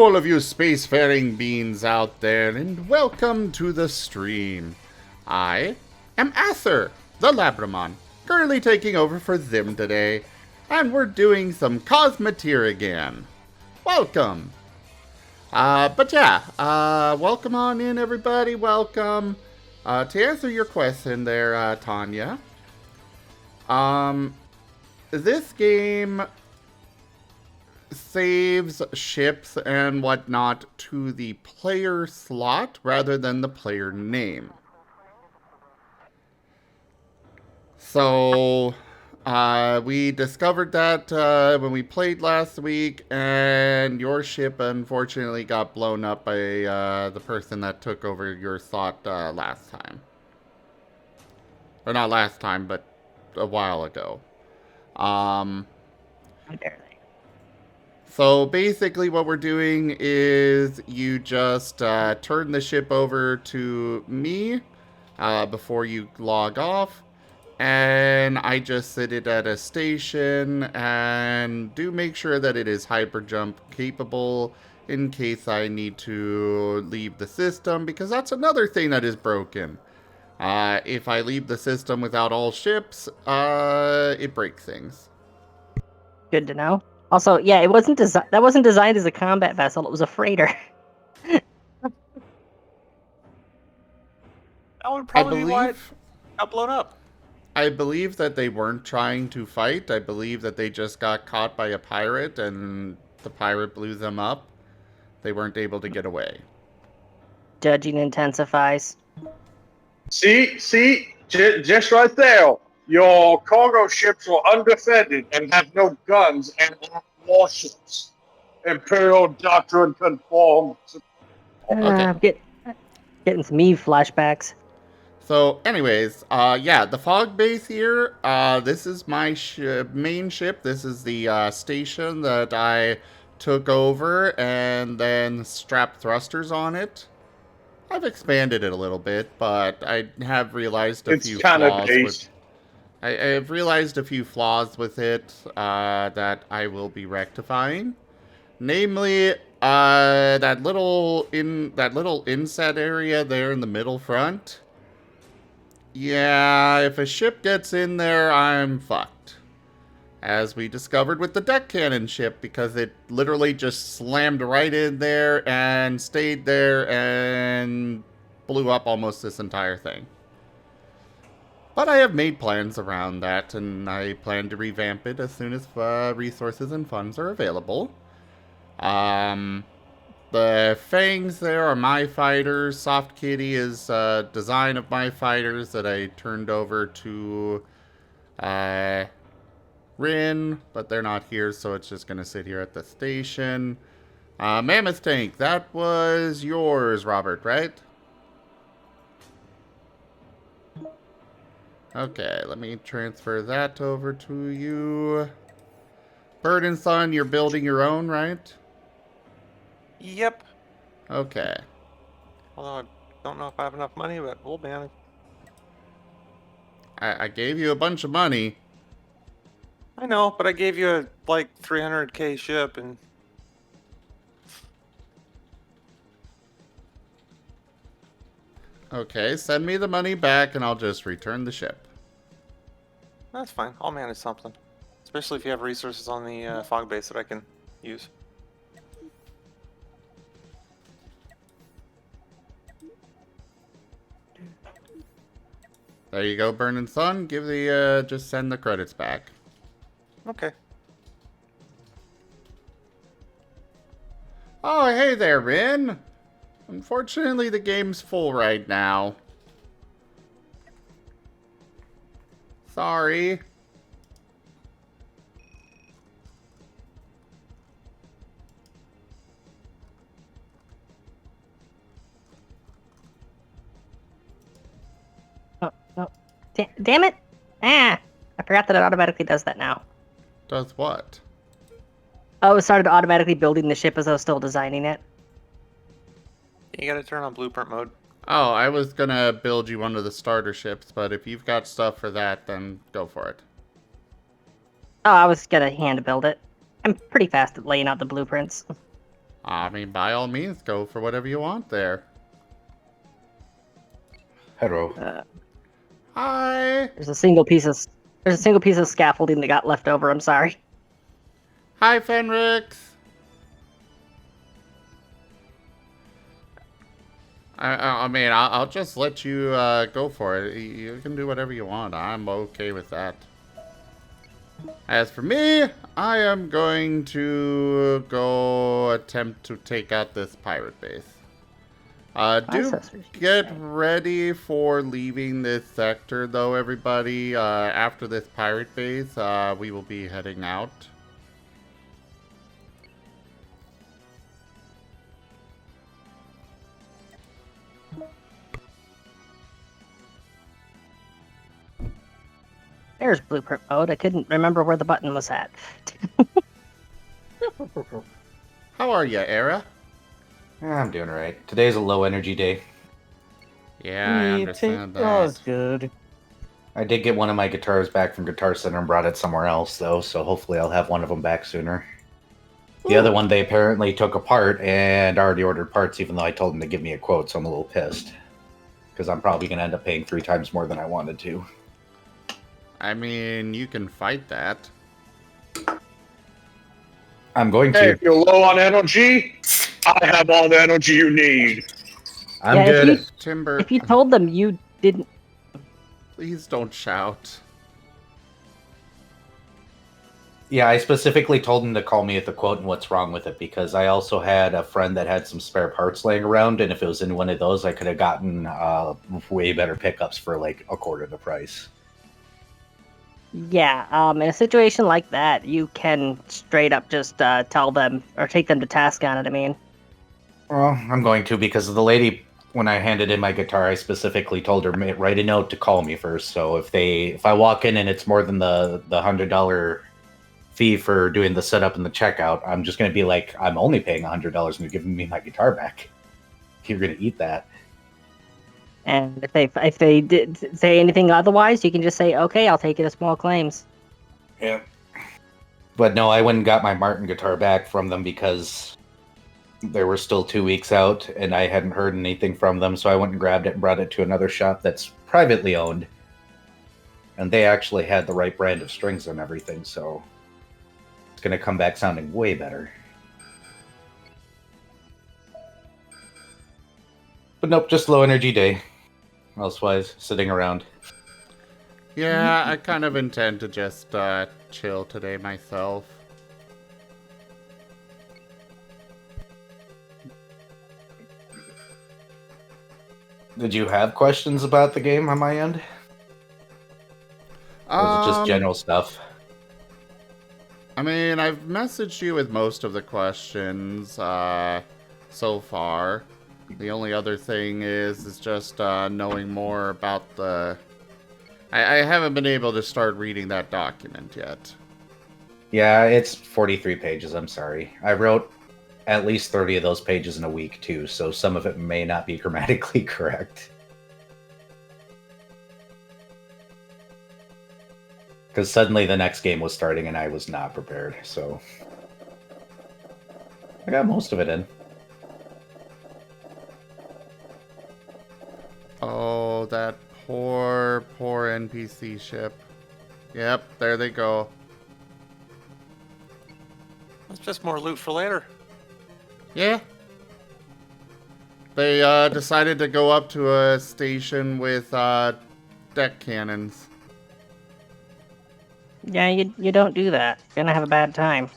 all of you spacefaring beings out there, and welcome to the stream. I am Ather, the Labramon, currently taking over for Zim today, and we're doing some Cosmoteer again. Welcome! Welcome on in, everybody, welcome. To answer your question there, Tanya, this game saves ships and whatnot to the player slot rather than the player name. So, we discovered that when we played last week, and your ship unfortunately got blown up by the person that took over your slot last time. Or not last time, but a while ago. So basically what we're doing is you just turn the ship over to me before you log off. And I just sit it at a station and do make sure that it is hyperjump capable in case I need to leave the system, because that's another thing that is broken. If I leave the system without all ships, it breaks things. Good to know. Also, yeah, that wasn't designed as a combat vessel, it was a freighter. That would probably be why it got blown up. I believe that they weren't trying to fight. I believe that they just got caught by a pirate and the pirate blew them up. They weren't able to get away. Judging intensifies. See, just right there. Your cargo ships were undefended and have no guns and are warships. Imperial doctrine conforms. Okay. I'm getting some Eve flashbacks. So, anyways, the fog base here, this is my main ship. This is the station that I took over and then strapped thrusters on it. I've expanded it a little bit, but I have realized a few flaws with I've realized a few flaws with it that I will be rectifying. Namely, that little inset area there in the middle front. Yeah, if a ship gets in there, I'm fucked. As we discovered with the deck cannon ship, because it literally just slammed right in there and stayed there and blew up almost this entire thing. But I have made plans around that, and I plan to revamp it as soon as resources and funds are available. The Fangs there are my fighters. Soft Kitty is a design of my fighters that I turned over to Rin, but they're not here, so it's just going to sit here at the station. Mammoth Tank, that was yours, Robert, right? Okay, let me transfer that over to you. Bird and Sun, you're building your own, right? Yep. Okay. Although I don't know if I have enough money, but we'll manage. I gave you a bunch of money. I know, but I gave you a, 300k ship, and... Okay, send me the money back and I'll just return the ship. That's fine. I'll manage something. Especially if you have resources on the fog base that I can use. There you go, Burning Sun. Give the, just send the credits back. Okay. Oh, hey there, Rin. Unfortunately, the game's full right now. Sorry. Oh. Damn it! I forgot that it automatically does that now. Does what? Oh, it started automatically building the ship as I was still designing it. You gotta turn on blueprint mode. Oh, I was gonna build you one of the starter ships, but if you've got stuff for that, then go for it. Oh, I was gonna hand build it. I'm pretty fast at laying out the blueprints. I mean, by all means, go for whatever you want there. Hello. Hi. There's a single piece of scaffolding that got left over. I'm sorry. Hi, Fenrix. I mean, I'll just let you go for it. You can do whatever you want. I'm okay with that. As for me, I am going to go attempt to take out this pirate base. Do Processors, you get say. ready for leaving this sector, though, everybody. After this pirate base, we will be heading out. There's blueprint mode. I couldn't remember where the button was at. How are you, Era? I'm doing alright. Today's a low energy day. Yeah, I understand that. good. I did get one of my guitars back from Guitar Center and brought it somewhere else, though, so hopefully I'll have one of them back sooner. The other one they apparently took apart and already ordered parts, even though I told them to give me a quote, so I'm a little pissed. Because I'm probably going to end up paying 3 times more than I wanted to. I mean, you can fight that. I'm going Hey, to. if you're low on energy, I have all the energy you need. I'm Yeah, good. Timber, If you told them you didn't, please don't shout. Yeah, I specifically told him to call me at the quote and what's wrong with it, because I also had a friend that had some spare parts laying around, and if it was in one of those, I could have gotten way better pickups for like a quarter the price. yeah, in a situation like that, you can straight up just tell them or take them to task on it. I mean, Well, I'm going to, because the lady, when I handed in my guitar, I specifically told her write a note to call me first. So if I walk in and it's more than the $100 fee for doing the setup and the checkout, I'm just going to be like, I'm only paying $100 and you're giving me my guitar back. You're going to eat that. and if they did say anything otherwise, you can just say, okay, I'll take it as small claims. Yeah. But no, I went and got my Marten guitar back from them because they were still 2 weeks out and I hadn't heard anything from them. So I went and grabbed it and brought it to another shop that's privately owned. And they actually had the right brand of strings and everything. So it's going to come back sounding way better. But nope, just low energy day. Elsewise, sitting around. Yeah, I kind of intend to just chill today myself. Did you have questions about the game on my end? Or was it just general stuff? I mean, I've messaged you with most of the questions so far. The only other thing is just knowing more about the... I haven't been able to start reading that document yet. Yeah, it's 43 pages, I'm sorry. I wrote at least 30 of those pages in a week, too, so some of it may not be grammatically correct. Because suddenly the next game was starting and I was not prepared, so... I got most of it in. Oh, that poor NPC ship. Yep, there they go. That's just more loot for later. Yeah. They decided to go up to a station with deck cannons. Yeah, you don't do that. You're gonna have a bad time.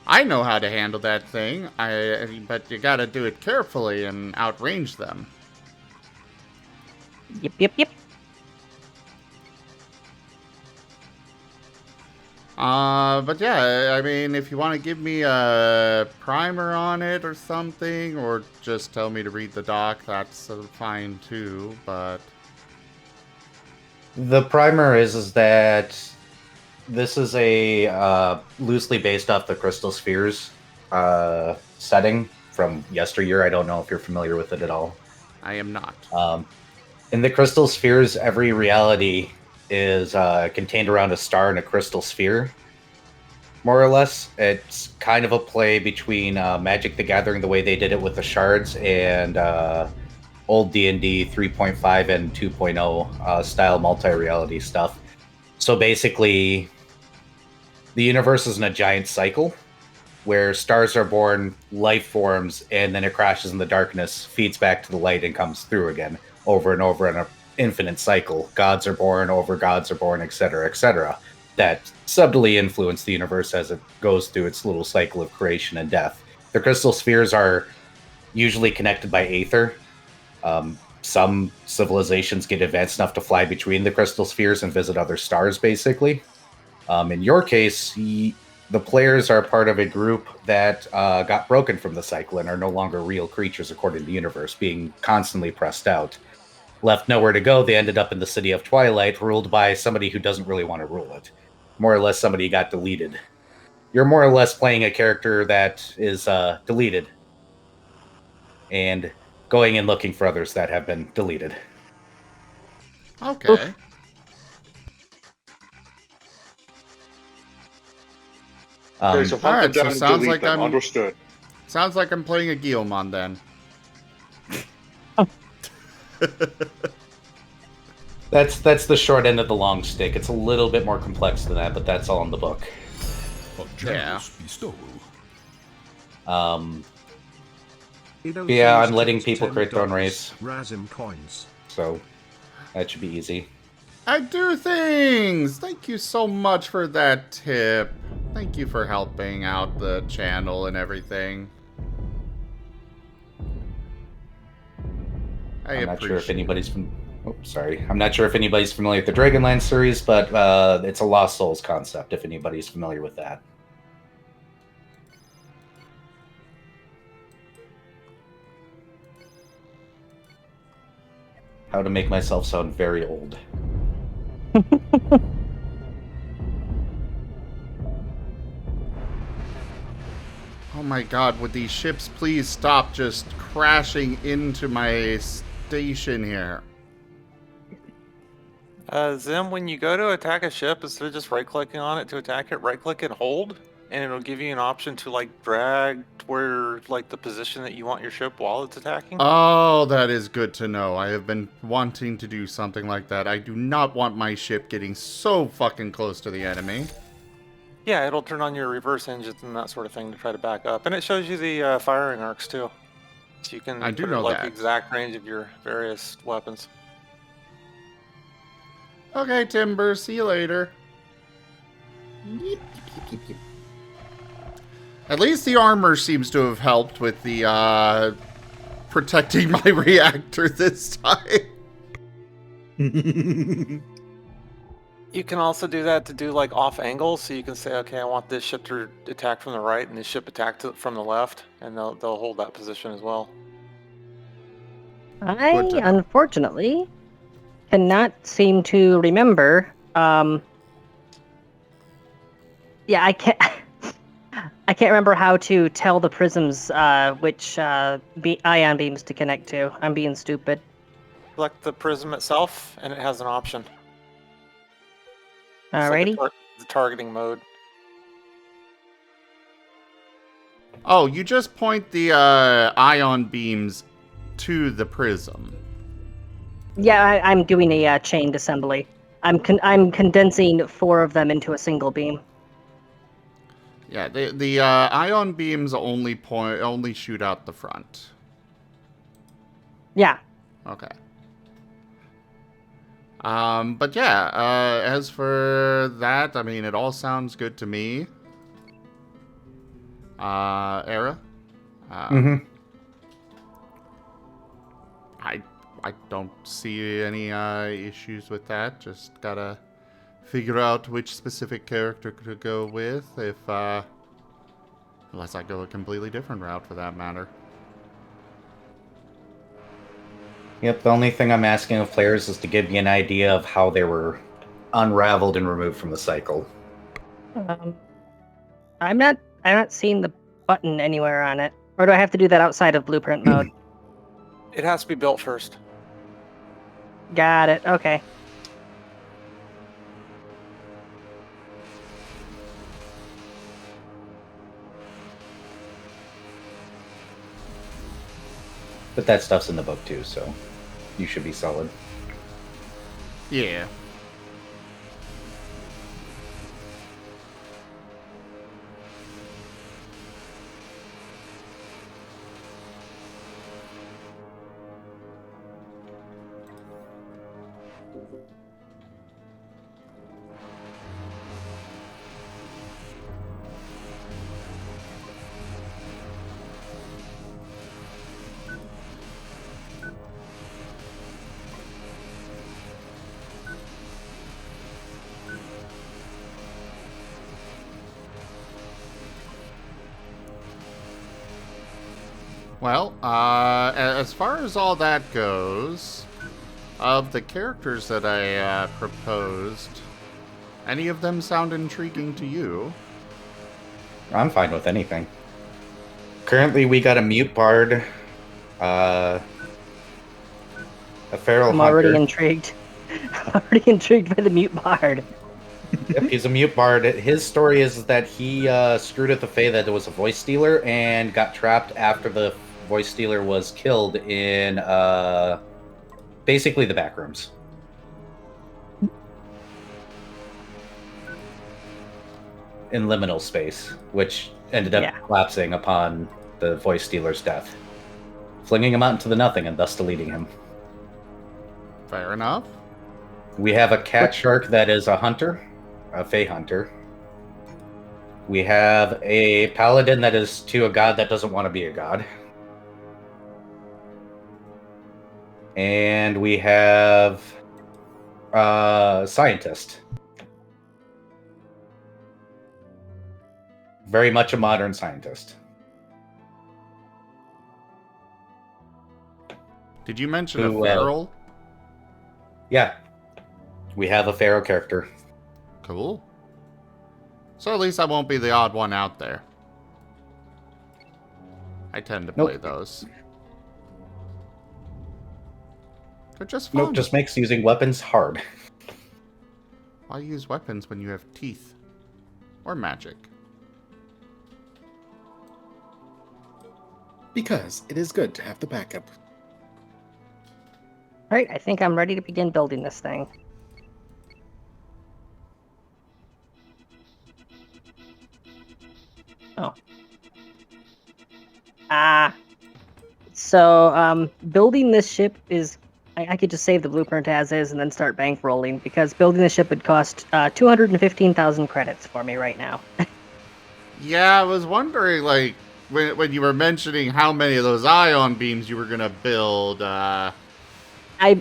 I know how to handle that thing, but you gotta do it carefully and outrange them. Yep. But yeah, I mean, if you want to give me a primer on it or something, or just tell me to read the doc, that's fine too, but... The primer is that this is a loosely based off the Crystal Spheres setting from yesteryear. I don't know if you're familiar with it at all. I am not. In the Crystal Spheres, every reality is contained around a star in a crystal sphere. more or less. It's kind of a play between Magic the Gathering, the way they did it with the shards, and old D&D 3.5 and 2.0 style multi-reality stuff. So basically, the universe is in a giant cycle where stars are born, life forms, and then it crashes in the darkness, feeds back to the light, and comes through again over and over in an infinite cycle. Gods are born, gods are born, etc., etc. That subtly influence the universe as it goes through its little cycle of creation and death. The crystal spheres are usually connected by aether. Some civilizations get advanced enough to fly between the crystal spheres and visit other stars, basically. In your case, the players are part of a group that got broken from the cycle and are no longer real creatures according to the universe, being constantly pressed out. Left nowhere to go, they ended up in the City of Twilight, ruled by somebody who doesn't really want to rule it. More or less, somebody got deleted. You're more or less playing a character that is deleted and going and looking for others that have been deleted. Okay. Oof. Okay, so hunt them Alright, so down and sounds delete like them. I'm- Understood. Sounds like I'm playing a Guillemon then. That's the short end of the long stick. It's a little bit more complex than that, but that's all in the book. Generous bestowal. Yeah, I'm letting people create their own race, Razim coins. so that should be easy. I do things! Thank you so much for that tip. Thank you for helping out the channel and everything. I'm not sure if anybody's I'm not sure if anybody's familiar with the Dragonlance series, but it's a Lost Souls concept, if anybody's familiar with that. How to make myself sound very old. Oh my god, would these ships please stop just crashing into my station here? Zim, when you go to attack a ship, instead of just right-clicking on it to attack it, right-click and hold, and it'll give you an option to, like, drag where, like, the position that you want your ship while it's attacking. Oh, that is good to know. I have been wanting to do something like that. I do not want my ship getting so fucking close to the enemy. Yeah, it'll turn on your reverse engines and that sort of thing to try to back up. And it shows you the firing arcs, too. So you can I do put know like that. the exact range of your various weapons. Okay, Timber, see you later. At least the armor seems to have helped with the, protecting my reactor this time. You can also do that to do like off angles, so you can say, okay, I want this ship to attack from the right and this ship attack from the left, and they'll hold that position as well. I Good to know. unfortunately cannot seem to remember. Yeah, I can't. I can't remember how to tell the prisms which ion beams to connect to. I'm being stupid. Select the prism itself, and it has an option. It's Alrighty. like the targeting mode. Oh, you just point the ion beams to the prism. Yeah, I'm doing a chained assembly. I'm condensing 4 of them into a single beam. Yeah, the ion beams only shoot out the front. Yeah. Okay. But yeah, as for that, I mean, it all sounds good to me. Era? I don't see any issues with that. Just gotta figure out which specific character to go with if, unless I go a completely different route for that matter. Yep, the only thing I'm asking of players is to give me an idea of how they were unraveled and removed from the cycle. I'm not seeing the button anywhere on it. Or do I have to do that outside of blueprint mode? It has to be built first. Got it. Okay. But that stuff's in the book too, so you should be solid. Yeah. Well, as far as all that goes, of the characters that I proposed, any of them sound intriguing to you? I'm fine with anything. Currently, we got a mute bard, a feral I'm hunter. already intrigued. I'm already intrigued by the mute bard. Yep, he's a mute bard. His story is that he screwed with the Fae that was a voice stealer and got trapped after the voice stealer was killed in basically the back rooms. In liminal space, which ended up collapsing upon the voice stealer's death, flinging him out into the nothing and thus deleting him. Fair enough. We have a cat shark that is a hunter, a Fae hunter. We have a paladin that is to a god that doesn't want to be a god. And we have a scientist. Very much a modern scientist. Did you mention a feral? Yeah. We have a feral character. Cool. So at least I won't be the odd one out there. I tend to play those. They're just fun. Nope, just makes using weapons hard. Why use weapons when you have teeth? Or magic? Because it is good to have the backup. Alright, I think I'm ready to begin building this thing. Oh. So, building this ship is... I could just save the blueprint as is and then start bankrolling, because building the ship would cost 215,000 credits for me right now. Yeah, I was wondering, like, when you were mentioning how many of those ion beams you were going to build, I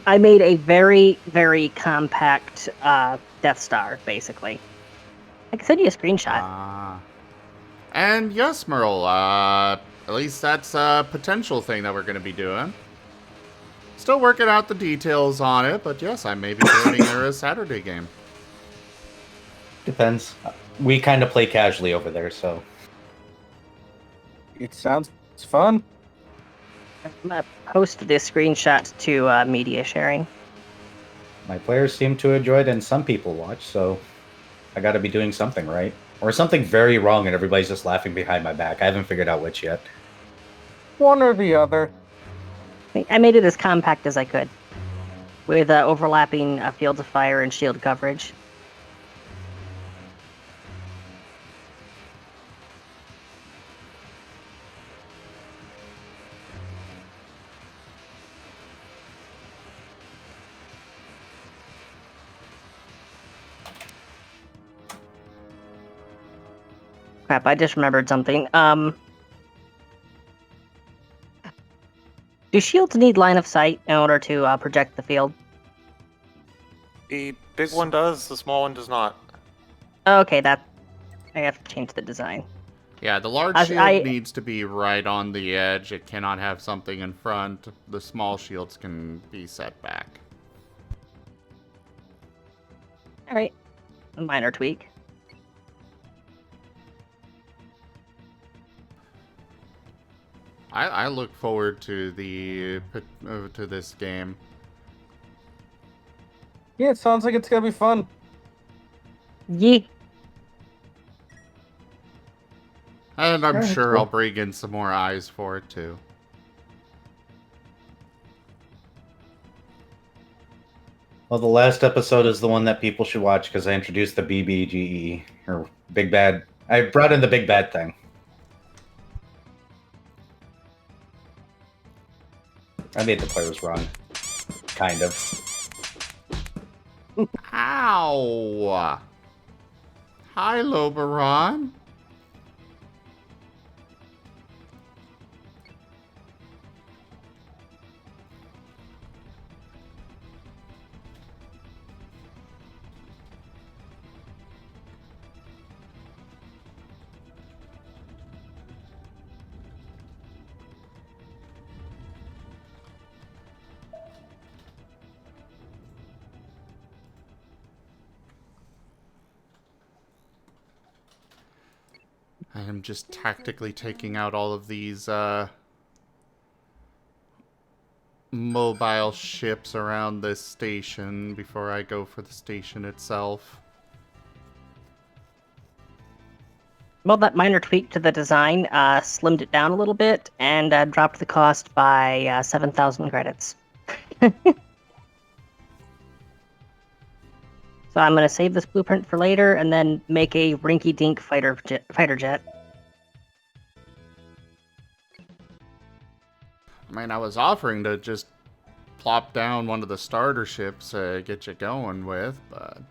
made a very, very compact Death Star, basically. I can send you a screenshot. And yes, Merle, at least that's a potential thing that we're going to be doing. Still working out the details on it, but yes, I may be joining a Saturday game. Depends. We kind of play casually over there, so... It sounds fun. I'm going to post this screenshot to media sharing. My players seem to enjoy it, and some people watch, so I gotta be doing something right. Or something very wrong, and everybody's just laughing behind my back. I haven't figured out which yet. One or the other. I made it as compact as I could, with overlapping fields of fire and shield coverage. Crap, I just remembered something. Do shields need line of sight in order to project the field? The big one does, the small one does not. Okay, I have to change the design. Yeah, the large shield needs to be right on the edge. It cannot have something in front. The small shields can be set back. Alright. A minor tweak. I look forward to this game. Yeah, it sounds like it's gonna be fun. Yee. And I'm sure I'll bring in some more eyes for it too. Well, the last episode is the one that people should watch because I introduced the BBGE, or Big Bad. I brought in the Big Bad thing. I made the players run. Kind of. Ow! Hi, Loberon. I am just tactically taking out all of these mobile ships around this station before I go for the station itself. Well, that minor tweak to the design slimmed it down a little bit and dropped the cost by 7,000 credits. So I'm going to save this blueprint for later and then make a rinky-dink fighter jet. I mean, I was offering to just plop down one of the starter ships to get you going with, but...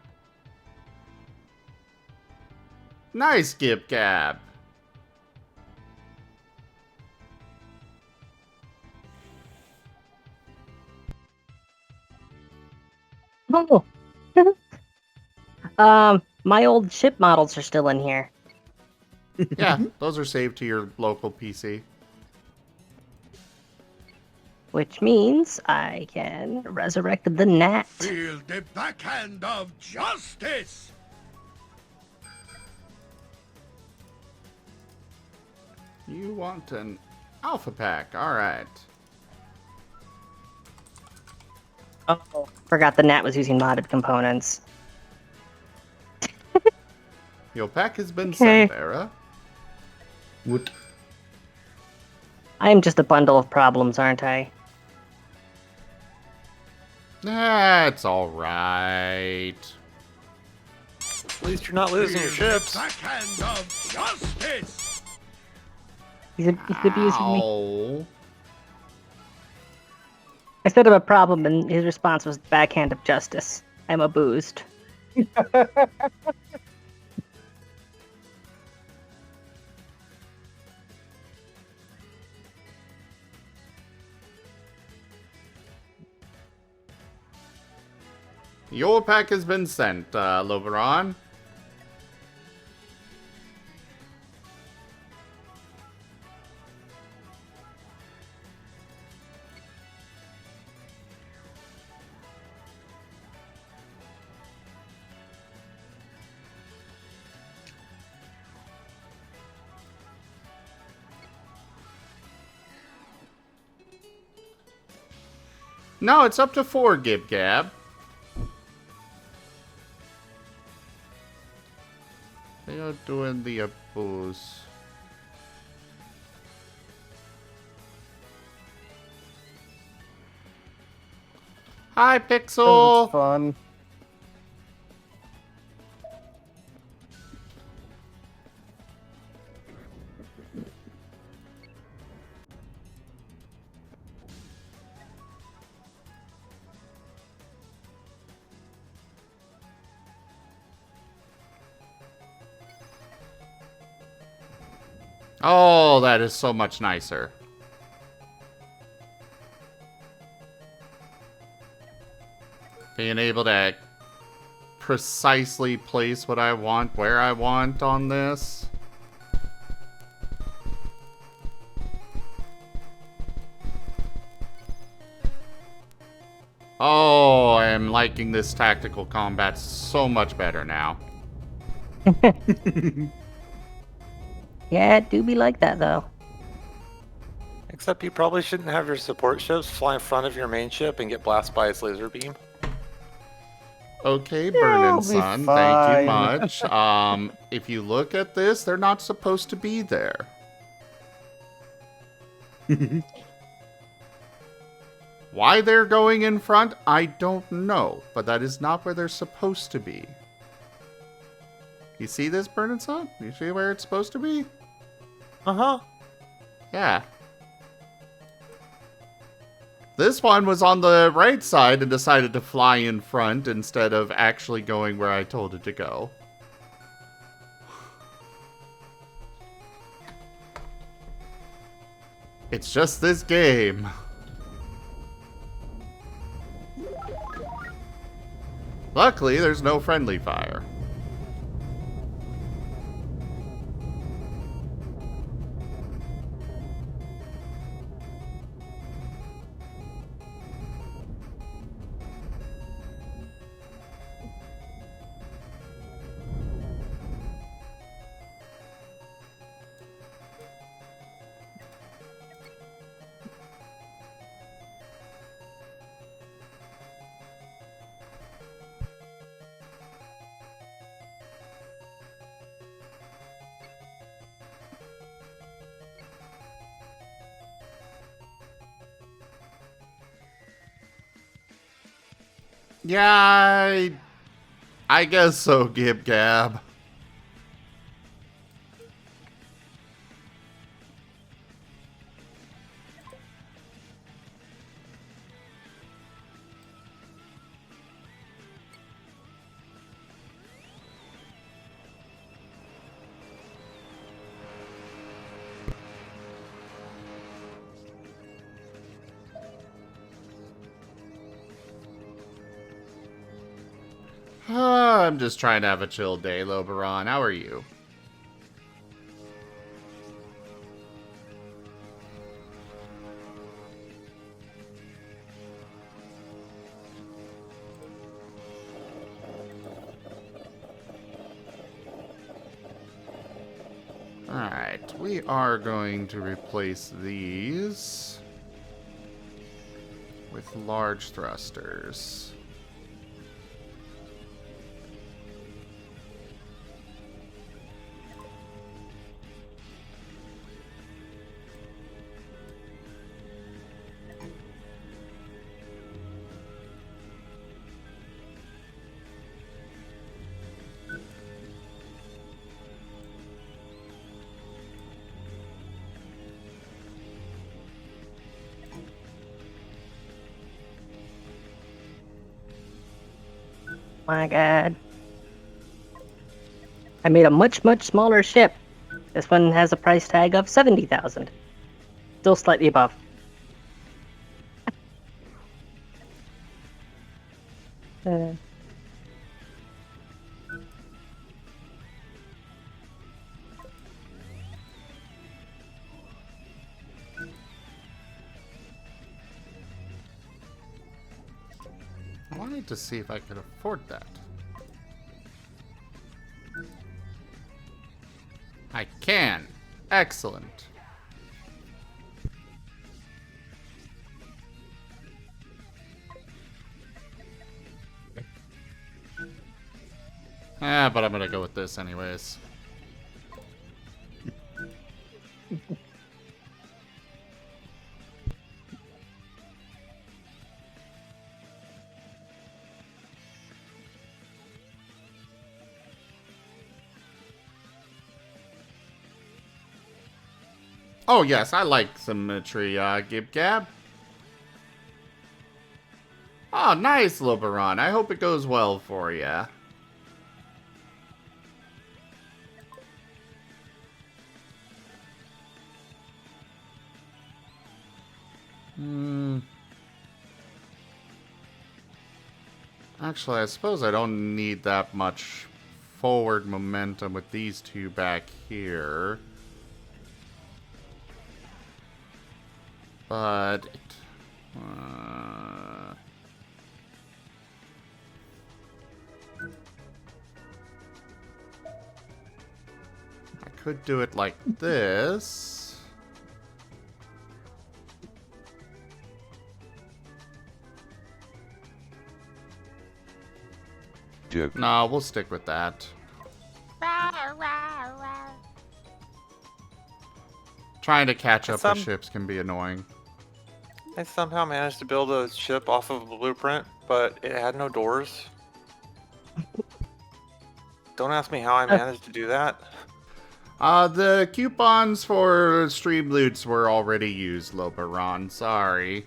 Nice, Gib Gab! Oh! My old ship models are still in here. Yeah, those are saved to your local PC. Which means I can resurrect the gnat. Feel the backhand of justice! You want an alpha pack, alright. Oh, forgot the gnat was using modded components. Your pack has been Okay. sent, Vera. Woot. I am just a bundle of problems, aren't I? That's alright. At least you're not losing your Feel the ships. backhand of justice! He's abusing me. Ow. I said I'm a problem, and his response was backhand of justice. I'm abused. Your pack has been sent, Loberon. No, it's up to 4, Gib Gab. They are doing the abuse. Hi, It's Pixel. fun. Oh, that is so much nicer. Being able to precisely place what I want, where I want on this. Oh, I am liking this tactical combat so much better now. Yeah, it do be like that, though. Except you probably shouldn't have your support ships fly in front of your main ship and get blasted by its laser beam. Okay, it'll Burnin' be Sun, thank you fine. much. If you look at this, they're not supposed to be there. Why they're going in front, I don't know. But that is not where they're supposed to be. You see this, Burning Sun? You see where it's supposed to be? Uh-huh. Yeah. This one was on the right side and decided to fly in front instead of actually going where I told it to go. It's just this game. Luckily, there's no friendly fire. Yeah, I guess so, Gib Gab. I'm just trying to have a chill day, Loberon. How are you? Alright, we are going to replace these with large thrusters. My God. I made a much smaller ship. This one has a price tag of 70,000. Still slightly above. I wanted to see if I could afford that. I can. Excellent. But I'm gonna go with this anyways. Oh yes, I like symmetry, Gib Gab. Oh, nice, Loberon. I hope it goes well for ya. Actually, I suppose I don't need that much forward momentum with these two back here. But... I could do it like this. No, we'll stick with that. Trying to catch up with ships can be annoying. I somehow managed to build a ship off of a blueprint, but it had no doors. Don't ask me how I managed to do that. The coupons for stream loots were already used, Lobaron. Sorry.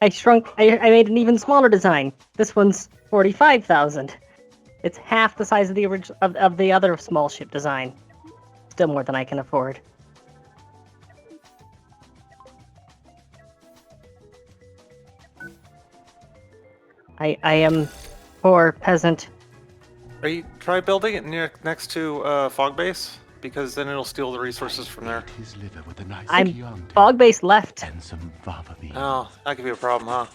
I made an even smaller design. This one's 45,000. It's half the size of the original of the other small ship design. Still more than I can afford. I am poor peasant. Are you try building it next to Fog Base? Because then it'll steal the resources from there. His liver with a nice I'm Chianti fog base left. and some fava beans. Oh, that could be a problem, huh?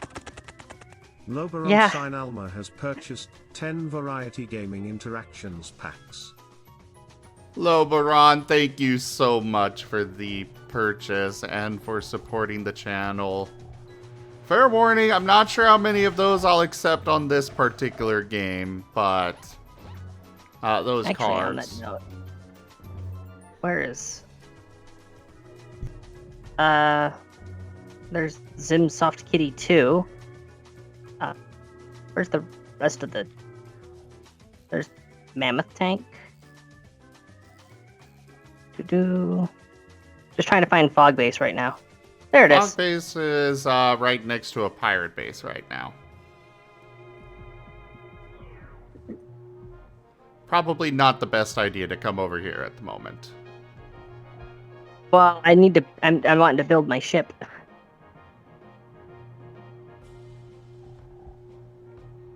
Loberon Yeah. Sign Alma has purchased 10 Variety Gaming Interactions packs. Lobaron, thank you so much for the purchase and for supporting the channel. Fair warning, I'm not sure how many of those I'll accept on this particular game, but those Actually, on that cards. note, where is? There's Zim Soft Kitty 2. Where's the rest of the? There's Mammoth Tank. Just trying to find Fog Base right now. There it is. Fog base is right next to a pirate base right now. Probably not the best idea to come over here at the moment. Well, I need to. I'm wanting to build my ship.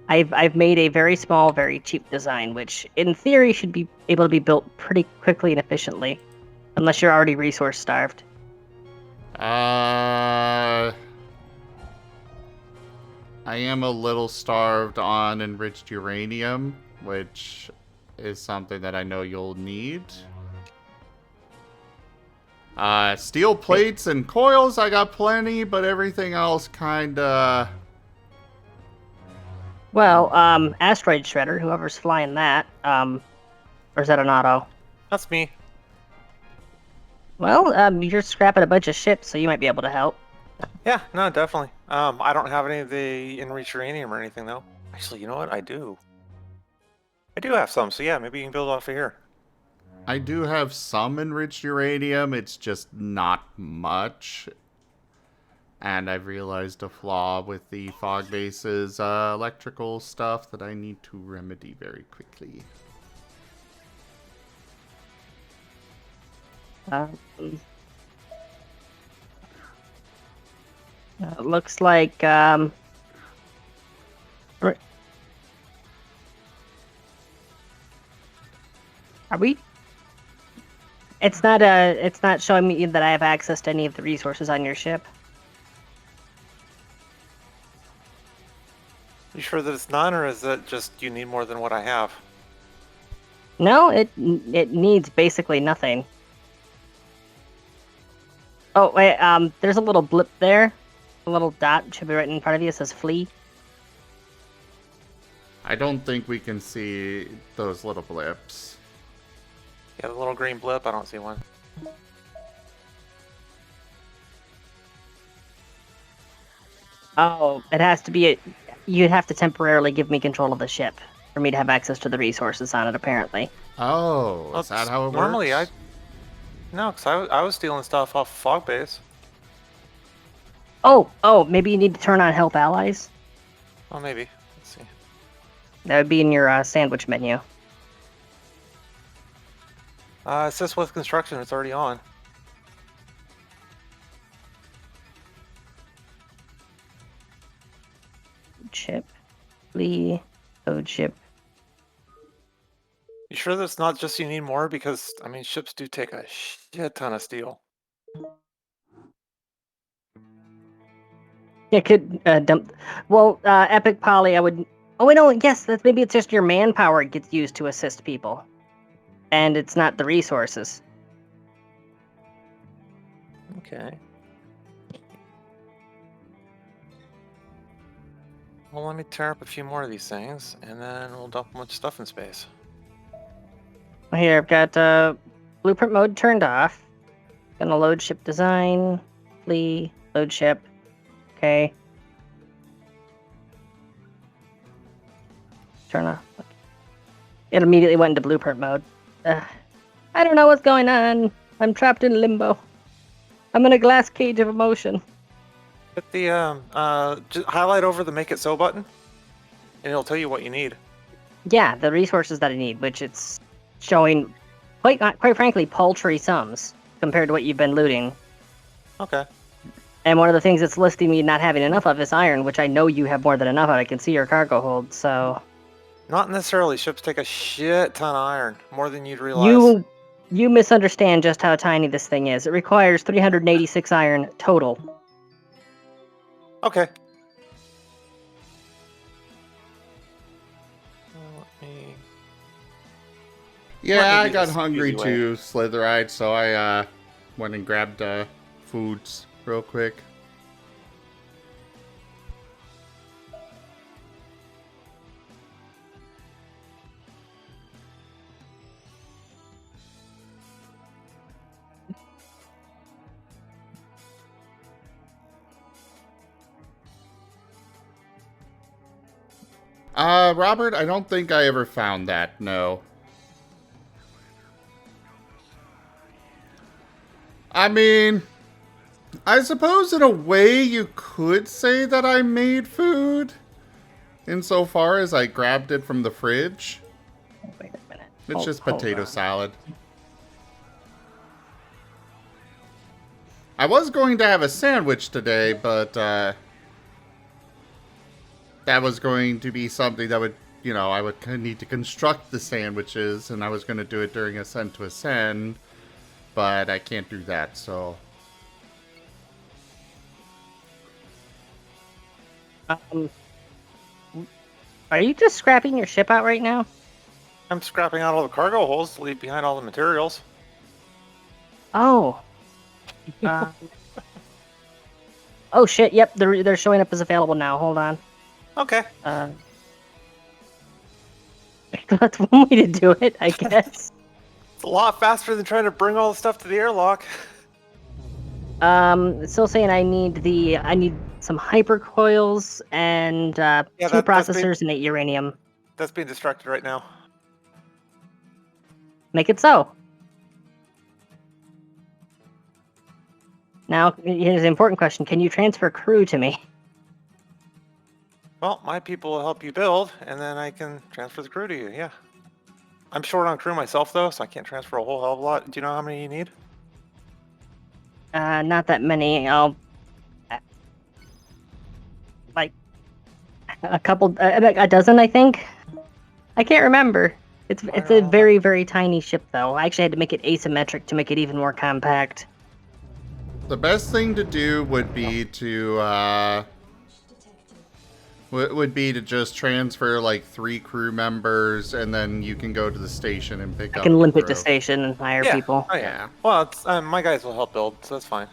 I've made a very small, very cheap design, which in theory should be able to be built pretty quickly and efficiently, unless you're already resource starved. I am a little starved on enriched uranium, which is something that I know you'll need. Steel plates and coils, I got plenty, but everything else kinda... Well, asteroid shredder, whoever's flying that, or is that an auto? That's me. Well, you're scrapping a bunch of ships, so you might be able to help. Yeah, no, definitely. I don't have any of the enriched uranium or anything though. Actually, you know what? I do. I do have some, so yeah, maybe you can build off of here. I do have some enriched uranium, it's just not much. And I've realized a flaw with the fog base's electrical stuff that I need to remedy very quickly. Looks like are we? It's not showing me that I have access to any of the resources on your ship. You sure that it's none, or is it just you need more than what I have? No, it needs basically nothing. Oh wait, there's a little blip there, a little dot should be right in front of you. It says flee. I don't think we can see those little blips. Yeah, the little green blip, I don't see one. Oh, it has to be you'd have to temporarily give me control of the ship for me to have access to the resources on it, apparently. Oh, Well, is that how it normally works? No, because I was stealing stuff off Fog Base. Oh, maybe you need to turn on help allies. Oh, maybe. Let's see. That would be in your sandwich menu. It says with construction, it's already on. Chip, Lee, code chip. You sure that's not just you need more? Because, I mean, ships do take a shit ton of steel. It could dump. Well, Epic Poly, I would. Oh wait, no, yes, that's maybe it's just your manpower gets used to assist people, and it's not the resources. Okay. Well, let me tear up a few more of these things, and then we'll dump a bunch of stuff in space. Here, I've got blueprint mode turned off. Gonna load ship design. Flee. Load ship. Okay. Turn off. It immediately went into blueprint mode. I don't know what's going on. I'm trapped in limbo. I'm in a glass cage of emotion. Hit the just highlight over the make it so button, and it'll tell you what you need. Yeah, the resources that I need, which it's showing quite frankly paltry sums compared to what you've been looting. Okay. And one of the things it's listing me not having enough of is iron, which I know you have more than enough of. I can see your cargo hold, so Not necessarily. Ships take a shit ton of iron, more than you'd realize. you misunderstand just how tiny this thing is. It requires 386 iron total. Okay. Let me... Yeah, Let me I do got this hungry easy way. too, Slitherite, so I went and grabbed foods real quick. Robert, I don't think I ever found that, no. I mean, I suppose in a way you could say that I made food, insofar as I grabbed it from the fridge. Wait a minute. It's just potato salad. I was going to have a sandwich today, but that was going to be something that would, you know, I would need to construct the sandwiches, and I was going to do it during Ascent to Ascend, but I can't do that, so... Are you just scrapping your ship out right now? I'm scrapping out all the cargo holes to leave behind all the materials. Oh. Oh shit! Yep, they're showing up as available now. Hold on. Okay. That's one way to do it, I guess. It's a lot faster than trying to bring all the stuff to the airlock. It's still saying I need some hypercoils and two that's processors and 8 uranium. That's being distracted right now. Make it so. Now, here's an important question. Can you transfer crew to me? Well, my people will help you build, and then I can transfer the crew to you, yeah. I'm short on crew myself, though, so I can't transfer a whole hell of a lot. Do you know how many you need? Not that many. I'll... like... a couple... a dozen, I think? I can't remember. It's a very, very tiny ship, though. I actually had to make it asymmetric to make it even more compact. The best thing to do would be to, would be to just transfer, like, 3 crew members, and then you can go to the station and pick up I can limp the it to crew. station and hire Yeah. people. Oh, yeah. Well, it's, my guys will help build, so that's fine.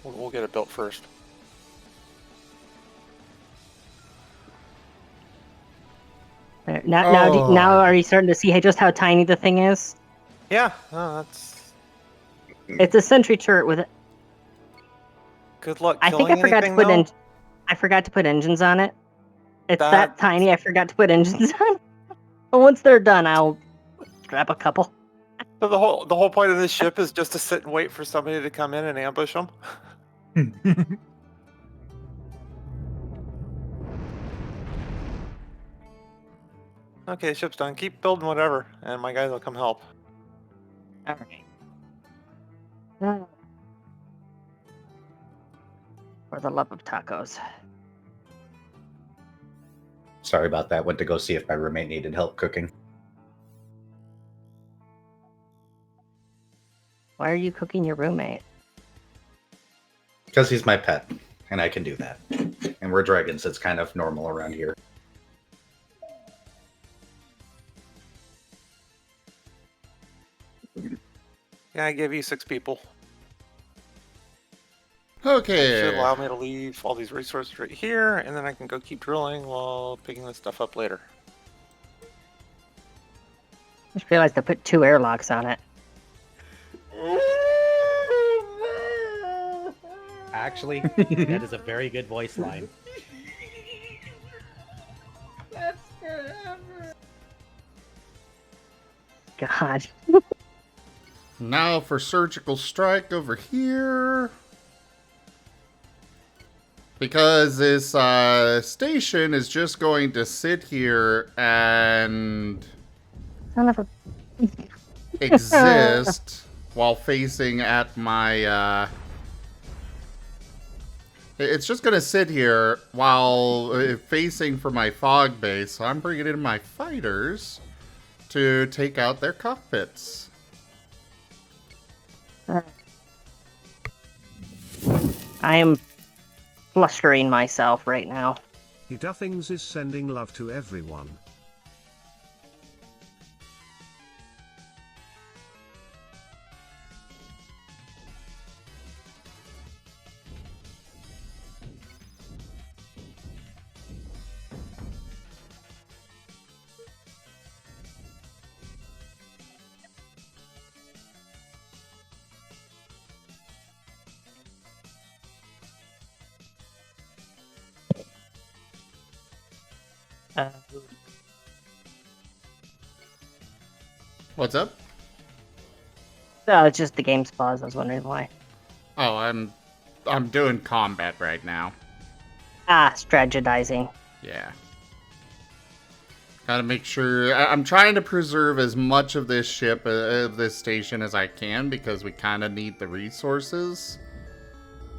We'll get it built first. There. Now are you starting to see just how tiny the thing is? Yeah, that's... It's a sentry turret with... Good luck I killing think I forgot to anything, put though. I forgot to put engines on it. It's that That's- tiny. I forgot to put engines on. But once they're done, I'll grab a couple. So the whole point of this ship is just to sit and wait for somebody to come in and ambush them? Okay, ship's done. Keep building whatever, and my guys will come help. All right. For the love of tacos. Sorry about that. Went to go see if my roommate needed help cooking. Why are you cooking your roommate? Because he's my pet, and I can do that. And we're dragons. It's kind of normal around here. Yeah, I give you 6 people. Okay. Should allow me to leave all these resources right here, and then I can go keep drilling while picking this stuff up later. I just realized I put 2 airlocks on it. Actually, that is a very good voice line. God. Now for surgical strike over here. Because this station is just going to sit here and Son of a... exist while facing at my... It's just going to sit here while facing for my fog base. So I'm bringing in my fighters to take out their cockpits. I am flustering myself right now. He Duffings is sending love to everyone. What's up? It's just the game's paused. I was wondering why. Oh, I'm doing combat right now. Strategizing. Yeah. Gotta make sure... I'm trying to preserve as much of this ship, of this station as I can, because we kind of need the resources.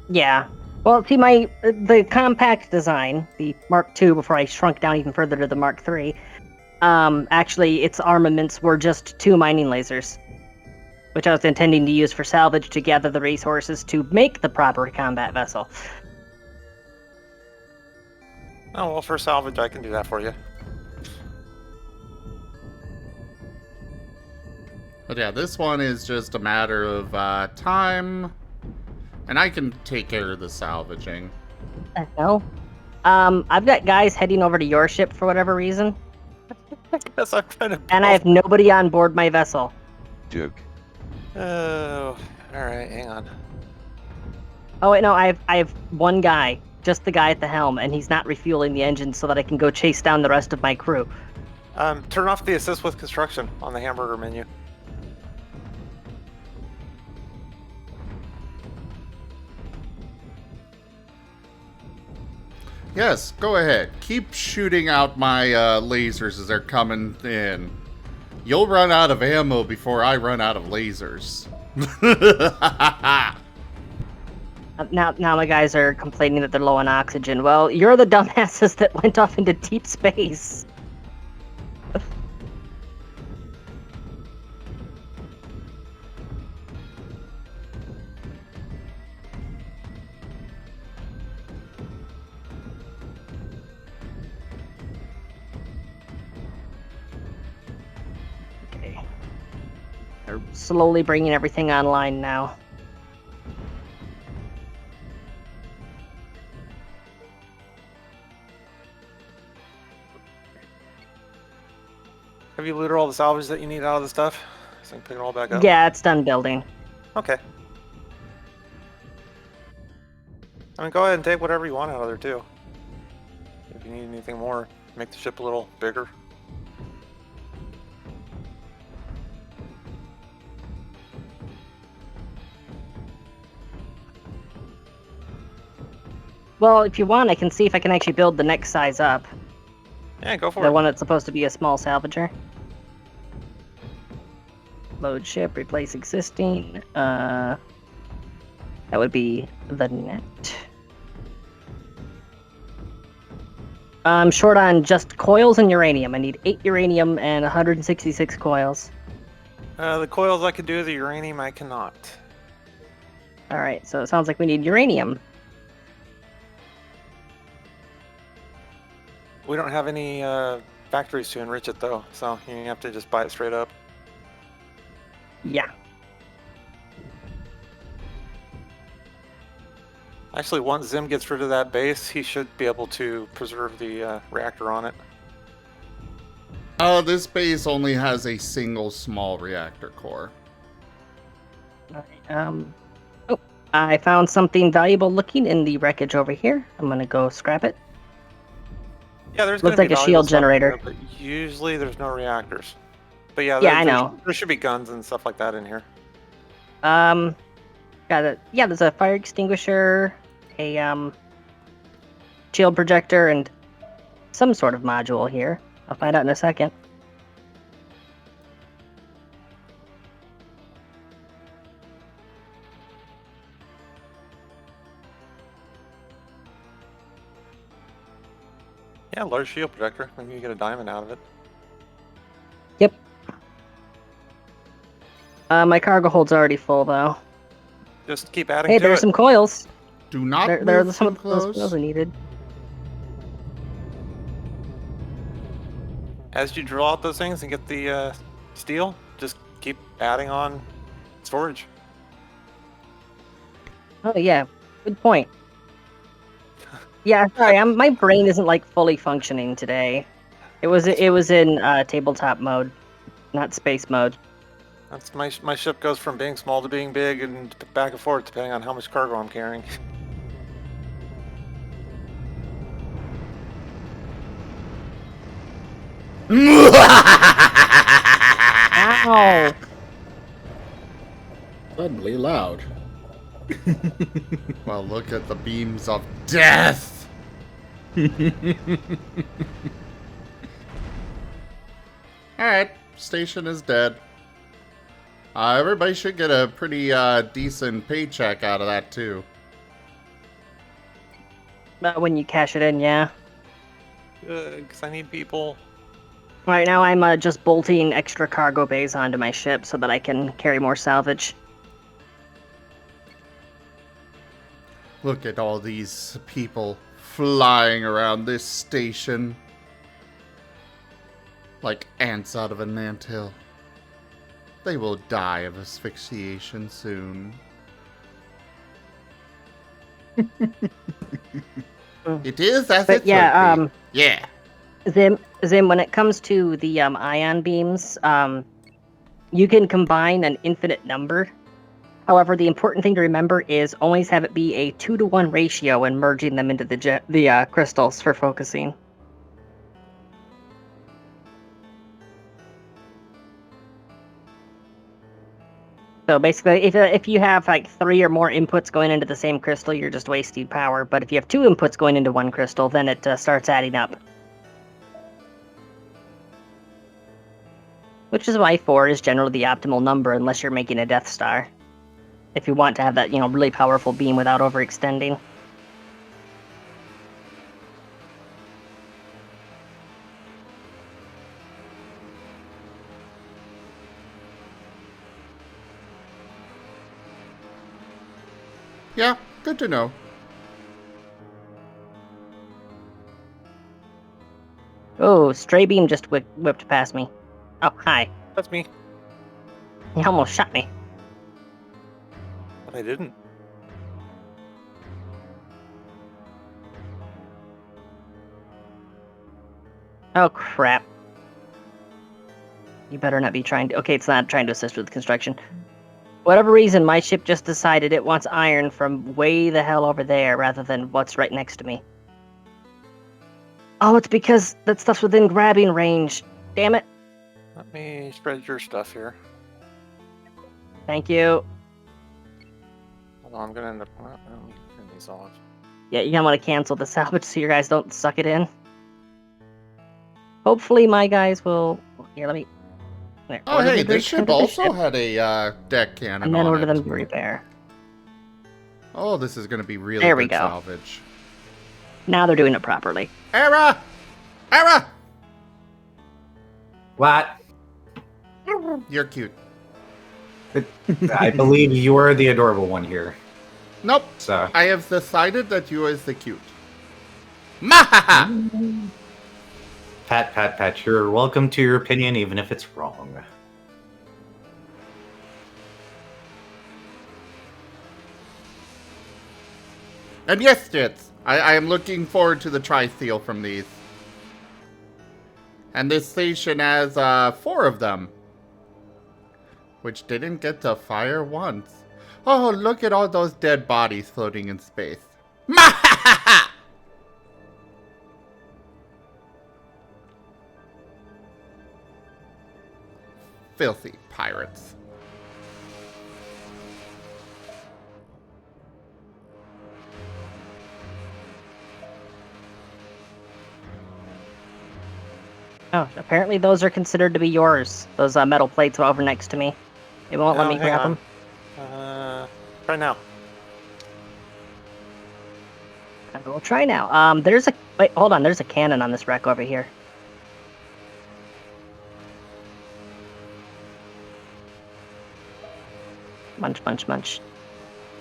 Yeah. Well, see, the compact design, the Mark II, before I shrunk down even further to the Mark III, actually, its armaments were just 2 mining lasers, which I was intending to use for salvage to gather the resources to make the proper combat vessel. Oh, well, for salvage, I can do that for you. But yeah, this one is just a matter of time, and I can take care of the salvaging. No. I've got guys heading over to your ship for whatever reason, Yes, I'm trying to... and I have nobody on board my vessel. Joke. Oh, alright, hang on. Oh wait, no, I have one guy, just the guy at the helm, and he's not refueling the engine so that I can go chase down the rest of my crew. Turn off the assist with construction on the hamburger menu. Yes, go ahead. Keep shooting out my lasers as they're coming in. You'll run out of ammo before I run out of lasers. Now my guys are complaining that they're low on oxygen. Well, you're the dumbasses that went off into deep space. Okay. They're slowly bringing everything online now. Have you looted all the salvage that you need out of the stuff? So I can pick it all back up? Yeah, it's done building. Okay. I mean, go ahead and take whatever you want out of there, too. If you need anything more, make the ship a little bigger. Well, if you want, I can see if I can actually build the next size up. Yeah, go for The it. one that's supposed to be a small salvager. Load ship, replace existing. That would be the net. I'm short on just coils and uranium. I need 8 uranium and 166 coils. The coils I can do, the uranium I cannot. Alright, so it sounds like we need uranium. We don't have any factories to enrich it, though, so you have to just buy it straight up. Yeah. Actually, once Zim gets rid of that base, he should be able to preserve the reactor on it. This base only has a single small reactor core. Alright, oh, I found something valuable looking in the wreckage over here. I'm gonna go scrap it. Yeah, there's Looks gonna be like a valuable shield stuff in generator. there, but usually there's no reactors. But yeah, Yeah, I know. there should be guns and stuff like that in here. There's a fire extinguisher, a shield projector, and some sort of module here. I'll find out in a second. Yeah, large shield projector. Maybe you get a diamond out of it. Yep. My cargo hold's already full, though. Just keep adding Hey, to there's it. some coils. Do not There are move some too of those close. coils I needed. As you drill out those things and get the steel, just keep adding on storage. Oh yeah, good point. Yeah, sorry, my brain isn't like fully functioning today. It was in tabletop mode, not space mode. That's my ship goes from being small to being big and back and forth depending on how much cargo I'm carrying. Ow! Suddenly loud. Well, look at the beams of death. Alright, station is dead. Everybody should get a pretty decent paycheck out of that, too. When you cash it in, yeah. Because I need people. Right now, I'm just bolting extra cargo bays onto my ship so that I can carry more salvage. Look at all these people flying around this station like ants out of an anthill. They will die of asphyxiation soon. It is as But it yeah, should be. Yeah. Zim, when it comes to the ion beams, you can combine an infinite number. However, the important thing to remember is always have it be a 2-to-1 ratio when merging them into the crystals for focusing. So basically, if you have like 3 or more inputs going into the same crystal, you're just wasting power. But if you have 2 inputs going into one crystal, then it starts adding up. Which is why 4 is generally the optimal number unless you're making a Death Star. If you want to have that, really powerful beam without overextending. Yeah, good to know. Oh, stray beam just whipped past me. Oh, hi. That's me. You almost shot me. But I didn't. Oh, crap. You better not be trying to... Okay, it's not trying to assist with construction. Whatever reason, my ship just decided it wants iron from way the hell over there rather than what's right next to me. Oh, it's because that stuff's within grabbing range. Damn it. Let me spread your stuff here. Thank you. Hold on, I'm gonna end up... Let me turn these off. Yeah, you're gonna want to cancel the salvage so your guys don't suck it in. Hopefully my guys will... Here, let me... There, Oh, order hey, the this ship order the also ship, had a deck cannon and then on order it. them to repair. Oh, this is going to be really There we good go. salvage. Now they're doing it properly. Era! Era! What? You're cute. I believe you are the adorable one here. Nope. So I have decided that you is the cute. Mahaha! Pat, you're welcome to your opinion, even if it's wrong. And yes, Jits, I am looking forward to the tri-seal from these. And this station has 4 of them. Which didn't get to fire once. Oh, look at all those dead bodies floating in space. Filthy pirates. Oh, apparently those are considered to be yours. Those metal plates over next to me. It won't let Oh, me hang grab on. them. Try now. I will try now. There's a wait. Hold on. There's a cannon on this wreck over here. Munch, munch, munch.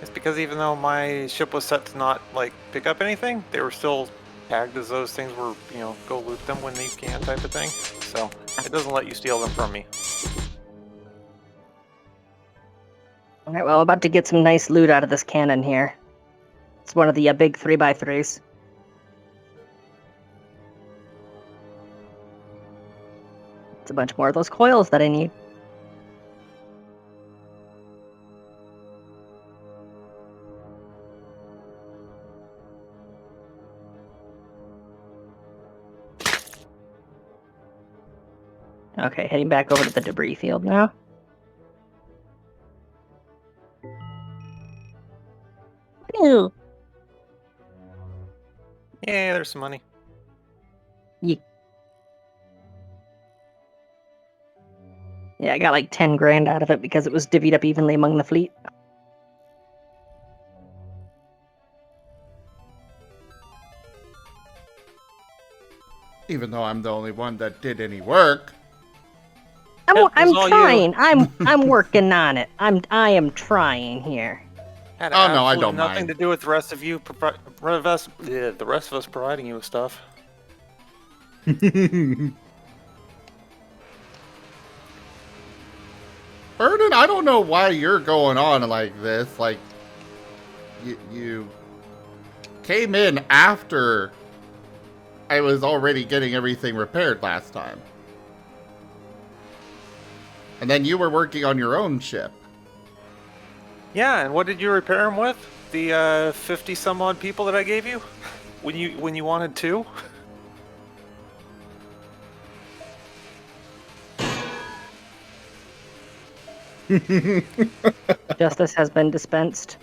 It's because even though my ship was set to not like pick up anything, they were still tagged as those things were, you know, go loot them when you can type of thing. So it doesn't let you steal them from me. All right. Well, about to get some nice loot out of this cannon here. It's one of the big 3x3s. It's a bunch more of those coils that I need. Okay, heading back over to the debris field now. Ew. Yeah, there's some money. Yeah, I got like 10 grand out of it because it was divvied up evenly among the fleet. Even though I'm the only one that did any work. It was I'm all you. trying. I'm working on it. I am trying here. Had Oh, no, I absolutely don't nothing mind. to do with the rest of you, the rest of us providing you with stuff. Vernon, I don't know why you're going on like this. Like, you came in after I was already getting everything repaired last time. And then you were working on your own ship. Yeah, and what did you repair them with? The 50 some odd people that I gave you when you wanted 2? Justice has been dispensed.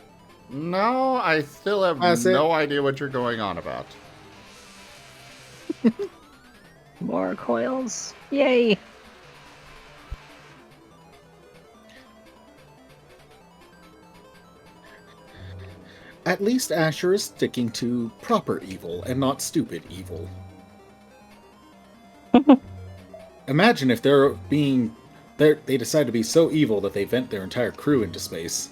No, I still have That's it. no idea what you're going on about. More coils. Yay. At least Asher is sticking to proper evil and not stupid evil. Imagine if they decide to be so evil that they vent their entire crew into space.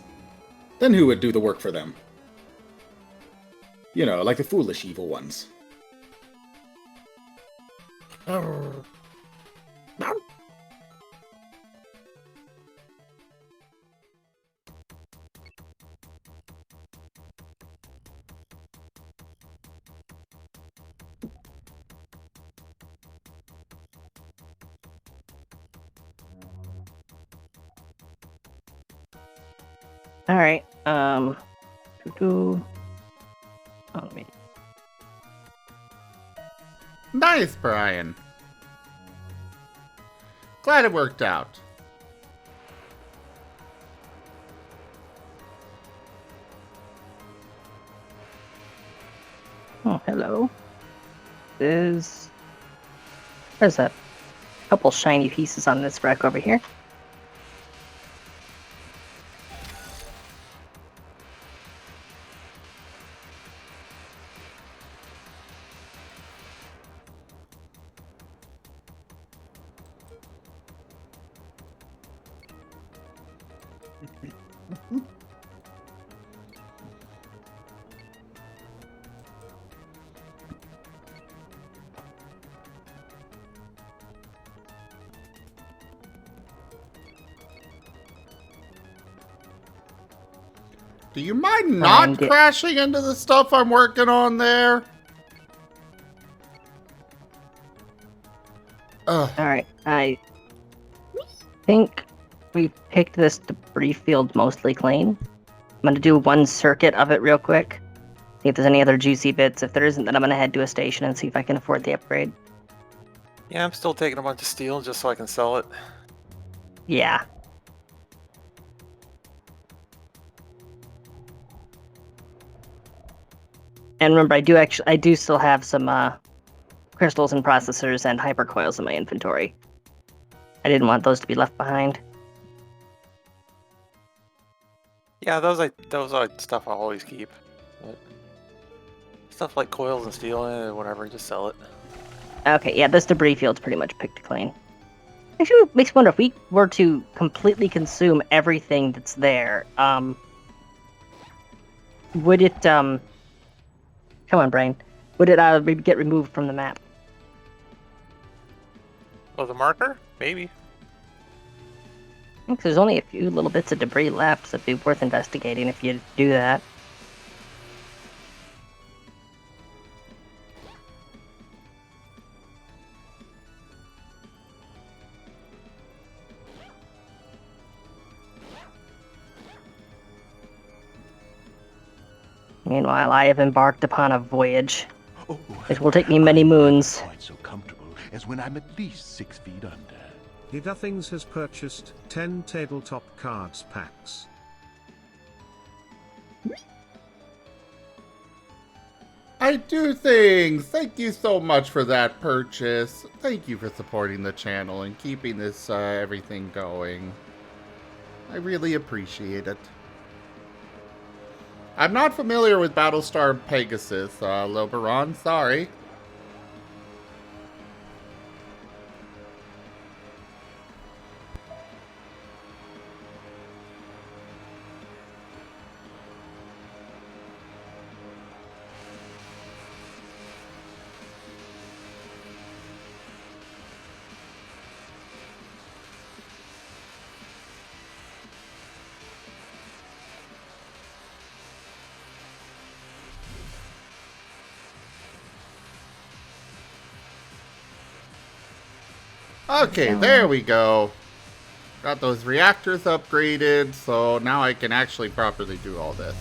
Then who would do the work for them? You know, like the foolish evil ones. All right. Oh, let me. Nice, Brian. Glad it worked out. Oh, hello. There's a couple shiny pieces on this wreck over here. Do you mind not crashing into the stuff I'm working on there? Ugh. Alright, I think we picked this debris field mostly clean. I'm gonna do one circuit of it real quick. See if there's any other juicy bits. If there isn't, then I'm gonna head to a station and see if I can afford the upgrade. Yeah, I'm still taking a bunch of steel just so I can sell it. Yeah. And remember, I do still have some crystals and processors and hypercoils in my inventory. I didn't want those to be left behind. Yeah, those are stuff I'll always keep. But stuff like coils and steel and whatever, just sell it. Okay, yeah, this debris field's pretty much picked clean. Actually, it makes me wonder if we were to completely consume everything that's there, would it, come on, brain. Would it, get removed from the map? Oh, the marker? Maybe. I think there's only a few little bits of debris left, so it'd be worth investigating if you do that. Meanwhile, I have embarked upon a voyage. It will take me many moons. Quite so comfortable as when I'm at least 6 feet under. Nothings has purchased 10 tabletop cards packs. I do things! Thank you so much for that purchase. Thank you for supporting the channel and keeping this everything going. I really appreciate it. I'm not familiar with Battlestar Pegasus, Loberon, sorry. Okay, there we go. Got those reactors upgraded, so now I can actually properly do all this.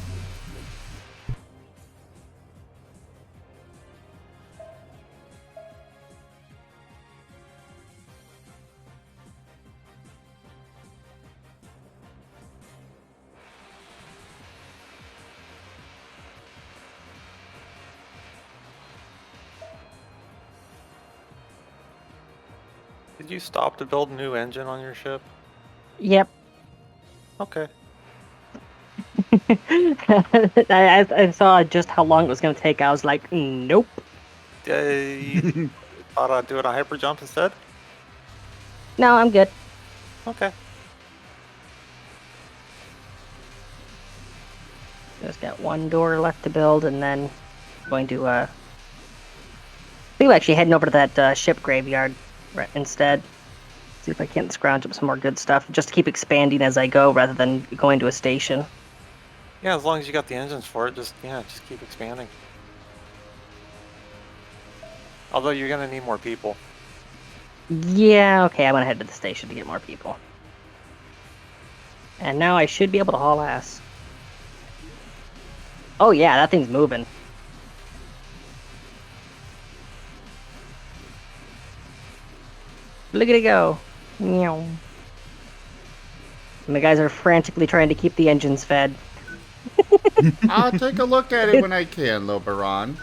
Did you stop to build a new engine on your ship? Yep. Okay. I saw just how long it was going to take. I was like, nope. You thought I'd do it on hyper jump instead? No, I'm good. Okay. Just got one door left to build, and then going to, I think we're actually heading over to that ship graveyard instead. See if I can't scrounge up some more good stuff, just to keep expanding as I go, rather than going to a station. Yeah, as long as you got the engines for it, just keep expanding. Although you're gonna need more people. Yeah, okay, I'm gonna head to the station to get more people. And now I should be able to haul ass. Oh yeah, that thing's moving. Look at it go. Meow. And the guys are frantically trying to keep the engines fed. I'll take a look at it when I can, Loberon.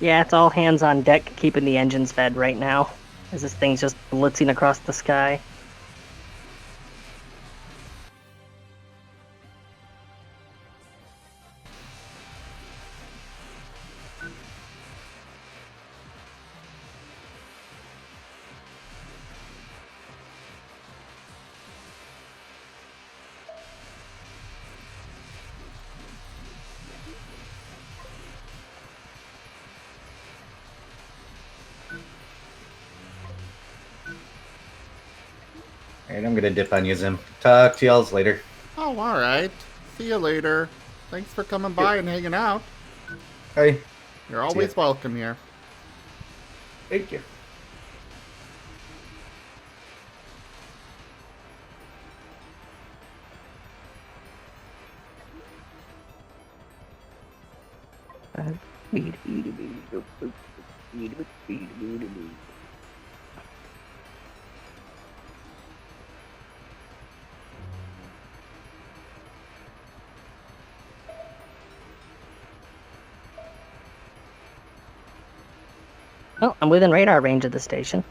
Yeah, it's all hands on deck keeping the engines fed right now, as this thing's just blitzing across the sky. Alright, I'm gonna dip on you, Zim. Talk to y'all later. Oh, all right. See you later. Thanks for coming by and hanging out. Hey. You're always welcome here. Thank you. Well, I'm within radar range of the station.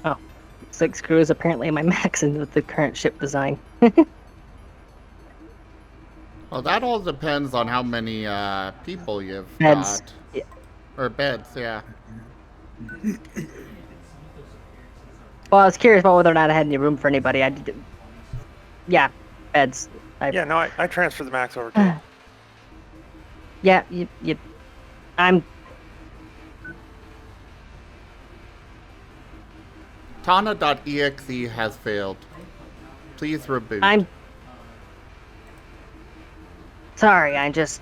Oh, 6 crew is apparently my max in the current ship design. Well, that all depends on how many people you've Beds. got. Yeah. Or beds, yeah. Well, I was curious about whether or not I had any room for anybody. Yeah, beds. Yeah, no, I transferred the max over to you. Yeah, I'm... Tana.exe has failed. Please reboot. I'm... Sorry, I just...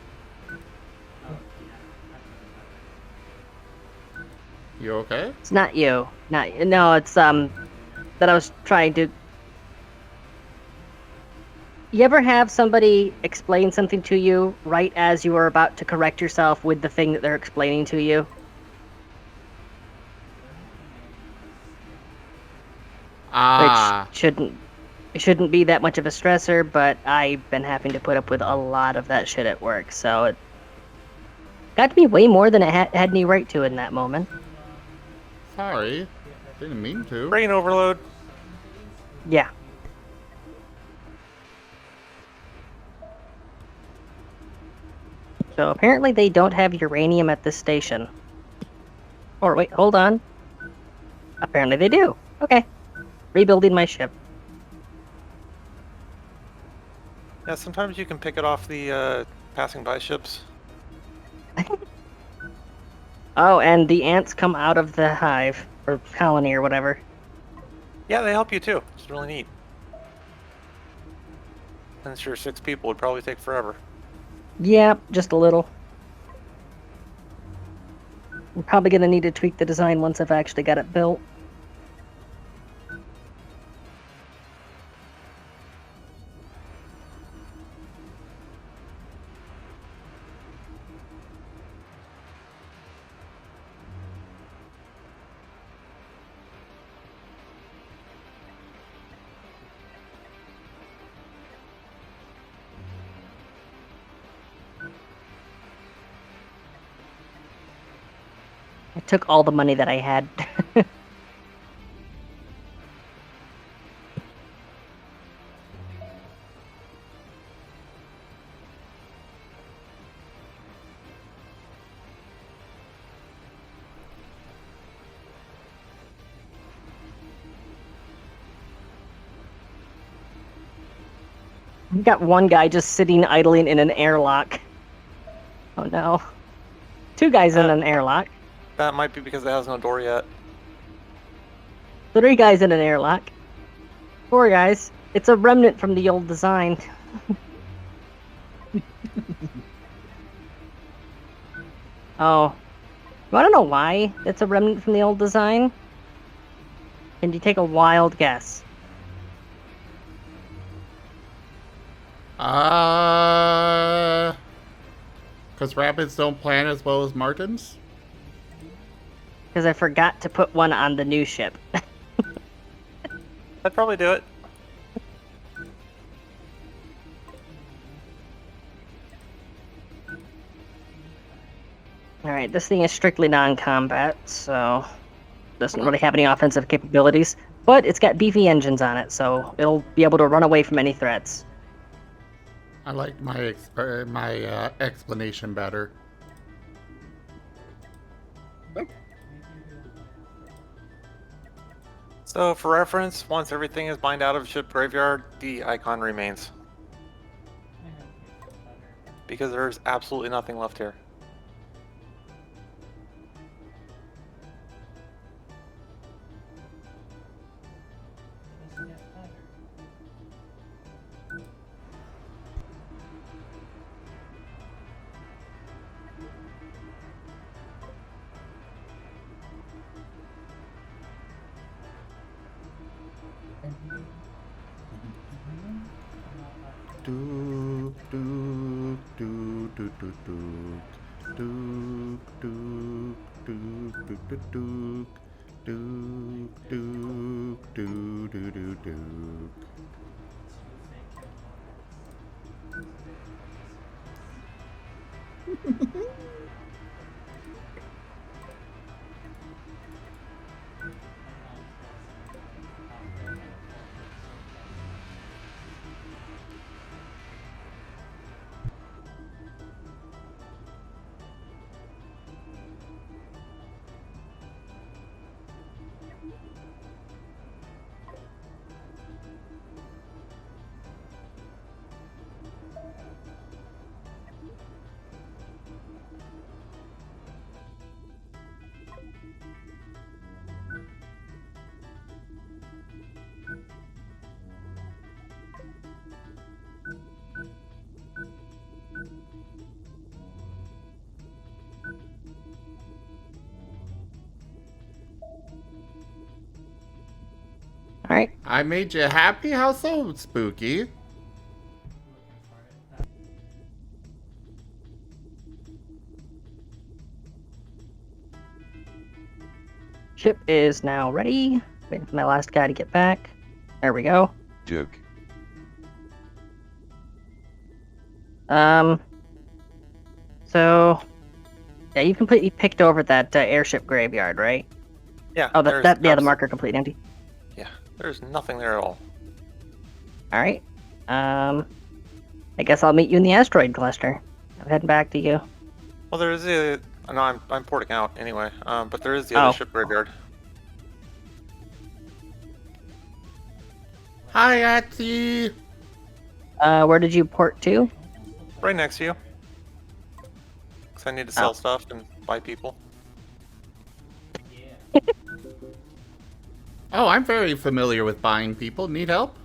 You okay? It's not you. No, it's, that I was trying to... You ever have somebody explain something to you right as you are about to correct yourself with the thing that they're explaining to you? Ah. Which shouldn't be that much of a stressor, but I've been having to put up with a lot of that shit at work, so it got to be way more than it had any right to in that moment. Sorry. Didn't mean to. Brain overload. Yeah. So apparently they don't have uranium at this station. Or wait, hold on. Apparently they do. Okay. Rebuilding my ship. Yeah, sometimes you can pick it off the passing by ships. Oh, and the ants come out of the hive, or colony, or whatever. Yeah, they help you too. It's really neat. Since you're 6 people, it'd probably take forever. Yeah, just a little. I'm probably going to need to tweak the design once I've actually got it built. I took all the money that I had. I've got one guy just sitting idling in an airlock. Oh no. 2 guys in an airlock. That might be because it has no door yet. 3 guys in an airlock. 4 guys. It's a remnant from the old design. Oh. You want to know why it's a remnant from the old design? Can you take a wild guess? Because rabbits don't plan as well as martens? Because I forgot to put one on the new ship. I'd probably do it. Alright, this thing is strictly non-combat, so doesn't really have any offensive capabilities. But it's got beefy engines on it, so it'll be able to run away from any threats. I like my explanation better. So, for reference, once everything is mined out of ship graveyard, the icon remains. Because there's absolutely nothing left here. Dook, dook, dook, dook, dook, dook. Dook, dook, dook, dook, dook, dook. Dook, dook, dook, dook, dook, dook. All right. I made you happy? How so, Spooky? Ship is now ready. Waiting for my last guy to get back. There we go. Duke. So, yeah, you completely picked over that airship graveyard, right? Yeah. Oh, there's the marker completely empty. Yeah, there's nothing there at all. All right. I guess I'll meet you in the asteroid cluster. I'm heading back to you. Well, there is the. No, I'm porting out anyway. But there is the other ship graveyard. Hi, Atsy. Where did you port to? Right next to you. Because I need to sell stuff and buy people. Oh, I'm very familiar with buying people. Need help?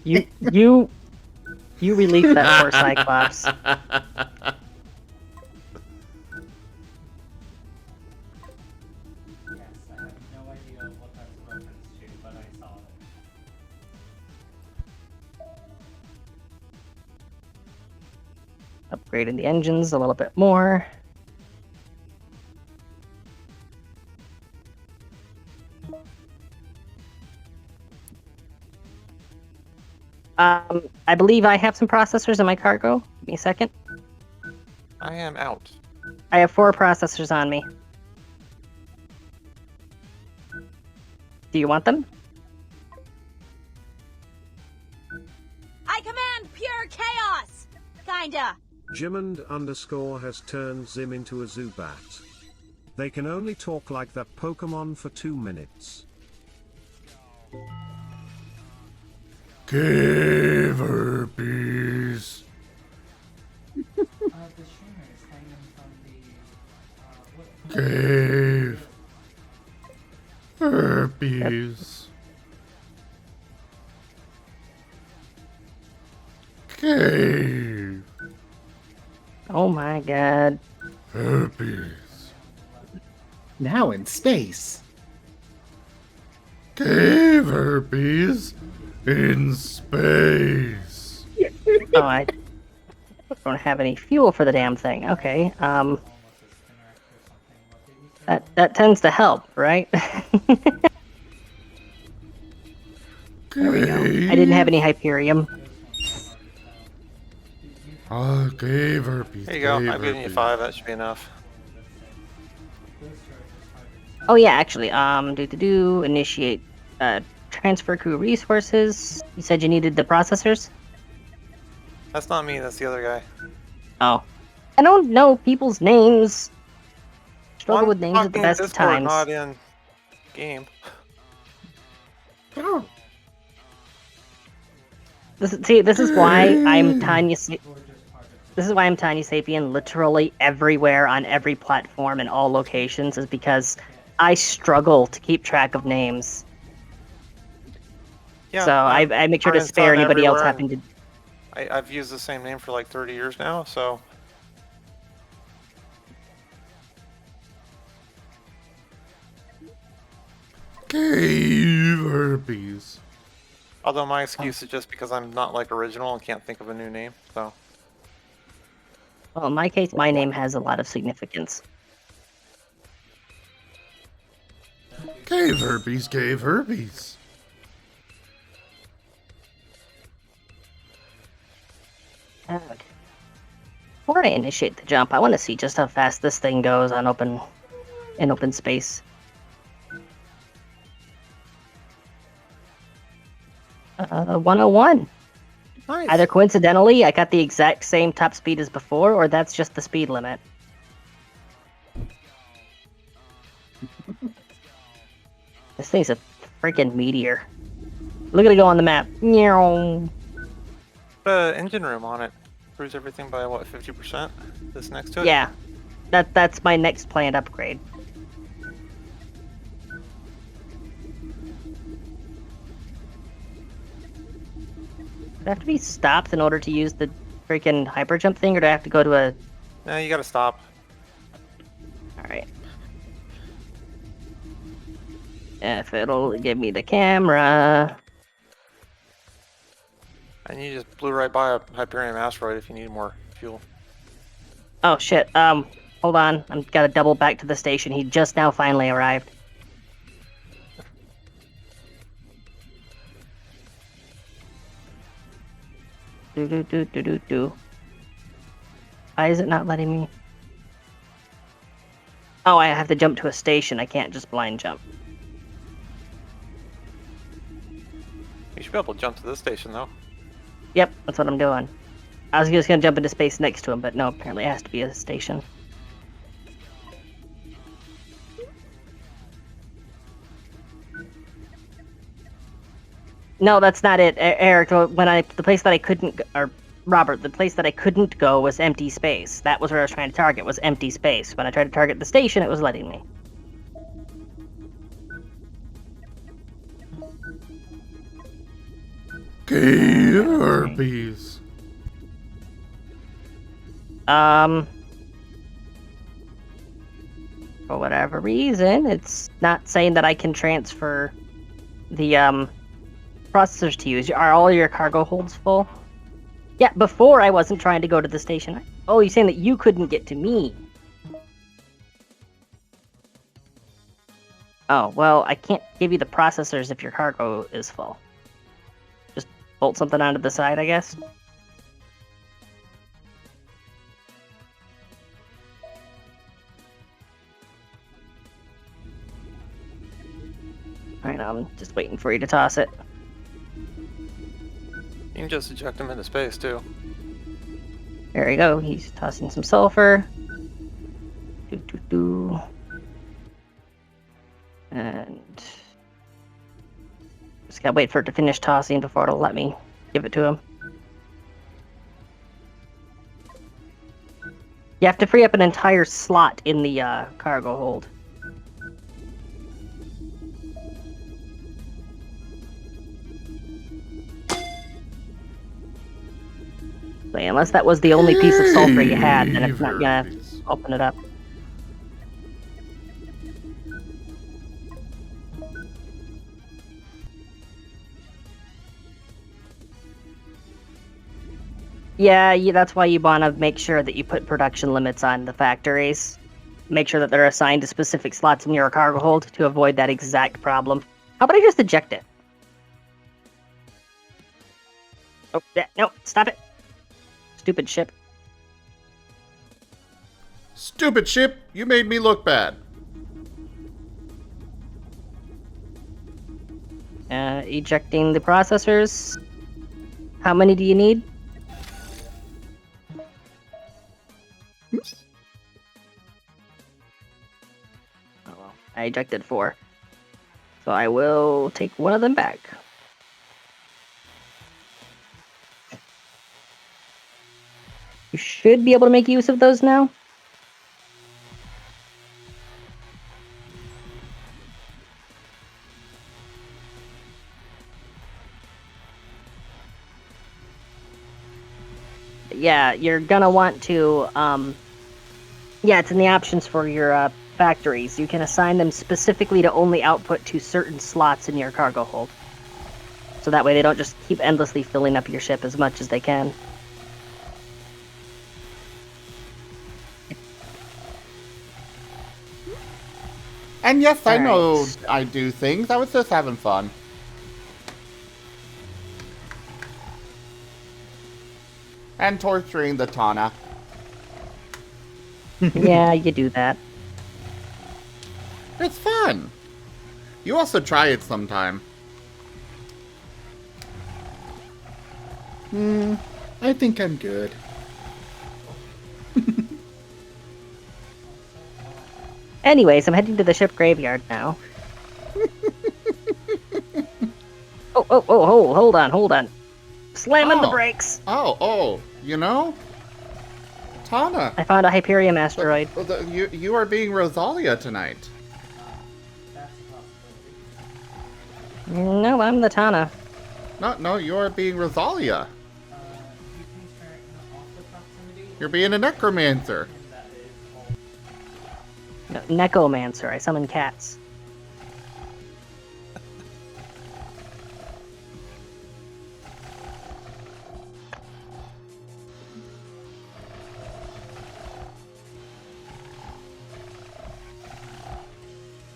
You released that poor Cyclops. Upgrading the engines a little bit more. I believe I have some processors in my cargo. Give me a second. I am out. I have 4 processors on me. Do you want them? I command pure chaos! Kinda. Jimond_ has turned Zim into a Zubat. They can only talk like that Pokemon for 2 minutes. Caver bees. Cave. Herpes. Cave. Oh my god. Herpes. Now in space. Cave herpes in space. Oh, I don't have any fuel for the damn thing. Okay. That tends to help, right? There we go. I didn't have any Hyperium. Oh, cave herpes. There you go. cave I'm giving you herpes. 5. That should be enough. Oh yeah, actually, initiate transfer crew resources. You said you needed the processors? That's not me. That's the other guy. Oh. I don't know people's names. Struggle I'm with names at the talking best of Discord, times. Not in game. This is why I'm Tanya. This is why I'm Tiny Sapien literally everywhere on every platform in all locations, is because I struggle to keep track of names. Yeah, So I make sure to Marten's spare on anybody else everywhere, having to. I've used the same name for like 30 years now, so Cave herpes. although my excuse is just because I'm not like original and can't think of a new name, so Well, in my case, my name has a lot of significance. Cave herpes, cave herpes. Okay. Before I initiate the jump, I want to see just how fast this thing goes on in open space. 101. nice. Either coincidentally, I got the exact same top speed as before, or that's just the speed limit. This thing's a freaking meteor. Look at it go on the map. Meow. Put an engine room on it. Improves everything by what, 50%? This next to it? Yeah, that's my next planned upgrade. Do I have to be stopped in order to use the freaking hyper jump thing, or do I have to go to a? No, you gotta stop. All right. If it'll give me the camera. And you just blew right by a Hyperion asteroid if you need more fuel. Oh shit. Hold on. I've got to double back to the station. He just now finally arrived. Do. Why is it not letting me? Oh, I have to jump to a station. I can't just blind jump. You should be able to jump to this station though. Yep, that's what I'm doing. I was just gonna jump into space next to him, but no, apparently it has to be a station. No, that's not it, Eric. The place that I couldn't, or Robert, the place that I couldn't go was empty space. That was where I was trying to target, was empty space. When I tried to target the station, it was letting me. Cave herpes. For whatever reason, it's not saying that I can transfer the, processors to use. Are all your cargo holds full? Yeah, before I wasn't trying to go to the station. Oh, you're saying that you couldn't get to me? Oh, well, I can't give you the processors if your cargo is full. Just bolt something onto the side, I guess. Alright, I'm just waiting for you to toss it. You can just eject him into space too. There we go. He's tossing some sulfur. And just gotta wait for it to finish tossing before it'll let me give it to him. You have to free up an entire slot in the cargo hold. So yeah, unless that was the only piece of sulfur you had, then it's not gonna open it up. Yeah, that's why you want to make sure that you put production limits on the factories. Make sure that they're assigned to specific slots in your cargo hold to avoid that exact problem. How about I just eject it? Oh, no, stop it. Stupid ship. Stupid ship, you made me look bad. Ejecting the processors. How many do you need? Oh well, I ejected 4. So I will take one of them back. You should be able to make use of those now. Yeah, you're gonna want to, yeah, it's in the options for your factories. You can assign them specifically to only output to certain slots in your cargo hold. So that way they don't just keep endlessly filling up your ship as much as they can. And yes, I All know right. I do things. I was just having fun. And torturing the Tana. Yeah, you do that. It's fun. You also try it sometime. I think I'm good. Anyways, I'm heading to the ship graveyard now. Hold on. Slamming the brakes. Oh, you know? Tana. I found a Hyperium asteroid. You are being Rosalia tonight. No, I'm the Tana. No, you are being Rosalia. You're being a necromancer. No, Necomancer. I summon cats.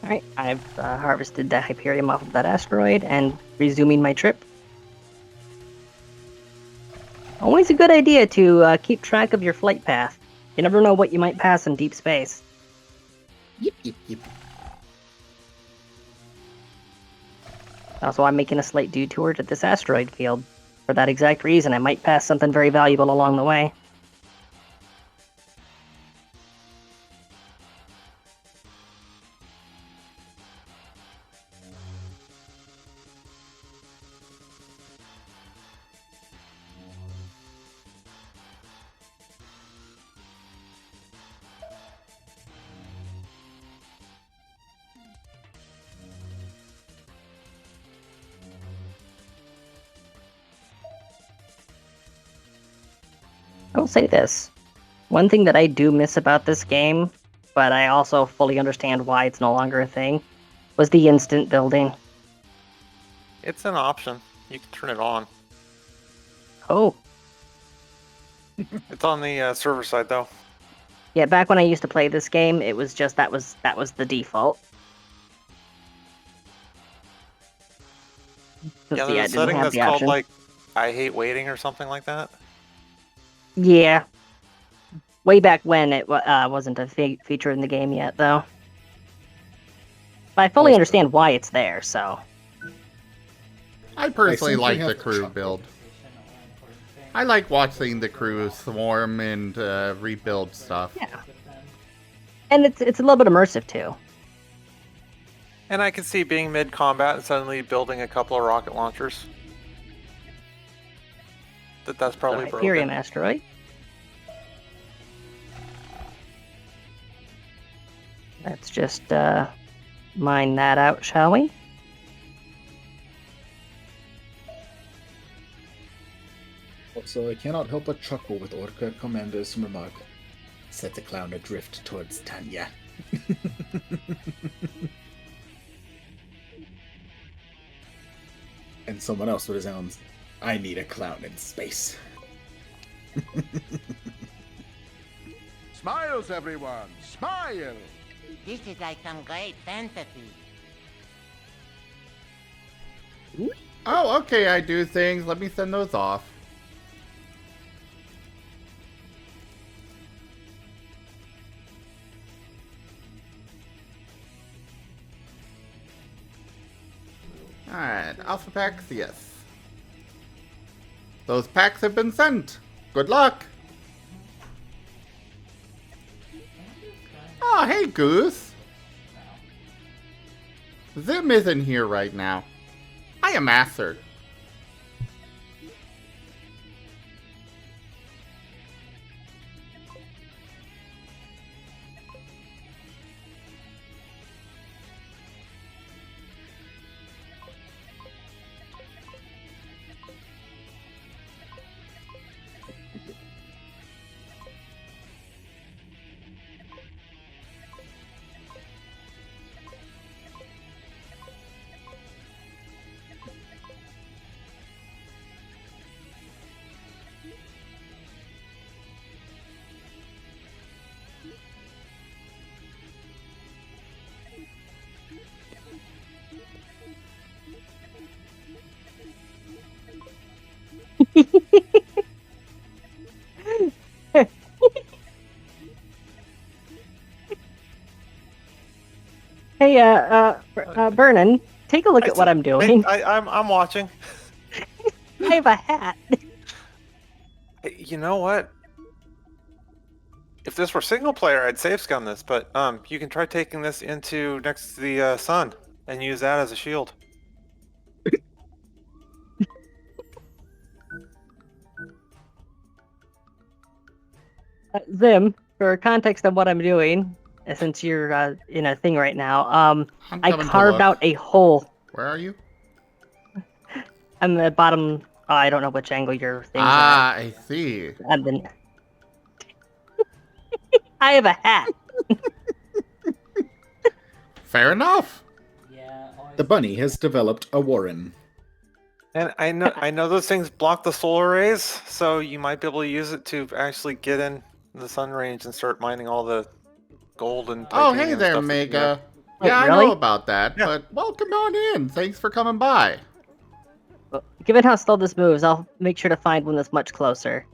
Alright, I've harvested the Hyperium off of that asteroid and resuming my trip. Always a good idea to keep track of your flight path. You never know what you might pass in deep space. Yep. Also, I'm making a slight detour to this asteroid field. For that exact reason, I might pass something very valuable along the way. I will say this. One thing that I do miss about this game, but I also fully understand why it's no longer a thing, was the instant building. It's an option. You can turn it on. Oh. It's on the server side though. Yeah, back when I used to play this game, it was just that was the default. Yeah, I there's a didn't setting have that's the called option. like I hate waiting or something like that. Yeah. Way back when it wasn't a feature in the game yet, though. But I fully understand why it's there, so. I personally simply like have the to crew chuckle. build. I like watching the crew swarm and rebuild stuff. Yeah. And it's a little bit immersive, too. And I can see being mid-combat and suddenly building a couple of rocket launchers. That's probably The broken. Hyperium asteroid. Let's just mine that out, shall we? Also, I cannot help but chuckle with Orca Commander's remark. Set the clown adrift towards Tanya. And someone else with his own, I need a clown in space. Smiles, everyone! Smile! This is like some great fantasy. Oh, okay, I do things. Let me send those off. Alright, alpha packs, yes. Those packs have been sent. Good luck. Oh, hey, Goose. Zim isn't here right now. I am Master. Hey, Vernon, take a look at what I'm doing. I'm watching. I have a hat. Hey, you know what? If this were single player, I'd safe scum this, but you can try taking this into next to the sun and use that as a shield. Zim, for context of what I'm doing, since you're in a thing right now, I coming to carved look. out a hole. Where are you? I'm the bottom. I don't know which angle your thing's Ah, I see. at. And then I have a hat. Fair enough. The bunny has developed a warren. And I know those things block the solar rays, so you might be able to use it to actually get in the sun range and start mining all the gold and Oh, titanium hey there, stuff that's in Mega. there. Wait, Yeah, I really? know about that, Yeah. but welcome on in. Thanks for coming by. Well, given how slow this moves, I'll make sure to find one that's much closer.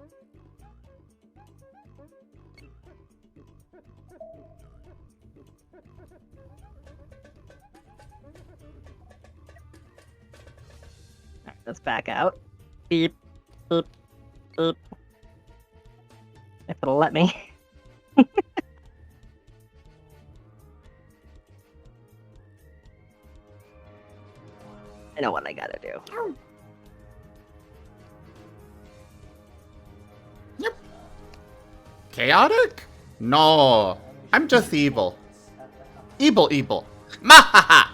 Alright, let's back out. Beep, boop, boop. If it'll let me. I know what I gotta do. Chaotic? No, I'm just evil. Evil. Mahaha!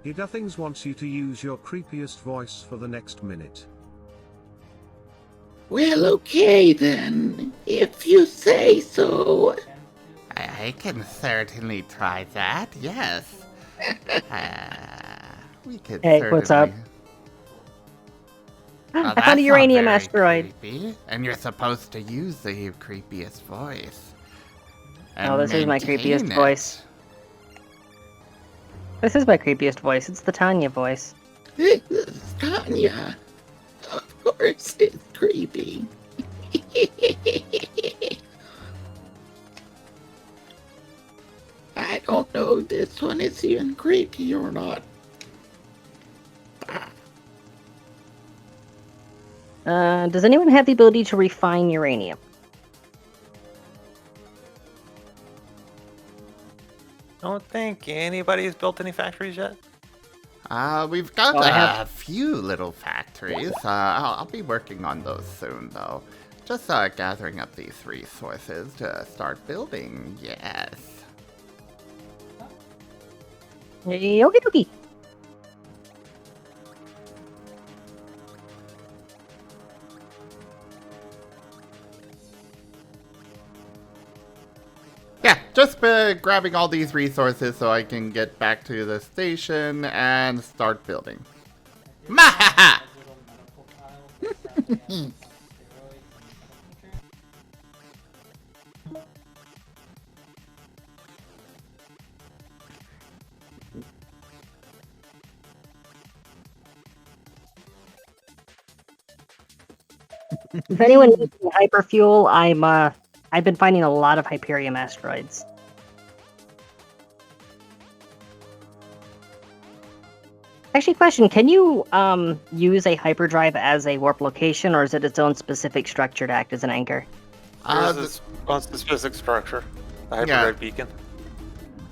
Nothings wants you to use your creepiest voice for the next minute. Well, okay then, if you say so. I can certainly try that, yes. We could Hey, certainly... what's up? Oh, I found a that's uranium not very asteroid. creepy. And you're supposed to use the creepiest voice. Oh, this is my maintain creepiest it. voice. This is my creepiest voice. It's the Tanya voice. Tanya, of course it's creepy. I don't know if this one is even creepy or not. Does anyone have the ability to refine uranium? Don't think anybody's built any factories yet. We've got I have- a few little factories. I'll be working on those soon, though. Just gathering up these resources to start building, yes. Okie dokie. Yeah, just grabbing all these resources so I can get back to the station and start building. Mahaha! If anyone needs any hyperfuel, I've been finding a lot of Hyperium asteroids. Actually, question: can you use a hyperdrive as a warp location, or is it its own specific structure to act as an anchor? There's this on specific structure, the hyperdrive beacon.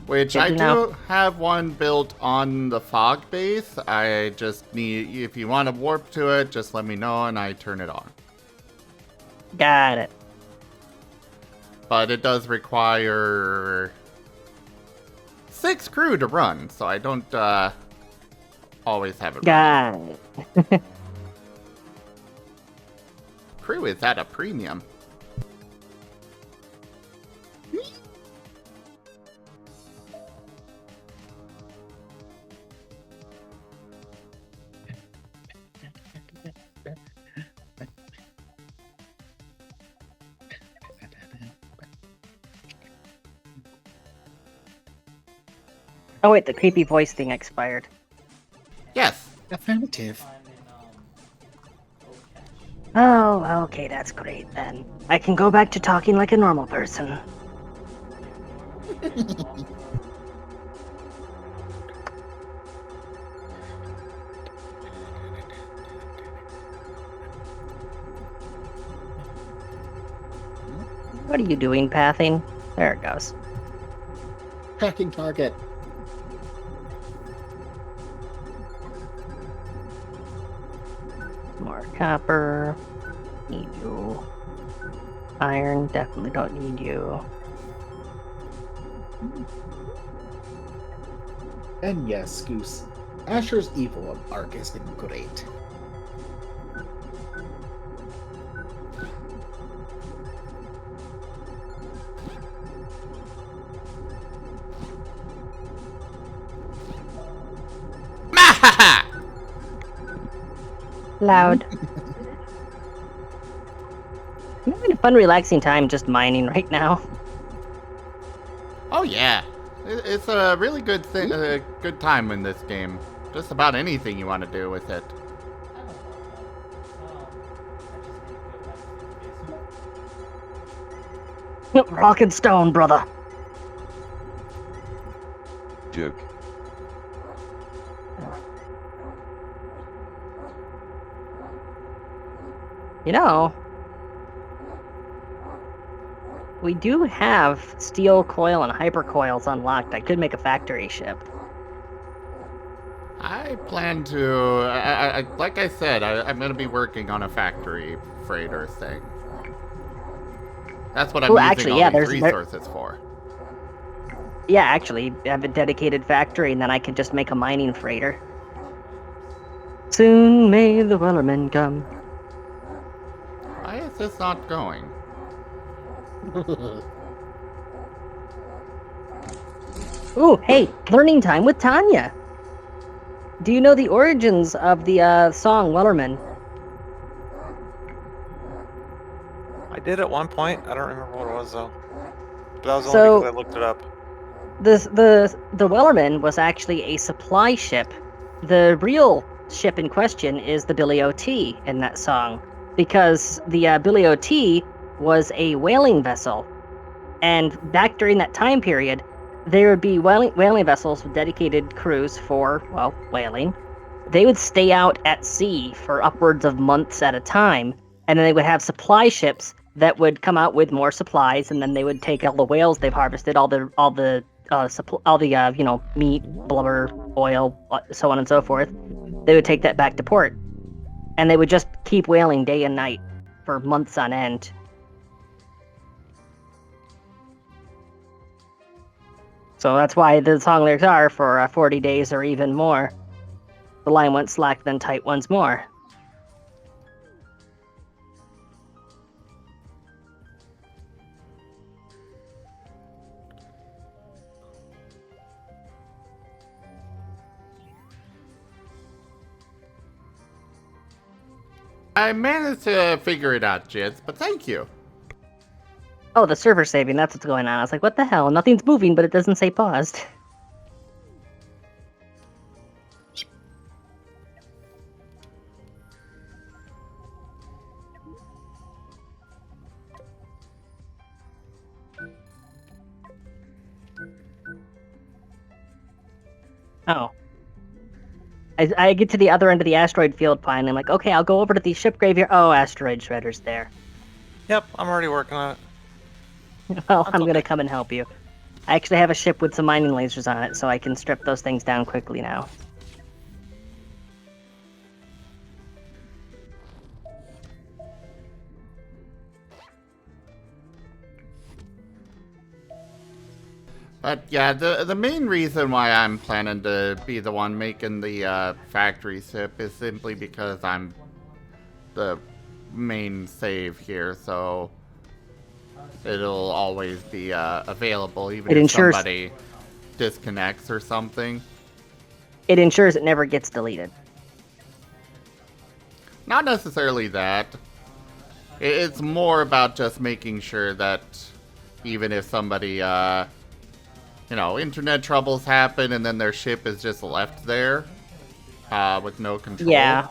Which Good I to know. do have one built on the fog base. I just need, if you want to warp to it, just let me know and I turn it on. Got it. But it does require 6 crew to run, so I don't always have it running. Got it. Crew is at a premium. Oh wait, the creepy voice thing expired. Yes. Affirmative. Oh, okay, that's great then. I can go back to talking like a normal person. What are you doing, pathing? There it goes. Tracking target. More copper. Need you. Iron, definitely don't need you. And yes, Goose. Asher's evil arc has been great. Loud. I'm having a fun, relaxing time just mining right now. Oh yeah. It's a really good thing, good time in this game. Just about anything you want to do with it. Rock and stone, brother. Joke. You know, we do have steel coil and hyper coils unlocked. I could make a factory ship. I plan to, like I said, I'm going to be working on a factory freighter thing. That's what I'm Well, using actually, all yeah, these there- resources for. Yeah, actually, have a dedicated factory, and then I can just make a mining freighter. Soon may the Wellerman come. Why is this not going? Ooh, hey, learning time with Tanya. Do you know the origins of the song Wellerman? I did at one point. I don't remember what it was though. But that was only So- because I looked it up. The Wellerman was actually a supply ship. The real ship in question is the Billy O.T. in that song, because the Billy O.T. was a whaling vessel, and back during that time period, there would be whaling vessels with dedicated crews for, well, whaling. They would stay out at sea for upwards of months at a time, and then they would have supply ships that would come out with more supplies, and then they would take all the whales they've harvested, all the meat, blubber, oil, so on and so forth. They would take that back to port, and they would just keep whaling day and night for months on end. So that's why the song lyrics are for 40 days or even more. The line went slack, then tight once more. I managed to figure it out, Jits, but thank you. Oh, the server saving, that's what's going on. I was like, what the hell? Nothing's moving, but it doesn't say paused. Oh. I get to the other end of the asteroid field finally. I'm like, okay, I'll go over to the ship graveyard. Oh, asteroid shredder's there. Yep, I'm already working on it. Well, That's I'm gonna okay. come and help you. I actually have a ship with some mining lasers on it, so I can strip those things down quickly now. But yeah, the main reason why I'm planning to be the one making the factory ship is simply because I'm the main save here, so it'll always be available, even It if ensures somebody disconnects or something. it ensures it never gets deleted. Not necessarily that. It's more about just making sure that even if somebody, internet troubles happen and then their ship is just left there with no control. Yeah.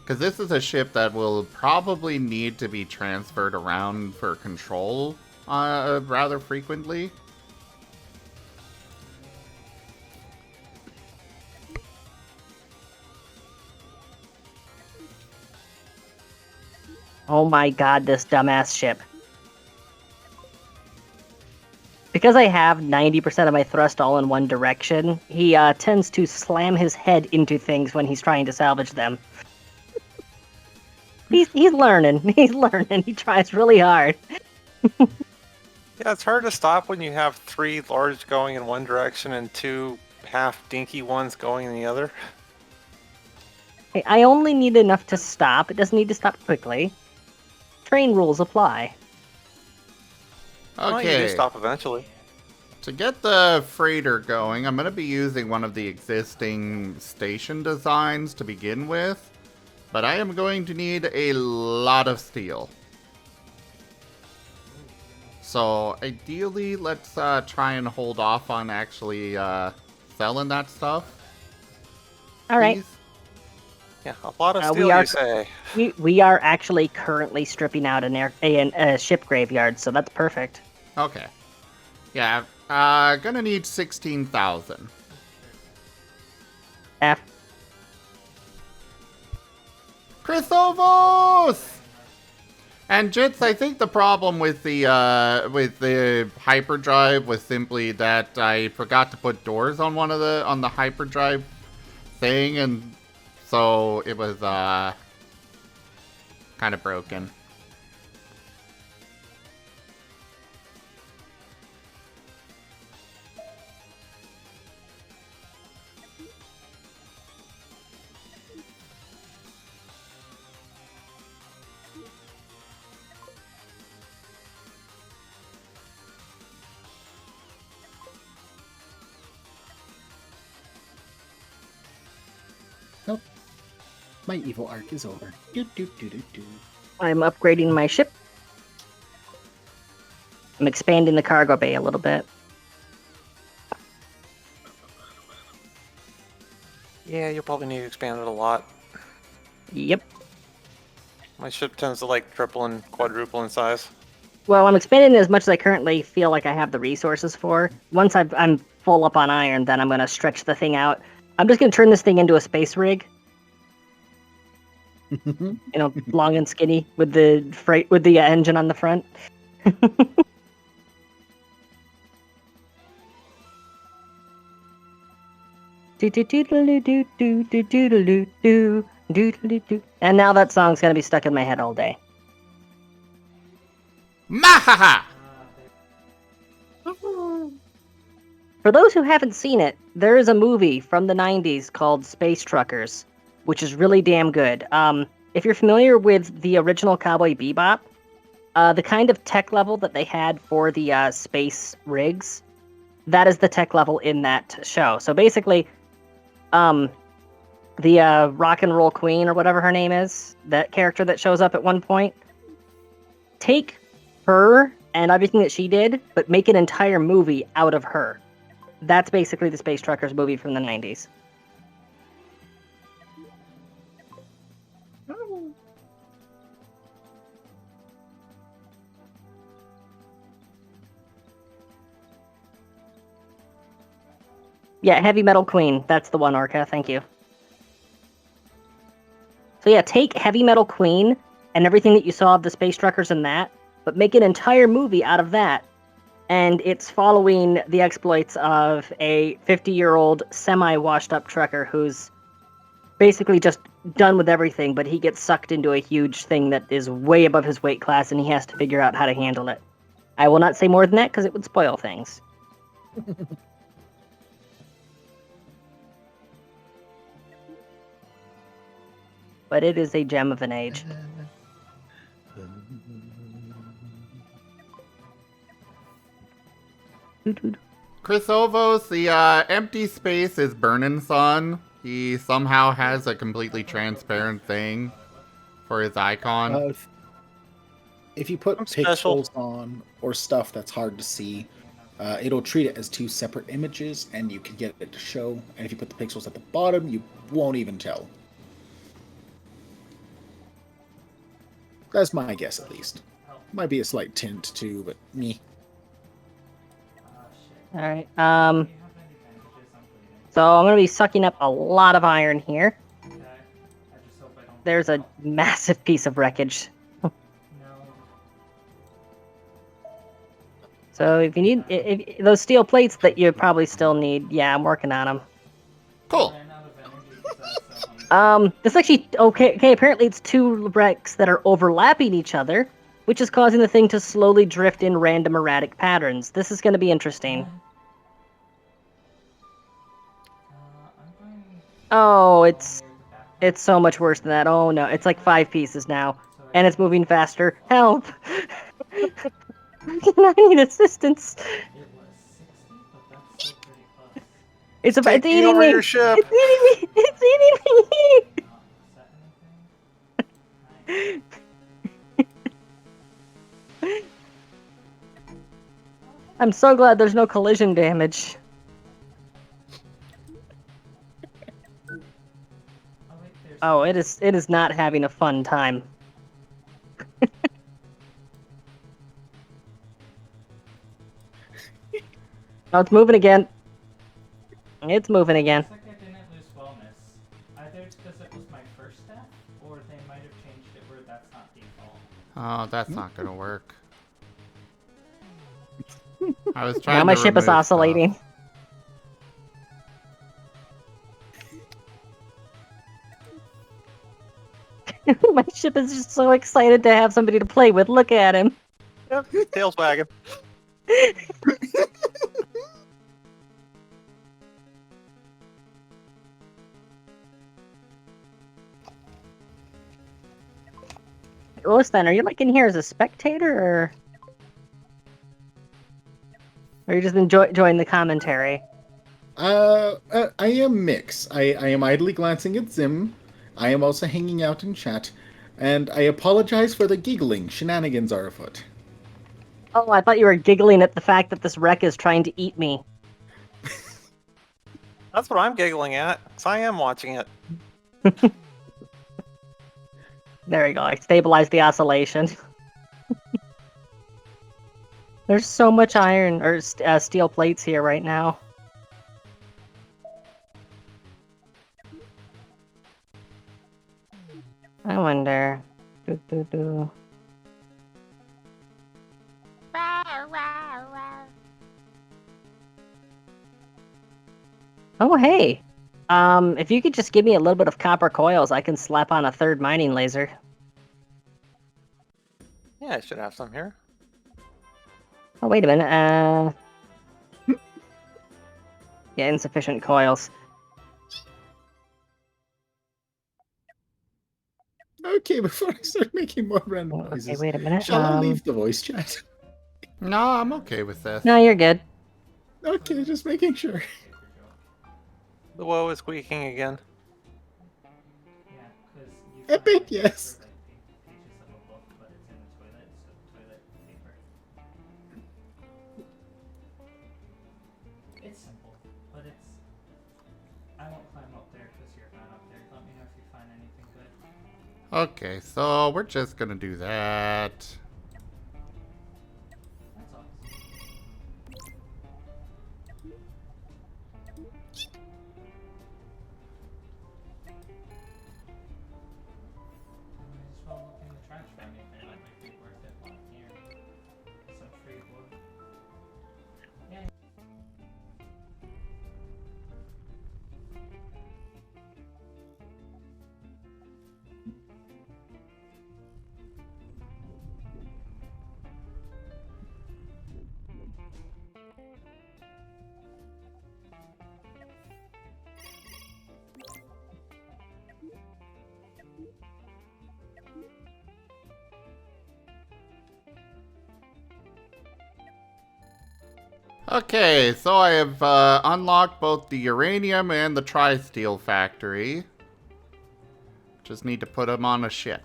Because this is a ship that will probably need to be transferred around for control rather frequently. Oh my god, this dumbass ship. Because I have 90% of my thrust all in one direction, he tends to slam his head into things when he's trying to salvage them. He's learning. He's learning. He tries really hard. Yeah, it's hard to stop when you have 3 large going in one direction and 2 half dinky ones going in the other. Hey, I only need enough to stop. It doesn't need to stop quickly. Train rules apply. Well, you do Okay. stop eventually. To get the freighter going, I'm going to be using one of the existing station designs to begin with, but I am going to need a lot of steel. So ideally, let's try and hold off on actually selling that stuff. All right. Please. Yeah, a lot of we steel, are- you say. We are actually currently stripping out a ship graveyard, so that's perfect. Okay. Yeah, gonna need 16,000. F. Chrysovos! And Jits, I think the problem with the hyperdrive was simply that I forgot to put doors on on the hyperdrive thing, and so it was kind of broken. Nope. My evil arc is over. I'm upgrading my ship. I'm expanding the cargo bay a little bit. Yeah, you'll probably need to expand it a lot. Yep. My ship tends to like triple and quadruple in size. Well, I'm expanding it as much as I currently feel like I have the resources for. Once I'm full up on iron, then I'm going to stretch the thing out. I'm just going to turn this thing into a space rig. Long and skinny with the engine on the front. And now that song's gonna be stuck in my head all day. Mahaha! For those who haven't seen it, there is a movie from the 90s called Space Truckers, which is really damn good. If you're familiar with the original Cowboy Bebop, the kind of tech level that they had for the space rigs, that is the tech level in that show. So basically, the rock and roll queen or whatever her name is, that character that shows up at one point, take her and everything that she did, but make an entire movie out of her. That's basically the Space Truckers movie from the 90s. Yeah, Heavy Metal Queen. That's the one, Orca. Thank you. So yeah, take Heavy Metal Queen and everything that you saw of the space truckers in that, but make an entire movie out of that. And it's following the exploits of a 50-year-old semi-washed-up trucker who's basically just done with everything, but he gets sucked into a huge thing that is way above his weight class, and he has to figure out how to handle it. I will not say more than that because it would spoil things. But it is a gem of an age. Chris Ovos, the empty space is Burnin' Sun. He somehow has a completely transparent thing for his icon. If you put special. pixels on or stuff that's hard to see, it'll treat it as two separate images, and you can get it to show. And if you put the pixels at the bottom, you won't even tell. That's my guess, at least. Might be a slight tint too, but me. All right. So I'm gonna be sucking up a lot of iron here. There's a massive piece of wreckage. So if you need if those steel plates that you probably still need, yeah, I'm working on them. Cool. This actually okay. Apparently, it's two wrecks that are overlapping each other, which is causing the thing to slowly drift in random erratic patterns. This is going to be interesting. Oh, it's so much worse than that. Oh no, it's like 5 pieces now, and it's moving faster. Help! I need assistance. It's eating over me. your ship. It's eating me. It's eating me. I'm so glad there's no collision damage. Oh, it is not having a fun time. Oh, it's moving again. It's moving again. Looks like I didn't lose wellness. Either it's because it was my first step, or they might have changed it where that's not default. Oh, that's not gonna work. I was trying Now my to ship is remove oscillating. My ship is just so excited to have somebody to play with. Look at him. Yep, tail's wagging. Listen, are you like in here as a spectator, or are you just enjoying the commentary? I am mix. I am idly glancing at Zim. I am also hanging out in chat, and I apologize for the giggling. Shenanigans are afoot. Oh, I thought you were giggling at the fact that this wreck is trying to eat me. That's what I'm giggling at, because I am watching it. There we go. I stabilized the oscillation. There's so much iron or steel plates here right now. I wonder. Oh, hey. If you could just give me a little bit of copper coils, I can slap on a third mining laser. Yeah, I should have some here. Oh, wait a minute. Yeah, insufficient coils. Okay, before I start making more random noises, Okay, wait a minute. shall I leave the voice chat? No, I'm okay with this. No, you're good. Okay, just making sure. The woe is squeaking again. Epic, yes. It's simple, but it's... I won't climb up there because you're not up there. Let me know if you find anything good. Okay, so we're just gonna do that. That's all. scratch for anything, that might be worth it while I'm here. Some free wood. Yeah. Okay, so I have unlocked both the uranium and the tri-steel factory. Just need to put them on a ship.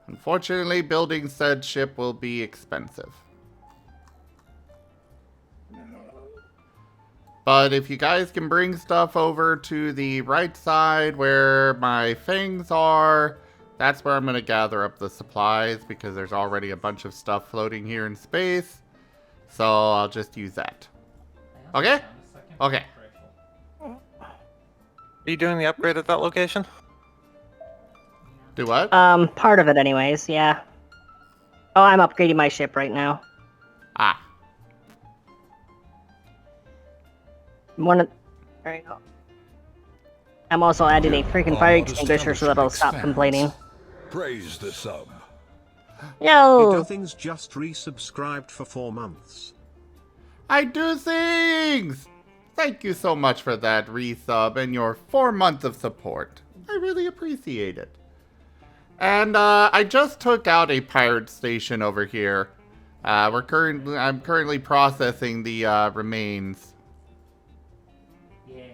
Unfortunately, building said ship will be expensive. But if you guys can bring stuff over to the right side where my fangs are, that's where I'm going to gather up the supplies because there's already a bunch of stuff floating here in space. So I'll just use that. Okay? Okay. Are you doing the upgrade at that location? Do what? Part of it anyways, yeah. Oh, I'm upgrading my ship right now. Ah. There you go. I'm also adding a freaking fire extinguisher so that I'll stop complaining. Praise the sub. Yo! Dothings just resubscribed for 4 months. I do things! Thank you so much for that resub and your 4 months of support. I really appreciate it. And I just took out a pirate station over here. I'm currently processing the remains. Yeah.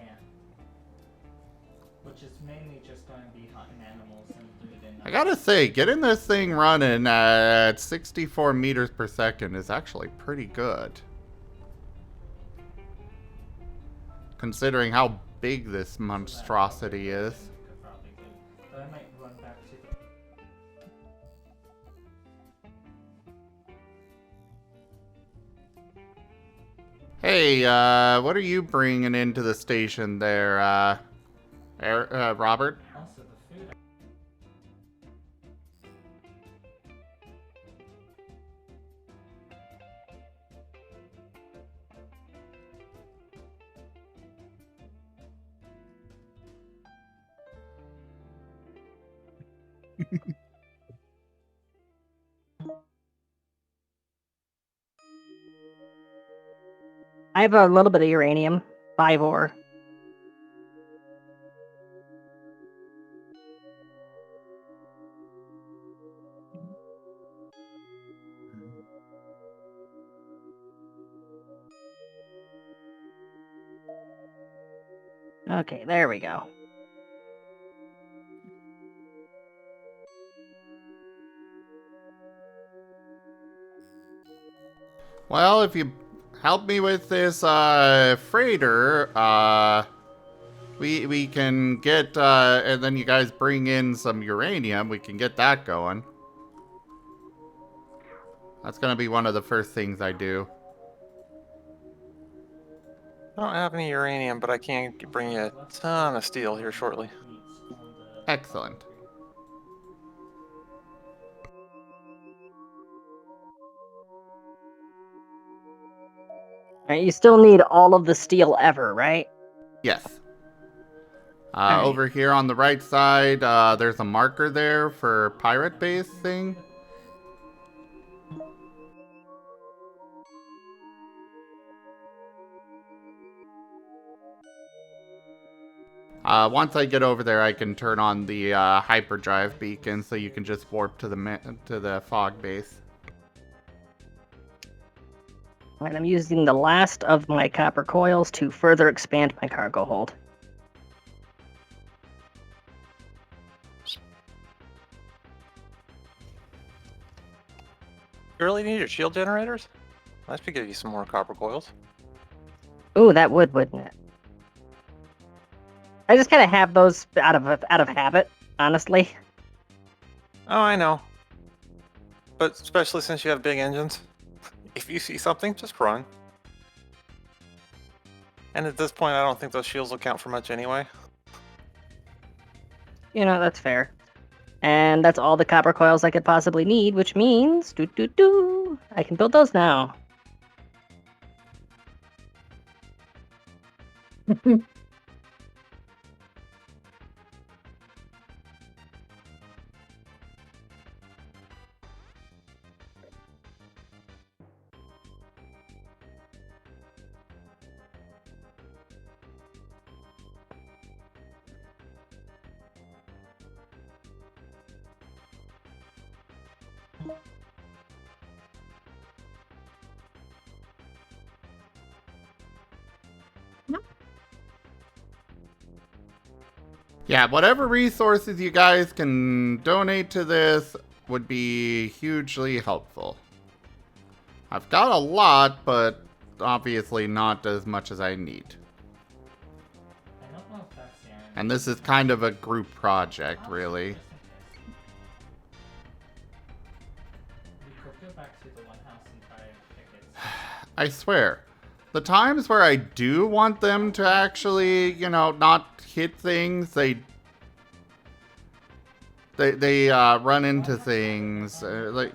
Which is mainly just going to be hunting animals and looting. I gotta say, getting this thing running at 64 meters per second is actually pretty good. Considering how big this monstrosity is. But I might run back to the... Hey, what are you bringing into the station there, Robert? Also the food. I have a little bit of uranium. 5 ore. Okay, there we go. Well, if you help me with this freighter, we can get and then you guys bring in some uranium, we can get that going. That's gonna be one of the first things I do. I don't have any uranium, but I can bring you a ton of steel here shortly. Excellent. Alright, you still need all of the steel ever, right? Yes. Alright. Over here on the right side, there's a marker there for pirate base thing. Once I get over there, I can turn on the hyperdrive beacon, so you can just warp to the fog base. And I'm using the last of my copper coils to further expand my cargo hold. You really need your shield generators? I should give you some more copper coils. Ooh, that would, wouldn't it? I just kind of have those out of habit, honestly. Oh, I know. But especially since you have big engines, if you see something, just run. And at this point, I don't think those shields will count for much anyway. You know, that's fair. And that's all the copper coils I could possibly need, which means I can build those now. Yeah, whatever resources you guys can donate to this would be hugely helpful. I've got a lot, but obviously not as much as I need. I don't know if that's the iron. And this is kind of a group project, really. We could go back to the one house and try tickets. I swear, the times where I do want them to actually, you know, not hit things, they run into things. Like,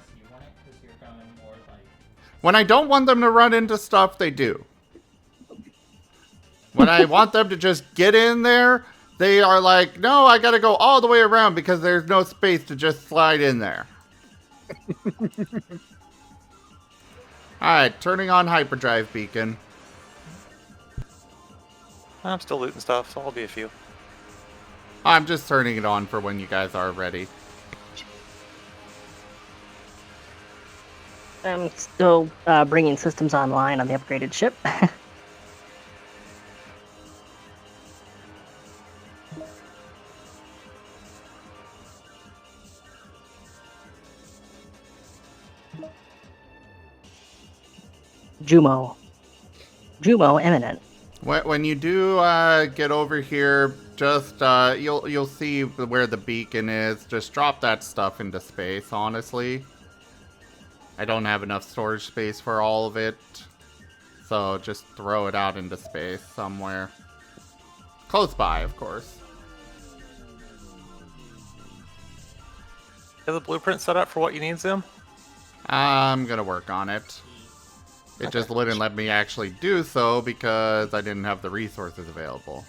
when I don't want them to run into stuff, they do. When I want them to just get in there, they are like, no, I gotta go all the way around because there's no space to just slide in there. Alright, turning on hyperdrive beacon. I'm still looting stuff, so I'll be a few. I'm just turning it on for when you guys are ready. I'm still bringing systems online on the upgraded ship. Jumo imminent. When you do get over here, just you'll see where the beacon is. Just drop that stuff into space. Honestly, I don't have enough storage space for all of it, so just throw it out into space somewhere, close by, of course. You have the blueprint set up for what you need, Zim? I'm gonna work on it. It just wouldn't let me actually do so because I didn't have the resources available.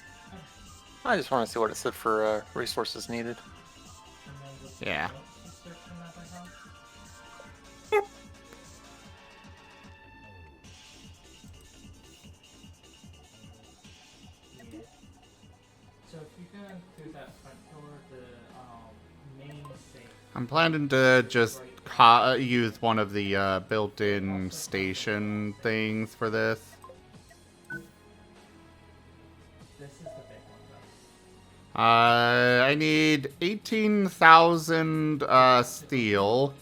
I just want to see what it said for resources needed. Yeah. So if you go through that front door, the main safe. I'm planning to just use one of the built-in station things for this. This is the big one, though. I need 18,000 steel.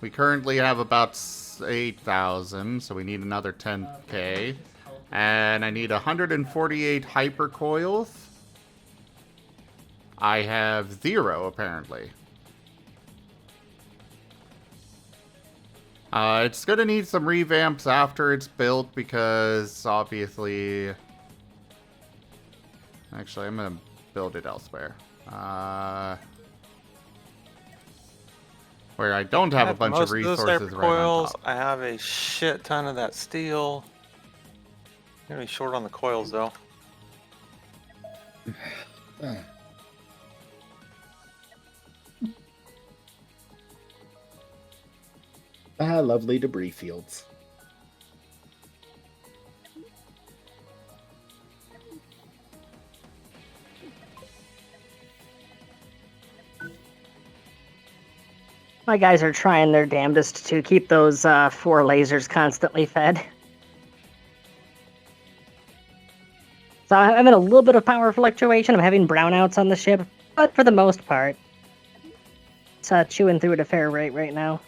We currently have about 8,000, so we need another 10k. And I need 148 hypercoils. I have 0, apparently. It's gonna need some revamps after it's built because obviously... Actually, I'm gonna build it elsewhere. Where I don't have a bunch of resources right on coils. top. I have a shit ton of that steel. I'm gonna be short on the coils though. Lovely debris fields. My guys are trying their damnedest to keep those 4 lasers constantly fed. So I'm having a little bit of power fluctuation. I'm having brownouts on the ship, but for the most part, it's chewing through at a fair rate right now.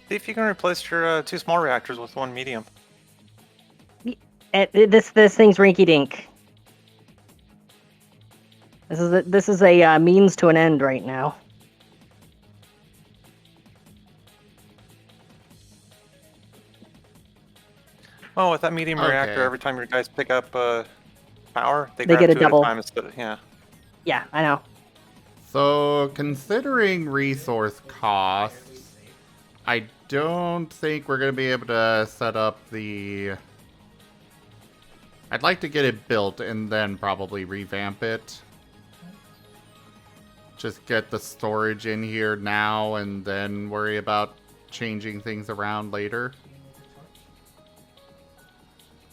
See if you can replace your 2 small reactors with 1 medium. This thing's rinky-dink. This is a means to an end right now. Oh, with that medium reactor, every time your guys pick up power, they get grab a 2 double. at a time instead of, yeah. Yeah, I know. So, considering resource costs, I don't think we're going to be able to set up the... I'd like to get it built and then probably revamp it. Just get the storage in here now and then worry about changing things around later.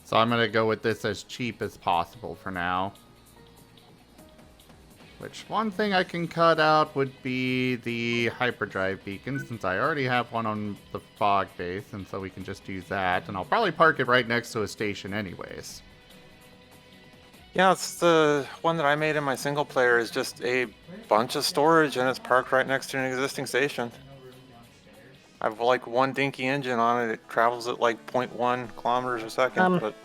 So I'm going to go with this as cheap as possible for now. Which, one thing I can cut out would be the hyperdrive beacon, since I already have one on the fog base, and so we can just use that. And I'll probably park it right next to a station anyways. Yeah, it's the one that I made in my single player is just a bunch of storage and it's parked right next to an existing station. I have like one dinky engine on it. It travels at like 0.1 kilometers a second, but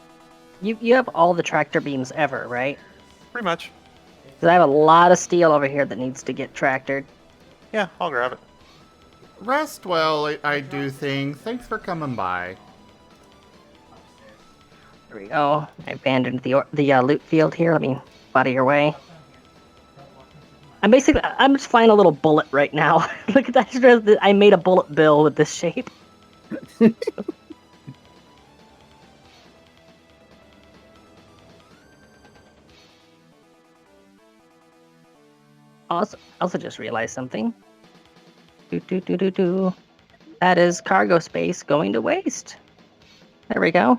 You have all the tractor beams ever, right? pretty much. Because I have a lot of steel over here that needs to get tractored. Yeah, I'll grab it. Rest well, I do think. Thanks for coming by. There we go. I abandoned the loot field here. Let me out of your way. I'm just flying a little bullet right now. Look at that. I made a bullet bill with this shape. Also just realized something. That is cargo space going to waste. There we go.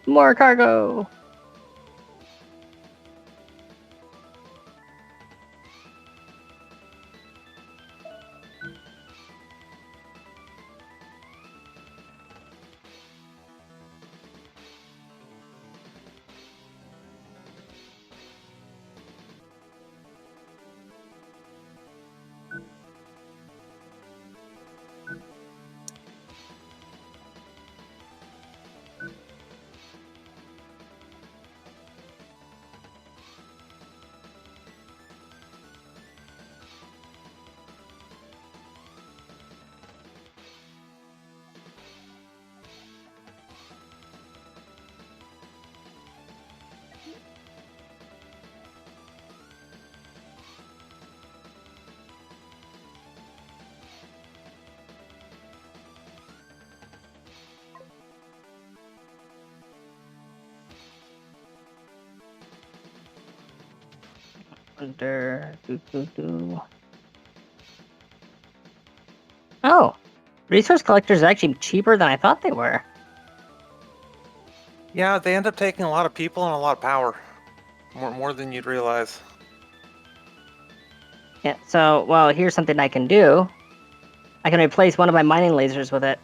More cargo. Oh, resource collectors are actually cheaper than I thought they were. Yeah, they end up taking a lot of people and a lot of power. More than you'd realize. Yeah, so, well, here's something I can do. I can replace one of my mining lasers with it.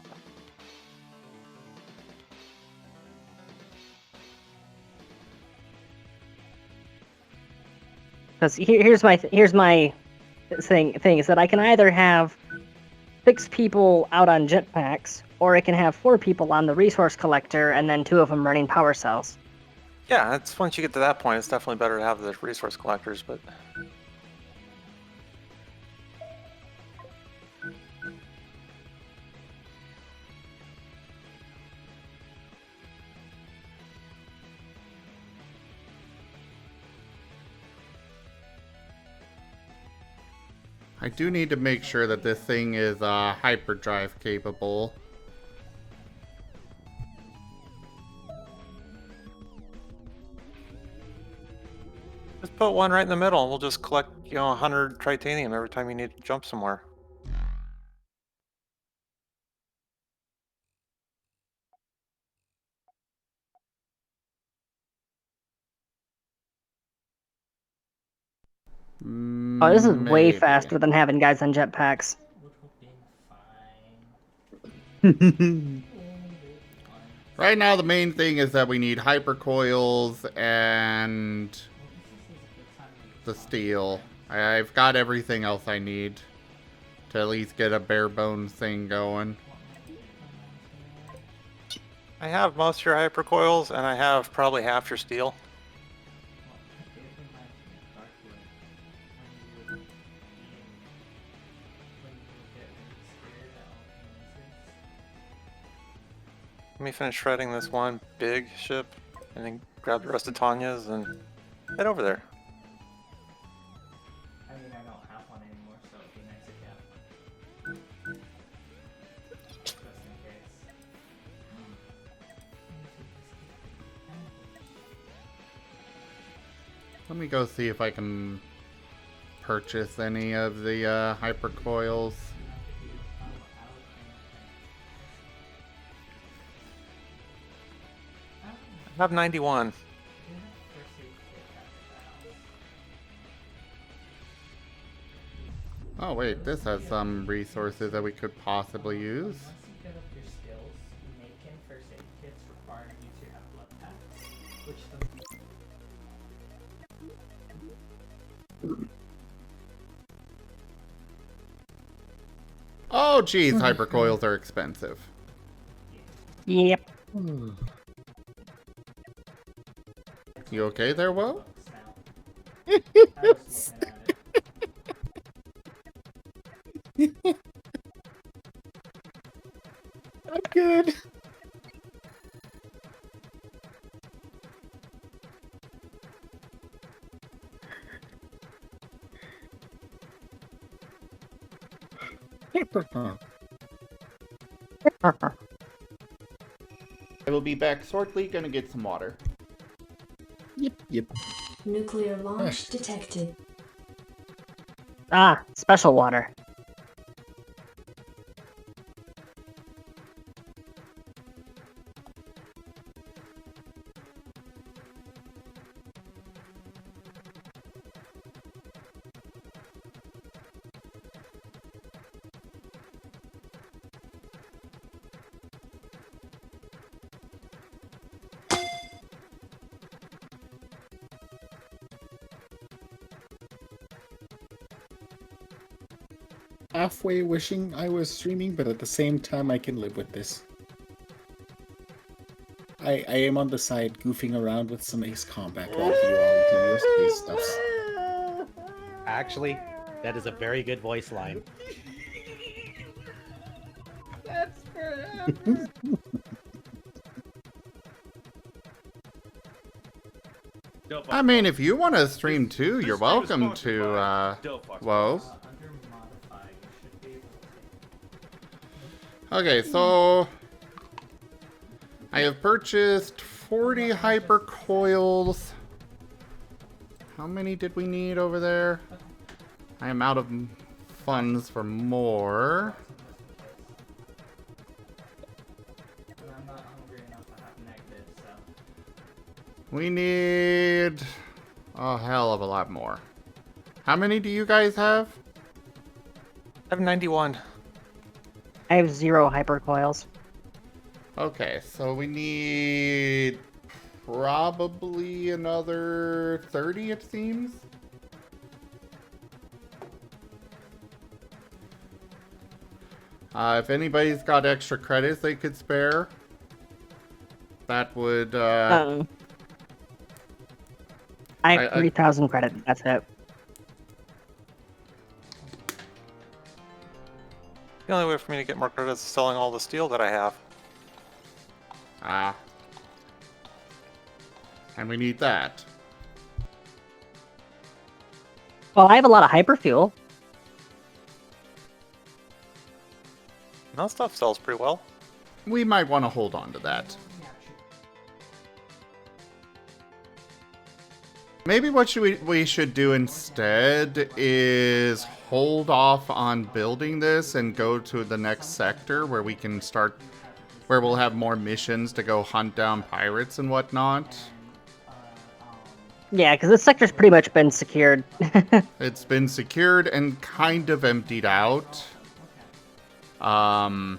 Because here's my thing is that I can either have 6 people out on jetpacks, or I can have 4 people on the resource collector and then 2 of them running power cells. Yeah, it's once you get to that point, it's definitely better to have the resource collectors, but I do need to make sure that this thing is hyperdrive capable. just put one right in the middle and we'll just collect, 100 titanium every time you need to jump somewhere. Oh, this is way faster than having guys on jetpacks. Right now, the main thing is that we need hypercoils and the steel. I've got everything else I need to at least get a bare bones thing going. I have most of your hypercoils and I have probably half your steel. Let me finish shredding this one big ship and then grab the rest of Tanya's, and head over there. I mean, I don't have one anymore, so it'd be nice if you have one. Just in case. Let me go see if I can purchase any of the hypercoils. I have 91. Oh wait, this has some resources that we could possibly use. Once you get up your skills, making first aid kits require you to have blood packs, which Oh geez, hypercoils are expensive. Yep. You okay there, Will? I'm good. I will be back shortly, gonna get some water. Yep. Nuclear launch detected. Ah, special water. Halfway wishing I was streaming, but at the same time I can live with this. I am on the side goofing around with some Ace Combat while you all do your space stuffs. Actually, that is a very good voice line. That's forever. I mean, if you want to stream too, you're welcome to, whoa. Okay, so I have purchased 40 hypercoils. How many did we need over there? I am out of funds for more. I'm not hungry enough to have negative, so. We need a hell of a lot more. How many do you guys have? I have 91. I have 0 hypercoils. Okay, so we need probably another 30, it seems. If anybody's got extra credits they could spare, that would, I have 3,000 credits, that's it. The only way for me to get more credits is selling all the steel that I have. Ah. And we need that. Well, I have a lot of hyperfuel. That stuff sells pretty well. We might want to hold on to that. Maybe what we should do instead is hold off on building this and go to the next sector where we can start, where we'll have more missions to go hunt down pirates and whatnot. Yeah, because this sector's pretty much been secured. It's been secured and kind of emptied out. We are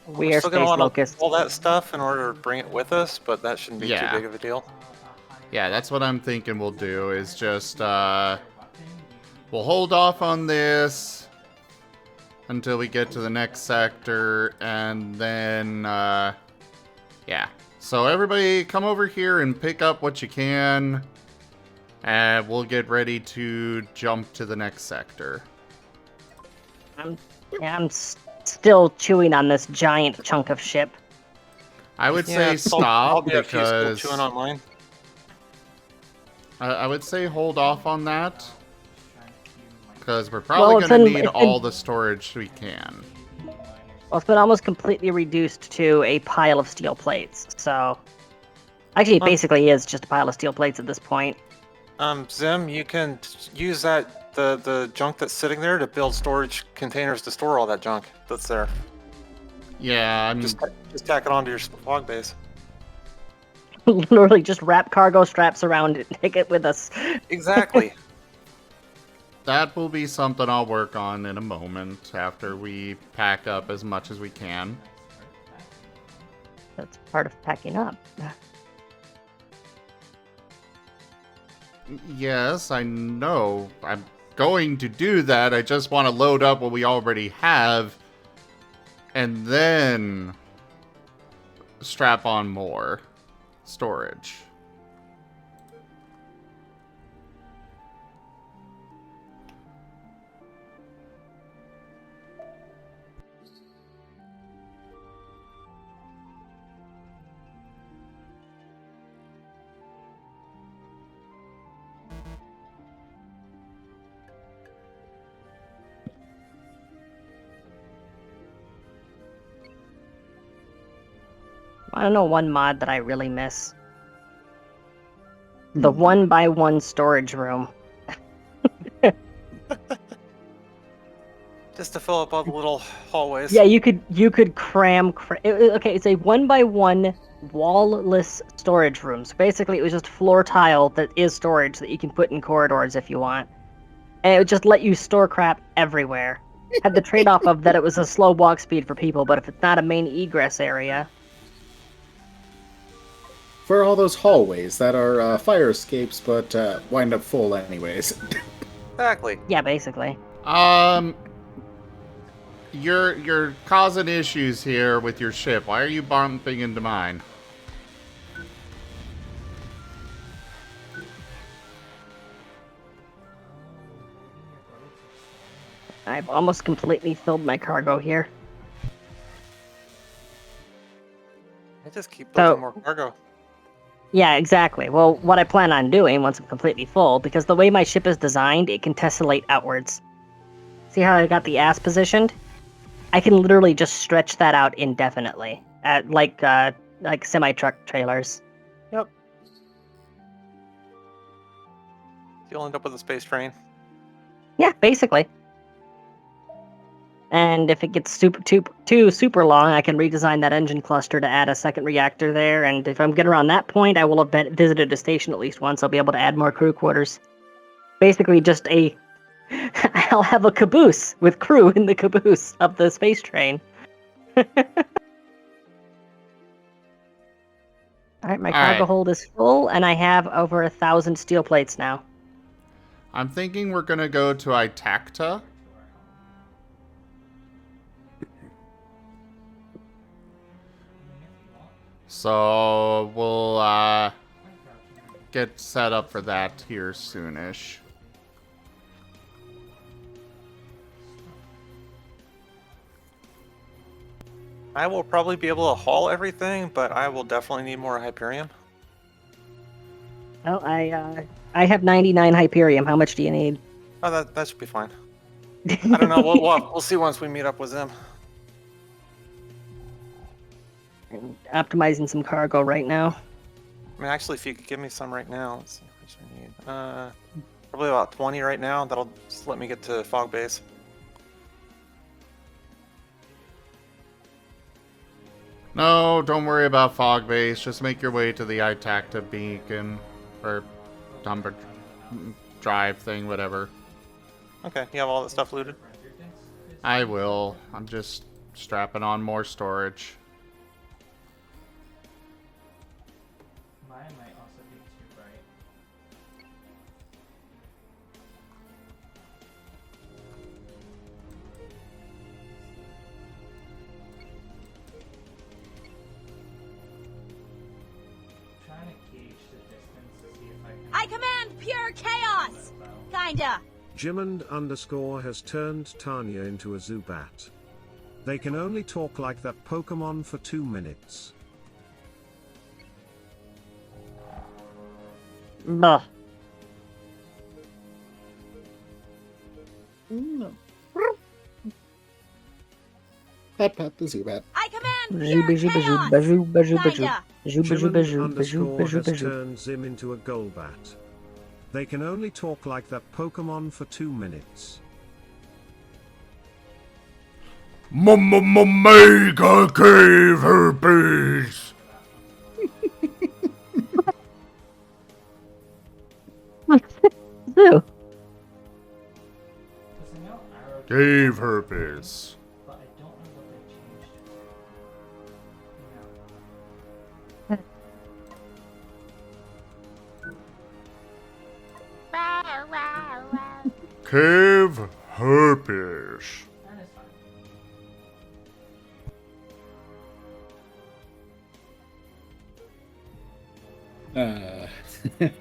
still space gonna want locusts. all that stuff in order to bring it with us, but that shouldn't be too big of a deal. Yeah, that's what I'm thinking we'll do, is just, we'll hold off on this until we get to the next sector, and then, yeah. So everybody come over here and pick up what you can, and we'll get ready to jump to the next sector. I'm still chewing on this giant chunk of ship. I would Yeah, say I'll stop be a few still because... chewing on mine. I would say hold off on that. Because we're probably Well, going to need it's been- all the storage we can. Well, it's been almost completely reduced to a pile of steel plates, so... Actually, it basically is just a pile of steel plates at this point. Zim, you can use that the junk that's sitting there to build storage containers to store all that junk that's there. Yeah, I'm... Just tack it onto your fog base. Literally just wrap cargo straps around it and take it with us. Exactly. That will be something I'll work on in a moment after we pack up as much as we can. That's part of packing up. Yes, I know. I'm going to do that. I just want to load up what we already have and then strap on more storage. I don't know one mod that I really miss. The 1x1 storage room. Just to fill up all the little hallways. Yeah, you could cram. Okay, it's a 1x1 wall-less storage room. So basically, it was just floor tile that is storage that you can put in corridors if you want, and it would just let you store crap everywhere. Had the trade-off of that it was a slow walk speed for people, but if it's not a main egress area. For all those hallways that are fire escapes, but wind up full anyways. Exactly. Yeah, basically. You're causing issues here with your ship. Why are you bumping into mine? I've almost completely filled my cargo here. I just keep building more cargo. Yeah, exactly. Well, what I plan on doing once I'm completely full, because the way my ship is designed, it can tessellate outwards. See how I got the ass positioned? I can literally just stretch that out indefinitely, at like semi-truck trailers. Yep. You'll end up with a space train. Yeah, basically. And if it gets too super long, I can redesign that engine cluster to add a second reactor there. And if I'm getting around that point, I will have visited a station at least once. I'll be able to add more crew quarters. Basically, just I'll have a caboose with crew in the caboose of the space train. Alright, my cargo hold is full, and I have over 1,000 steel plates now. I'm thinking we're gonna go to Itacta. So we'll get set up for that here soonish. I will probably be able to haul everything, but I will definitely need more Hyperion. Well, I have 99 Hyperium. How much do you need? Oh, that should be fine. I don't know. We'll see once we meet up with them. I'm optimizing some cargo right now. I mean, actually, if you could give me some right now, let's see how much I need. Probably about 20 right now. That'll just let me get to fog base. No, don't worry about fog base. Just make your way to the Itacta beacon or dumper drive thing, whatever. Okay, you have all that stuff looted? I will. I'm just strapping on more storage. Mine might also be too bright. Trying to gauge the distance to see if I can... I command pure chaos! Kinda. Jimond_ has turned Tanya into a Zubat. They can only talk like that Pokemon for 2 minutes. Buh. Pat pat the Zubat. I command Bazoo, pure bazoo, bazoo, chaos! bazoo, bazoo, bazoo. Kinda. Bazoo, bazoo, Chillin bazoo, bazoo, underscore bazoo, has bazoo. turned Zim into a Golbat. They can only talk like that Pokemon for 2 minutes. Mega Cave Herpes! Zoo. Cave Herpes. But I don't know what they changed. Cave Herpes. That is fine.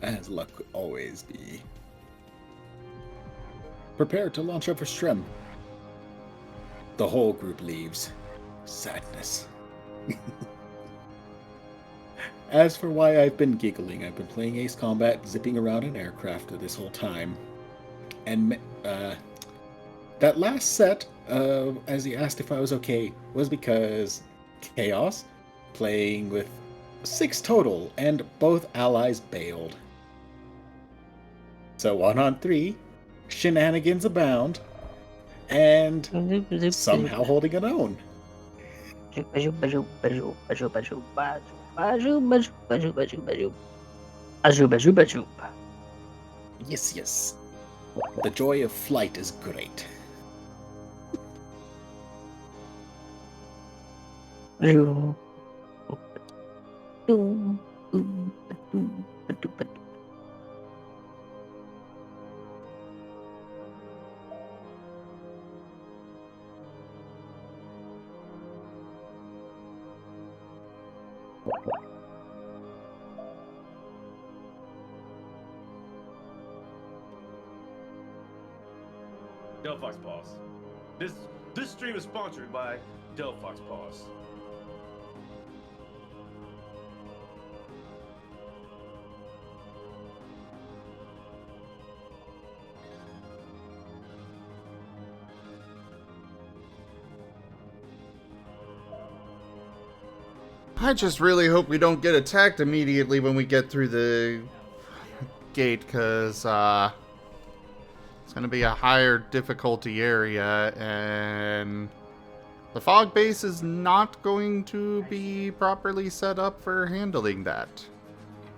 As luck could always be. Prepare to launch over Strem. The whole group leaves. Sadness. As for why I've been giggling, I've been playing Ace Combat, zipping around an aircraft this whole time. And that last set, as he asked if I was okay, was because Chaos, playing with 6 total, and both allies bailed. So 1 on 3, shenanigans abound, and somehow holding it own. Bazoo, bazoo, bazoo, bazoo, bazoo, bazoo, bazoo, bazoo, bazoo, bazoo, bazoo. Bazoo, bazoo, bazoo. Yes, yes. The joy of flight is great. Bazoo. Boom, boom, boom, ba-doo, ba-doo. Delphox Paws. This stream is sponsored by Delphox Paws. I just really hope we don't get attacked immediately when we get through the gate, because it's going to be a higher difficulty area, and the fog base is not going to be properly set up for handling that.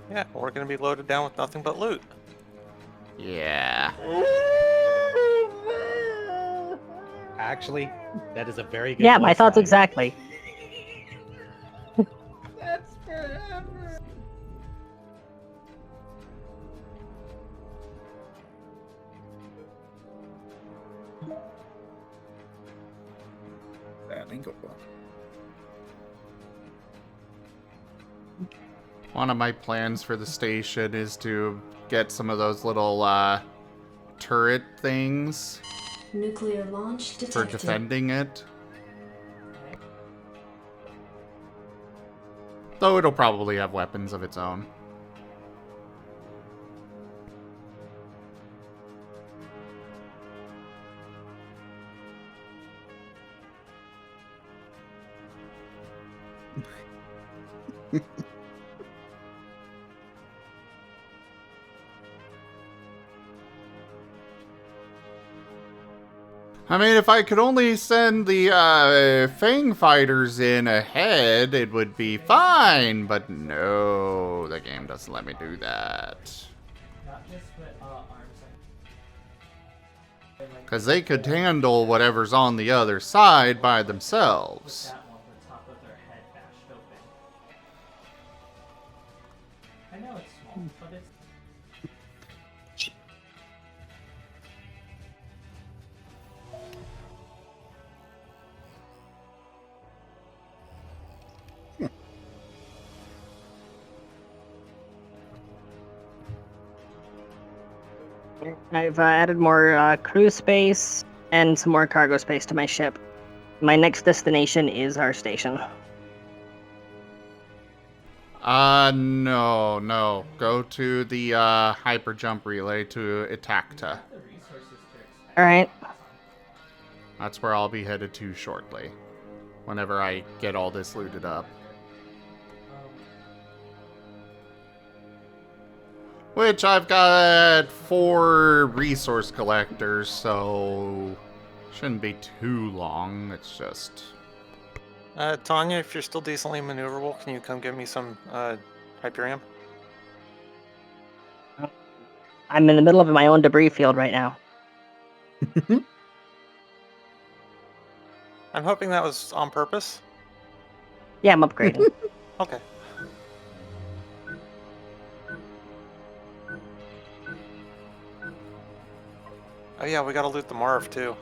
Yeah, we're gonna be loaded down with nothing but loot. Yeah. Actually, that is a very good Yeah, my voice thoughts line. exactly. That's forever. That ain't good. One of my plans for the station is to get some of those little turret things Nuclear launch detected. for defending it. Though it'll probably have weapons of its own. I mean, if I could only send the Fang fighters in ahead, it would be fine. But no, the game doesn't let me do that. Not just with arms. Because they could handle whatever's on the other side by themselves. That one, the top of their head bashed open. I know it's small, but it's. I've added more crew space and some more cargo space to my ship. My next destination is our station. No. Go to the hyper jump relay to Itacta. Alright. That's where I'll be headed to shortly. Whenever I get all this looted up. Which I've got 4 resource collectors, so shouldn't be too long. It's just... Tanya, if you're still decently maneuverable, can you come give me some Hyperium? I'm in the middle of my own debris field right now. I'm hoping that was on purpose. Yeah, I'm upgrading. Okay. Oh yeah, we gotta loot the Marv too.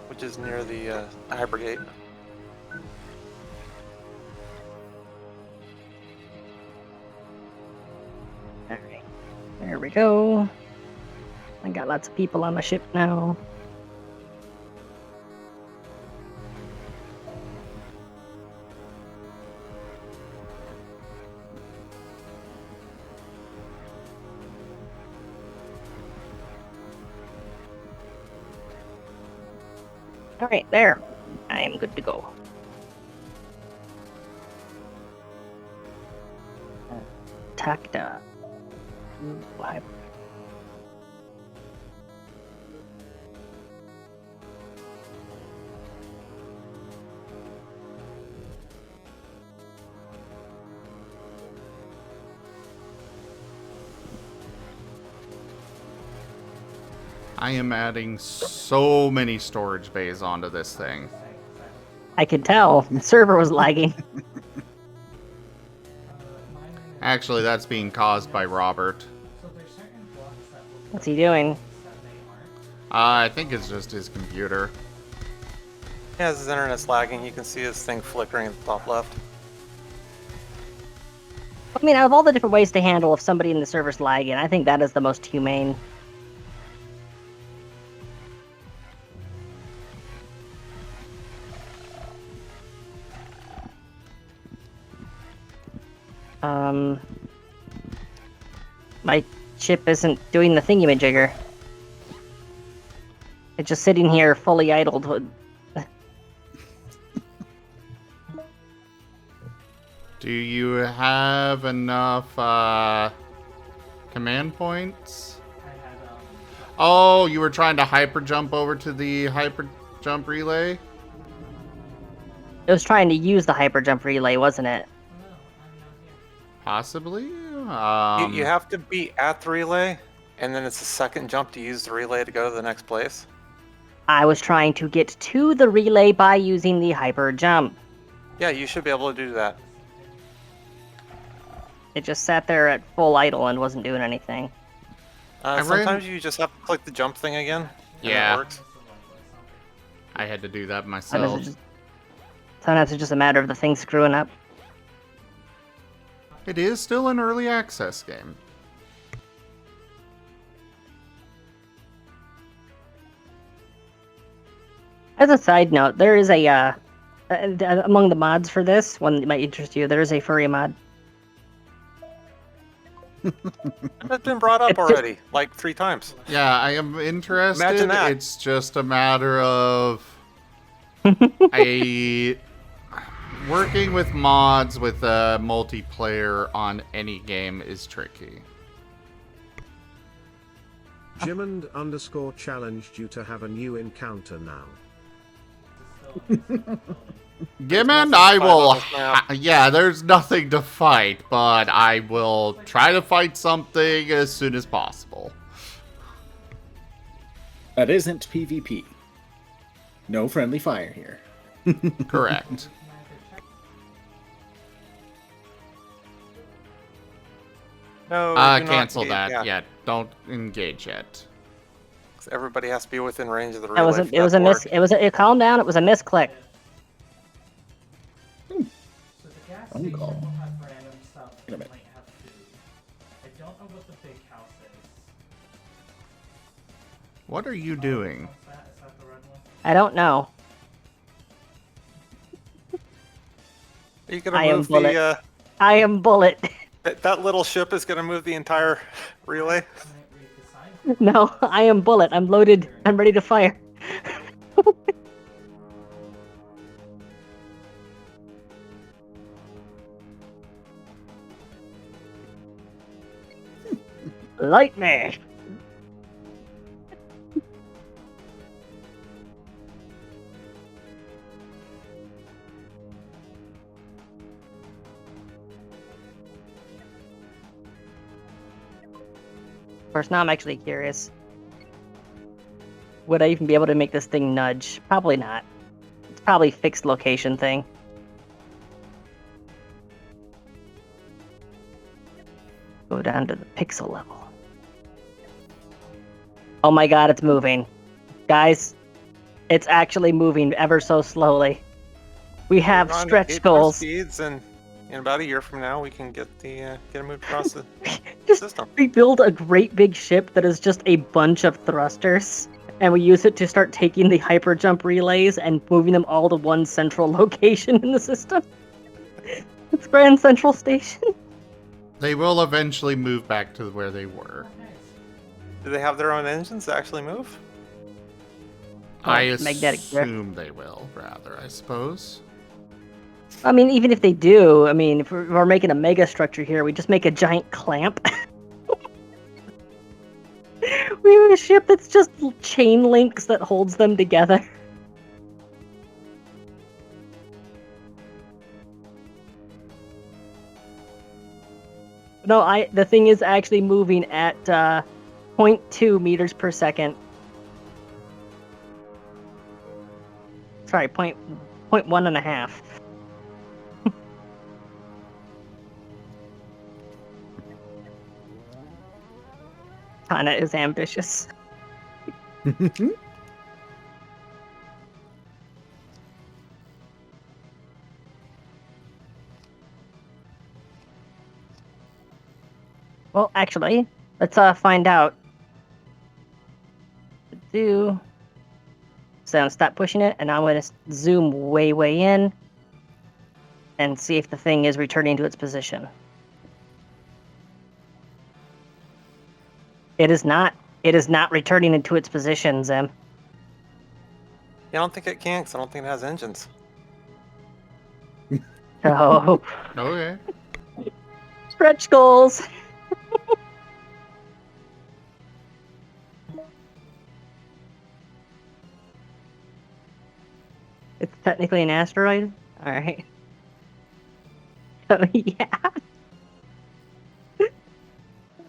Which is near the Hypergate. Alright. There we go. I got lots of people on my ship now. Alright, there. I am good to go. Tacta. I am adding so many storage bays onto this thing. I could tell. The server was lagging. Actually, that's being caused by Robert. What's he doing? I think it's just his computer. Yeah, as his internet's lagging, you can see his thing flickering at the top left. I mean, out of all the different ways to handle if somebody in the server's lagging, I think that is the most humane. My ship isn't doing the thingamajigger. It's just sitting here fully idled. Do you have enough command points? Oh, you were trying to hyper jump over to the hyper jump relay? It was trying to use the hyper jump relay, wasn't it? Possibly. You have to be at the relay, and then it's a second jump to use the relay to go to the next place. I was trying to get to the relay by using the hyper jump. Yeah, you should be able to do that. It just sat there at full idle and wasn't doing anything. Sometimes you just have to click the jump thing again. And Yeah. It works. I had to do that myself. Sometimes it's just a matter of the thing screwing up. It is still an early access game. As a side note, there is a among the mods for this one that might interest you. There is a furry mod. That's been brought up already, like 3 times. Yeah, I am interested. Imagine that. It's just a matter of working with mods with multiplayer on any game is tricky. Jimmond_ challenged you to have a new encounter now. Gimmon, I will. Yeah, there's nothing to fight, but I will try to fight something as soon as possible. That isn't PvP. No friendly fire here. Correct. No, cancel that. Yeah, don't engage yet. Everybody has to be within range of the relay. Calm down. It was a misclick. Phone call. Wait a minute. I don't know what the big house is. What are you doing? Is that the red one? I don't know. Are you gonna move the? I am Bullet. That little ship is gonna move the entire relay. No, I am Bullet. I'm loaded. I'm ready to fire. Light me. Of course, now I'm actually curious. Would I even be able to make this thing nudge? Probably not. It's probably a fixed location thing. Go down to the pixel level. Oh my god, it's moving. Guys, it's actually moving ever so slowly. We have We're on stretch 8 goals. speeds, and in about a year from now, we can get it moved across the Just system. we build a great big ship that is just a bunch of thrusters, and we use it to start taking the hyper jump relays and moving them all to one central location in the system. It's Grand Central Station. They will eventually move back to where they were. Do they have their own engines that actually move? I magnetic drift. assume they will, rather, I suppose. I mean, even if they do, I mean, if we're making a mega structure here, we just make a giant clamp. We have a ship that's just chain links that holds them together. No, the thing is actually moving at 0.2 meters per second. Sorry, 0.1 and a half. Kinda is ambitious. Well, actually, let's find out. So stop pushing it, and I'm going to zoom way in and see if the thing is returning to its position. It is not. It is not returning into its position, Zim. Yeah, I don't think it can, because I don't think it has engines. Oh. Okay. Stretch goals. It's technically an asteroid? Alright. Oh, yeah.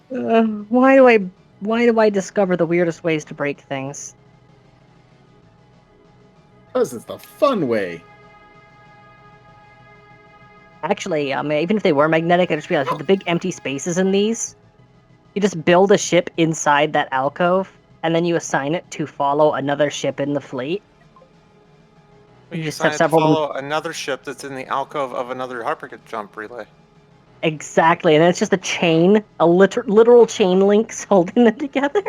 Why do I discover the weirdest ways to break things? Because it's the fun way. Actually, even if they were magnetic, I just realized with the big empty spaces in these, you just build a ship inside that alcove, and then you assign it to follow another ship in the fleet. But you just assign have it to several follow another ship that's in the alcove of another hyperjump relay. Exactly, and then it's just a chain, a literal chain links holding them together.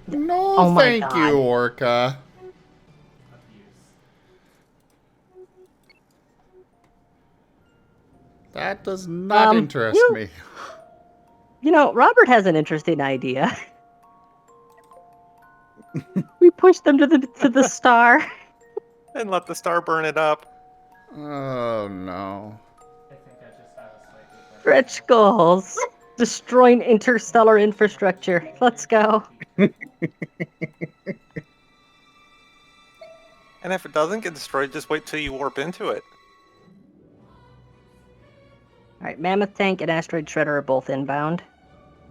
No, Oh my thank God. you, Orca. That does not interest me. You know, Robert has an interesting idea. We push them to the star. And let the star burn it up. Oh no. I think I just have a slightly better Stretch goals. Destroying interstellar infrastructure. Let's go. And if it doesn't get destroyed, just wait till you warp into it. Alright, Mammoth Tank and Asteroid Shredder are both inbound.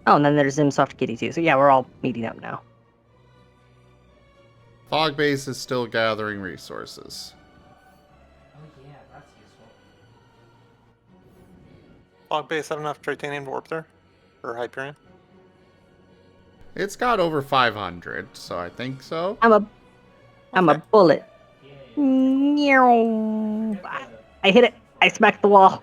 Oh, and then there's Zimsoft Kitty too. So yeah, we're all meeting up now. Fog base is still gathering resources. Oh yeah, that's useful. Log base had enough titanium to warp there? Or Hyperion? It's got over 500, so I think so. I'm a bullet. Meow. I hit it. I smacked the wall.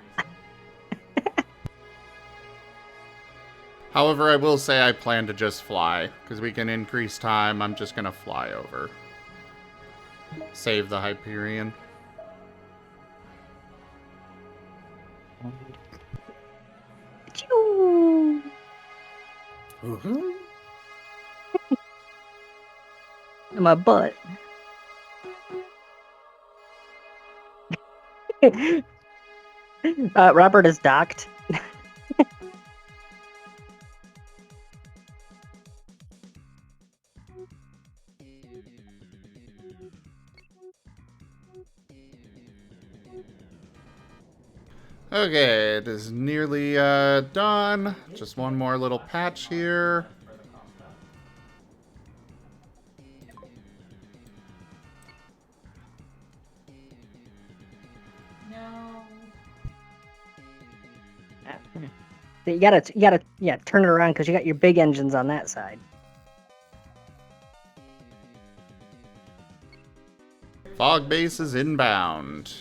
However, I will say I plan to just fly, because we can increase time. I'm just going to fly over. Save the Hyperion. Choo! My butt. Robert is docked. Okay, it is nearly done. Just one more little patch here. No. You gotta, yeah, turn it around because you got your big engines on that side. Fog base is inbound.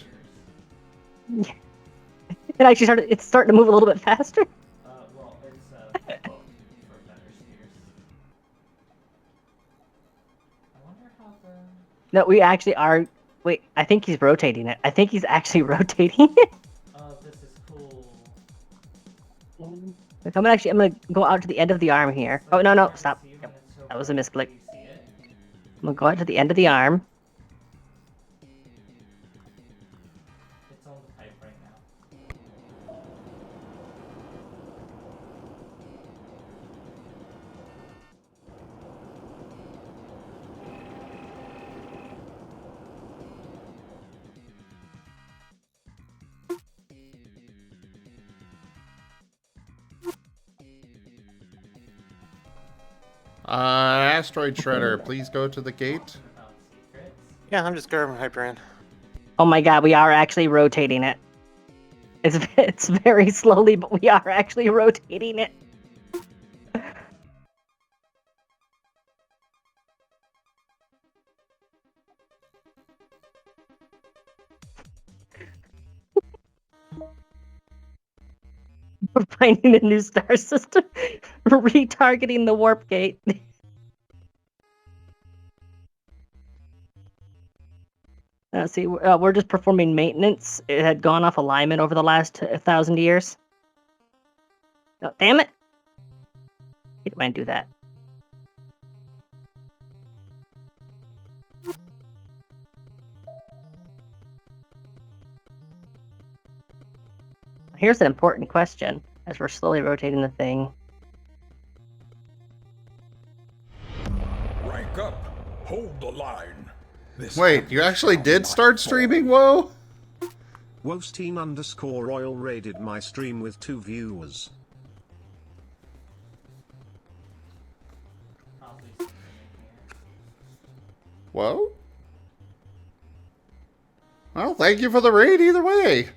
It's starting to move a little bit faster. Well, it's both for better steers. I wonder how the. No, we actually are. Wait, I think he's rotating it. I think he's actually rotating it. Oh, this is cool. Look, I'm gonna go out to the end of the arm here. Oh no, stop. Yep, that was a misclick. I'm gonna go out to the end of the arm. It's on the pipe right now. Asteroid Shredder, please go to the gate. Yeah, I'm just grabbing Hyperion. Oh my god, we are actually rotating it. It's very slowly, but we are actually rotating it. We're finding a new star system. Retargeting the warp gate. See, we're just performing maintenance. It had gone off alignment over the last 1,000 years. Oh, damn it! You don't want to do that. Here's an important question as we're slowly rotating the thing. Rank up. Hold the line. Wait, you actually did start streaming, Whoa? Wostein_Royal raided my stream with 2 viewers. Whoa? Well, thank you for the raid either way.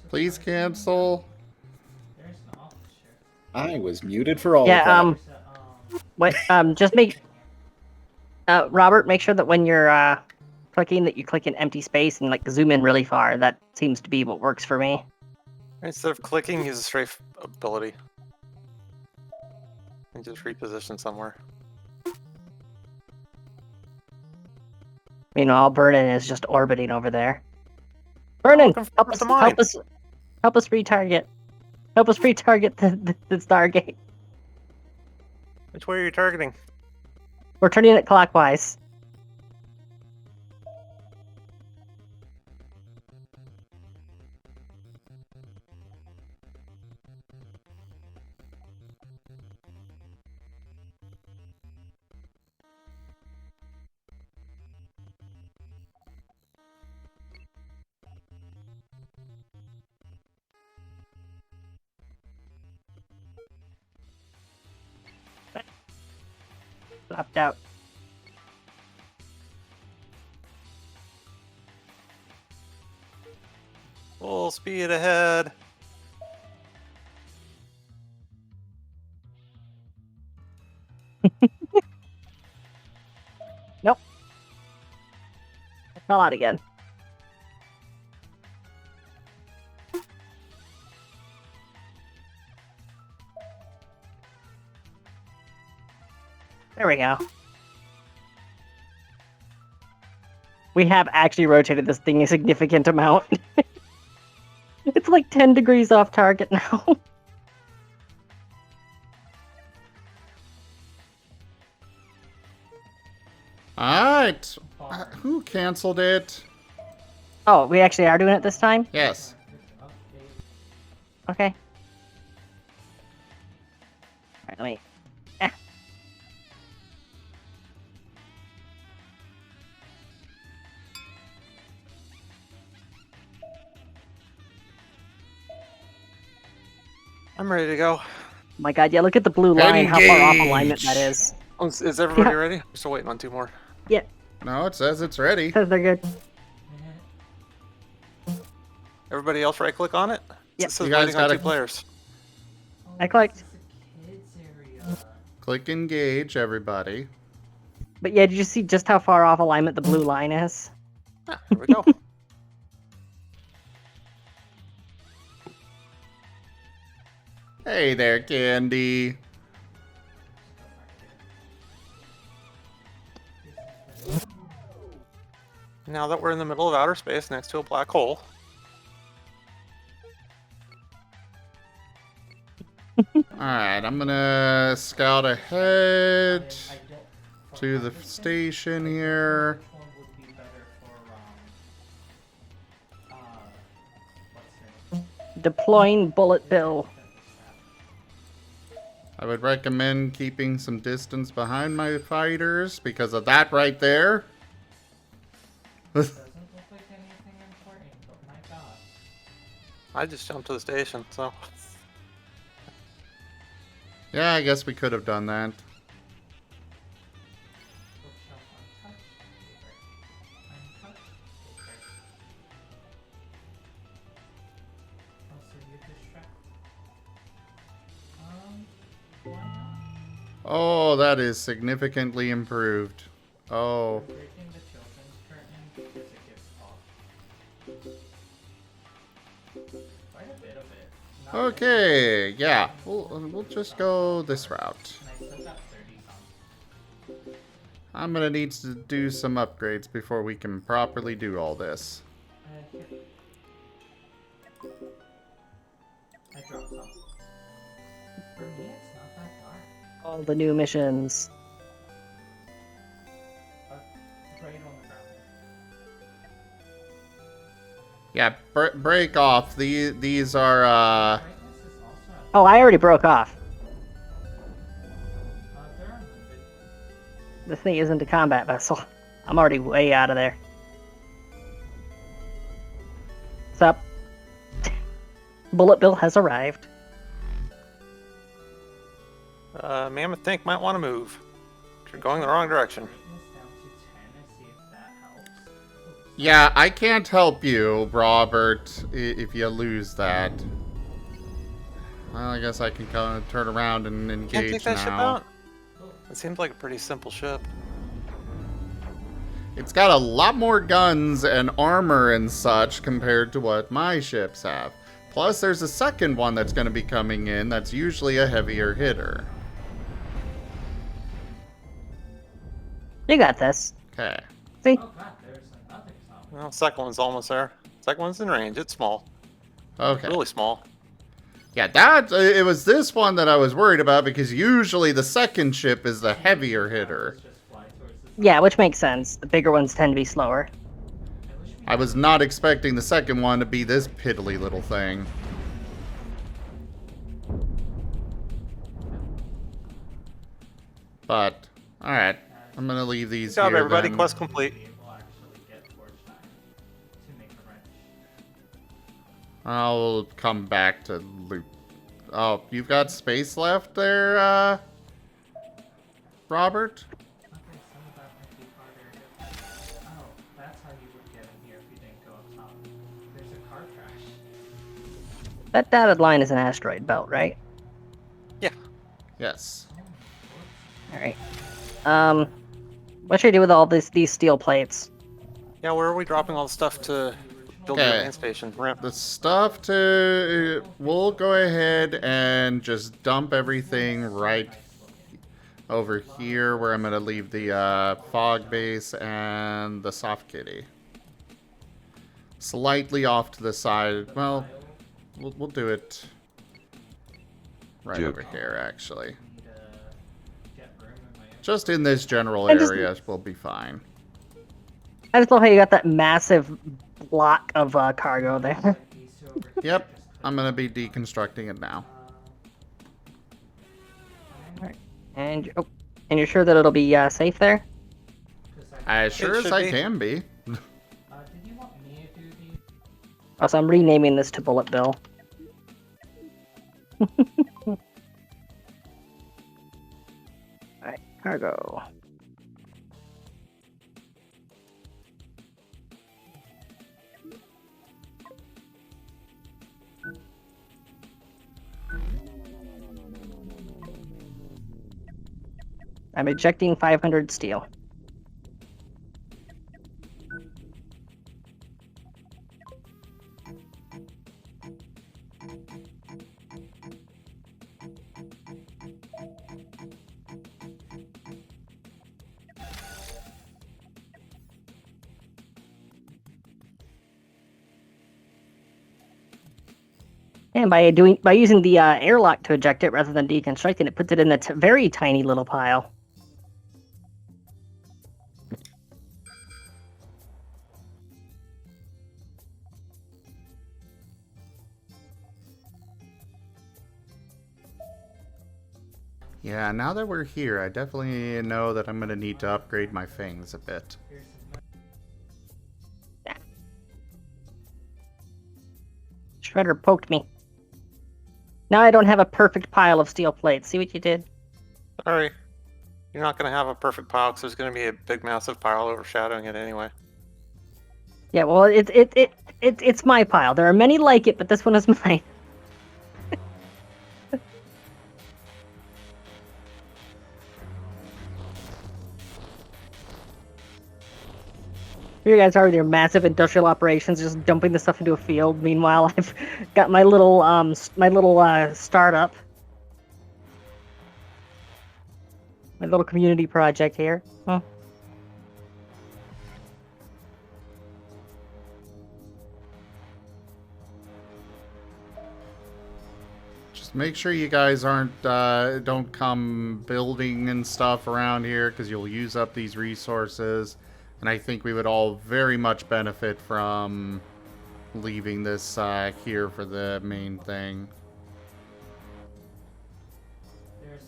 Please cancel. I was muted for all of that. Just make... Robert, make sure that when you're clicking, that you click an empty space and zoom in really far. That seems to be what works for me. Instead of clicking, use a strafe ability. And just reposition somewhere. Meanwhile, Vernon is just orbiting over there. Vernon, help us retarget. Help us retarget the Stargate. Which way are you targeting? We're turning it clockwise. Dropped out. Full speed ahead. Nope. I fell out again. There we go. We have actually rotated this thing a significant amount. It's like 10 degrees off target now. Alright. Who canceled it? Oh, we actually are doing it this time? Yes. Okay. Alright, let me... I'm ready to go. Oh my god, yeah, look at the blue line, how far off alignment that is. Oh, is everybody ready? I'm still waiting on 2 more. Yeah. No, it says it's ready. Says they're good. Everybody else right click on it? Yep. It says You guys waiting on gotta- 2 players. I clicked. Click engage, everybody. But yeah, did you see just how far off alignment the blue line is? Ah, here we go. Hey there, Candy. Now that we're in the middle of outer space next to a black hole. Alright, I'm gonna scout ahead to the station here. Deploying Bullet Bill. I would recommend keeping some distance behind my fighters because of that right there. I just jumped to the station, so. Yeah, I guess we could have done that. Oh, that is significantly improved. Oh. Okay, yeah, we'll just go this route. I'm gonna need to do some upgrades before we can properly do all this. All the new missions. Yeah, break off. These are, Oh, I already broke off. This thing isn't a combat vessel. I'm already way out of there. What's up? Bullet Bill has arrived. Mammoth Tank might want to move. You're going the wrong direction. Yeah, I can't help you, Robert, if you lose that. Well, I guess I can kind of turn around and engage Can't take that ship now. out? It seems like a pretty simple ship. It's got a lot more guns and armor and such compared to what my ships have. Plus, there's a second one that's going to be coming in that's usually a heavier hitter. You got this. Okay. See? Well, second one's almost there. Second one's in range. It's small. Okay. Really small. Yeah, it was this one that I was worried about because usually the second ship is the heavier hitter. Yeah, which makes sense. The bigger ones tend to be slower. I was not expecting the second one to be this piddly little thing. But, alright. I'm gonna leave these Good job, here everybody. then. Quest complete. I'll come back to loot. Oh, you've got space left there, Robert? That dotted line is an asteroid belt, right? Yeah. Yes. Alright. What should I do with all these steel plates? Yeah, where are we dropping all the stuff to build the land station? Ramp. The stuff to... We'll go ahead and just dump everything right over here where I'm going to leave the fog base and the soft kitty. Slightly off to the side. Well, we'll do it right Duke. over here, actually. Need a jet room in my own. Just in this general And just- area, we'll be fine. I just love how you got that massive block of cargo there. Like these two over here, Yep, just put I'm gonna be deconstructing it now. fine. And you're sure that it'll be safe there? 'Cause As sure as should I be. can be. did you want me to do these? Also, I'm renaming this to Bullet Bill. Alright, cargo. I'm ejecting 500 steel. And by using the airlock to eject it rather than deconstructing it, puts it in a very tiny little pile. Yeah, now that we're here, I definitely know that I'm gonna need to upgrade my fangs a bit. Shredder poked me. Now I don't have a perfect pile of steel plates. See what you did? Sorry. You're not going to have a perfect pile because there's going to be a big, massive pile overshadowing it anyway. Yeah, well, it's my pile. There are many like it, but this one is mine. You guys are with your massive industrial operations, just dumping the stuff into a field. Meanwhile, I've got my little startup, my little community project here. Huh. Just make sure you guys don't come building and stuff around here, because you'll use up these resources. And I think we would all very much benefit from leaving this here for the main thing. There's.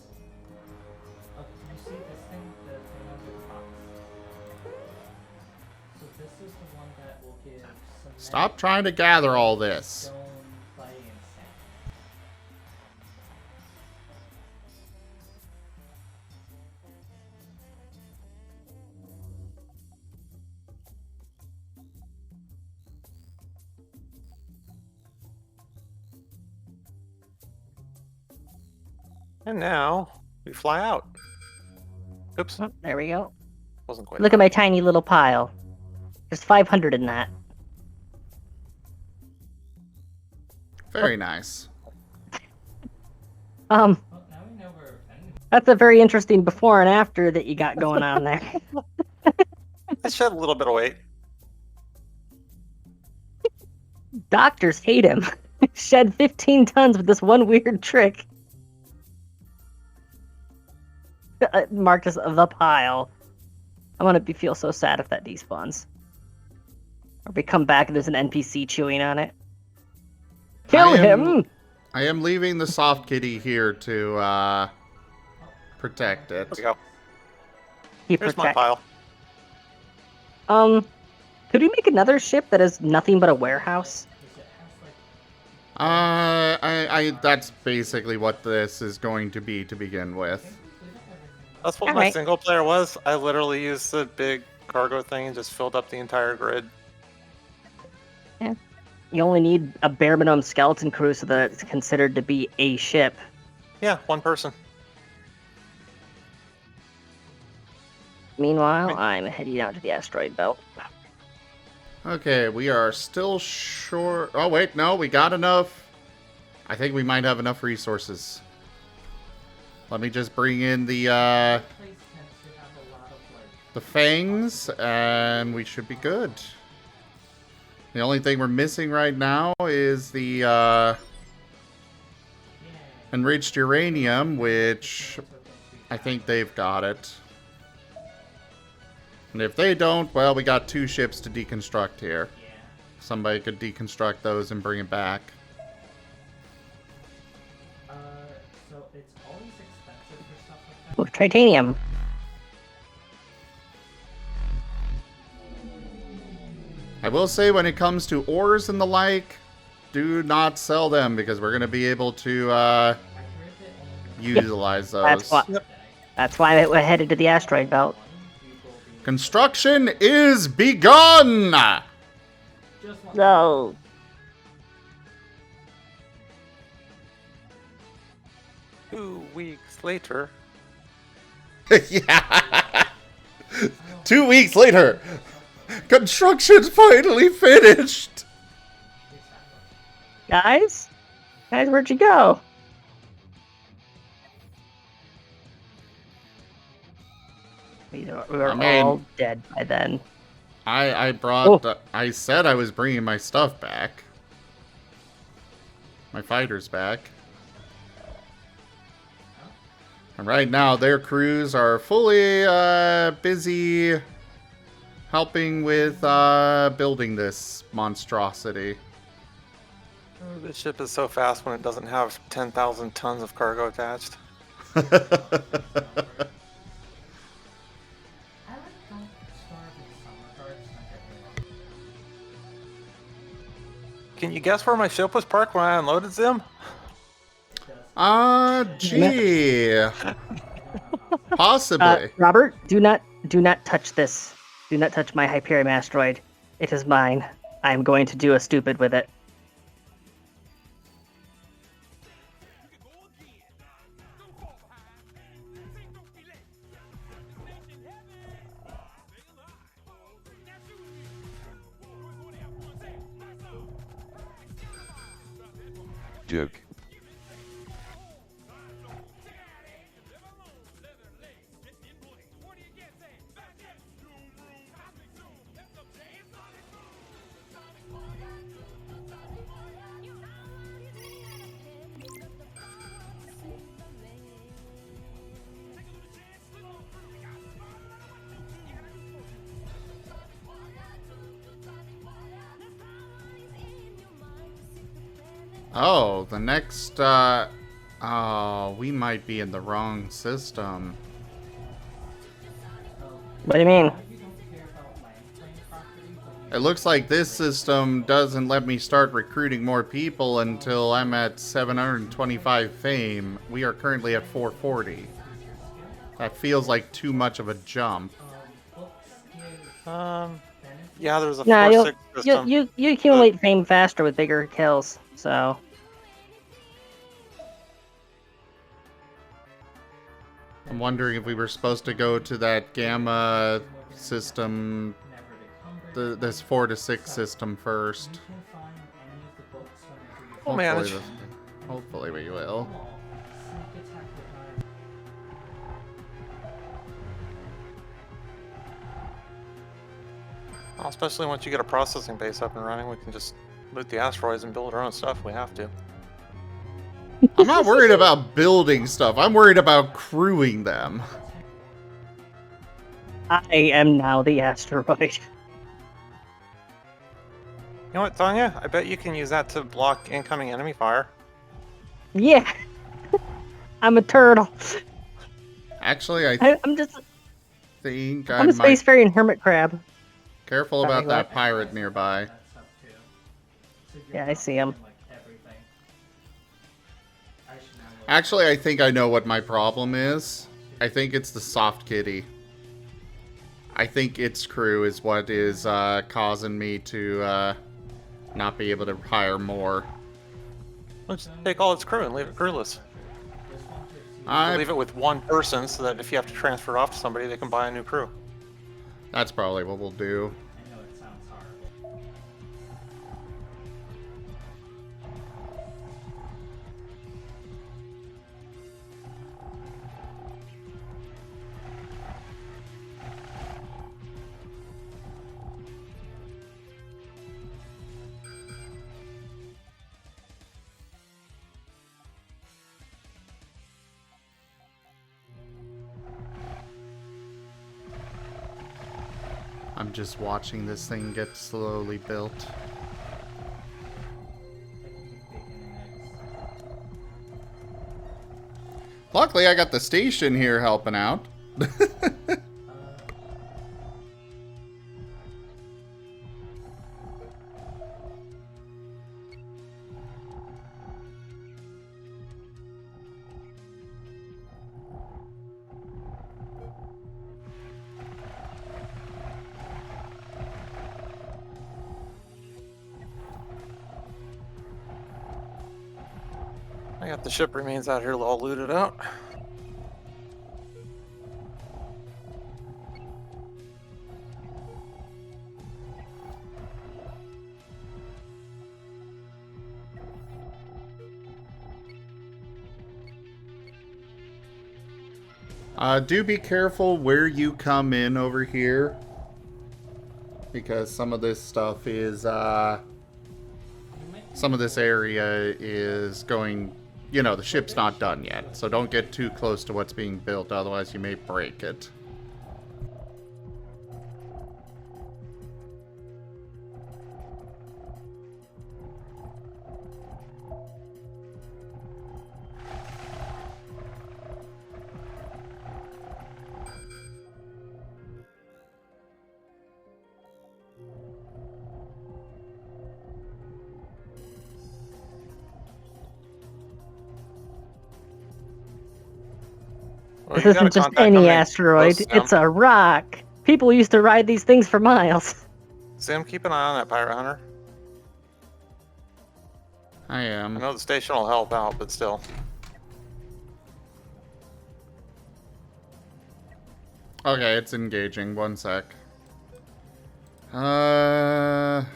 Oh, you see this thing? The thing under the box? So this is the one that will give cement, Stop trying to gather all this. stone, clay, and sand. And now we fly out. Oops. Oh, there we go. Wasn't quite. Look at my tiny little pile. There's 500 in that. Very nice. Well, now we know we're offending. That's a very interesting before and after that you got going on there. It shed a little bit of weight. Doctors hate him. Shed 15 tons with this one weird trick. Marked as the pile. I'm gonna feel so sad if that despawns. Or we come back and there's an NPC chewing on it. Kill him! I am leaving the soft kitty here to protect it. Let's go. He Here's my protect. pile. Could we make another ship that is nothing but a warehouse? That's basically what this is going to be to begin with. That's what my Alright. single player was. I literally used the big cargo thing and just filled up the entire grid. Yeah. You only need a bare minimum skeleton crew so that it's considered to be a ship. Yeah, one person. Meanwhile, I'm heading out to the asteroid belt. Okay, we are still short. Oh, wait, no, we got enough. I think we might have enough resources. Let me just bring in the fangs, and we should be good. The only thing we're missing right now is the enriched uranium, which I think they've got it. And if they don't, well, we got 2 ships to deconstruct here. Somebody could deconstruct those and bring it back. So it's always expensive for stuff like that. Oh, titanium. I will say when it comes to ores and the like, do not sell them because we're going to be able to utilize those. That's why we're headed to the asteroid belt. Construction is begun! No. Two weeks later. Yeah. 2 weeks later. Construction's finally finished. Guys, where'd you go? We were all dead by then. I said I was bringing my stuff back. My fighters back. And right now, their crews are fully busy helping with building this monstrosity. This ship is so fast when it doesn't have 10,000 tons of cargo attached. Can you guess where my ship was parked when I unloaded Zim? Gee. Possibly. Robert, do not touch this. Do not touch my Hyperion asteroid. It is mine. I am going to do a stupid with it. Joke. Oh, the next, oh, we might be in the wrong system. What do you mean? It looks like this system doesn't let me start recruiting more people until I'm at 725 fame. We are currently at 440. That feels like too much of a jump. Yeah, there's a Nah, 4-6 system. you accumulate fame faster with bigger kills, so. I'm wondering if we were supposed to go to that gamma system, this 4 to 6 system first. We'll manage. Hopefully we will. Well, especially once you get a processing base up and running, we can just loot the asteroids and build our own stuff if we have to. I'm not worried about building stuff. I'm worried about crewing them. I am now the asteroid. You know what, Tanya? I bet you can use that to block incoming enemy fire. Yeah. I'm a turtle. Actually, I'm just. think I'm a space fairy and hermit crab. Careful about that pirate nearby. Yeah, I see him. Actually, I think I know what my problem is. I think it's the soft kitty. I think its crew is what is causing me to not be able to hire more. Let's take all its crew and leave it crewless. Leave it with one person so that if you have to transfer it off to somebody, they can buy a new crew. That's probably what we'll do. I know it sounds horrible. I'm just watching this thing get slowly built. Luckily, I got the station here helping out. I got the ship remains out here all looted out. Do be careful where you come in over here, because some of this stuff is, some of this area is going, you know, the ship's not done yet, so don't get too close to what's being built, otherwise you may break it. Well, This you gotta isn't just contact any them asteroid, close to them. it's a rock. People used to ride these things for miles. Sam, keep an eye on that pirate hunter. I am. I know the station will help out, but still. Okay, it's engaging. One sec. Hide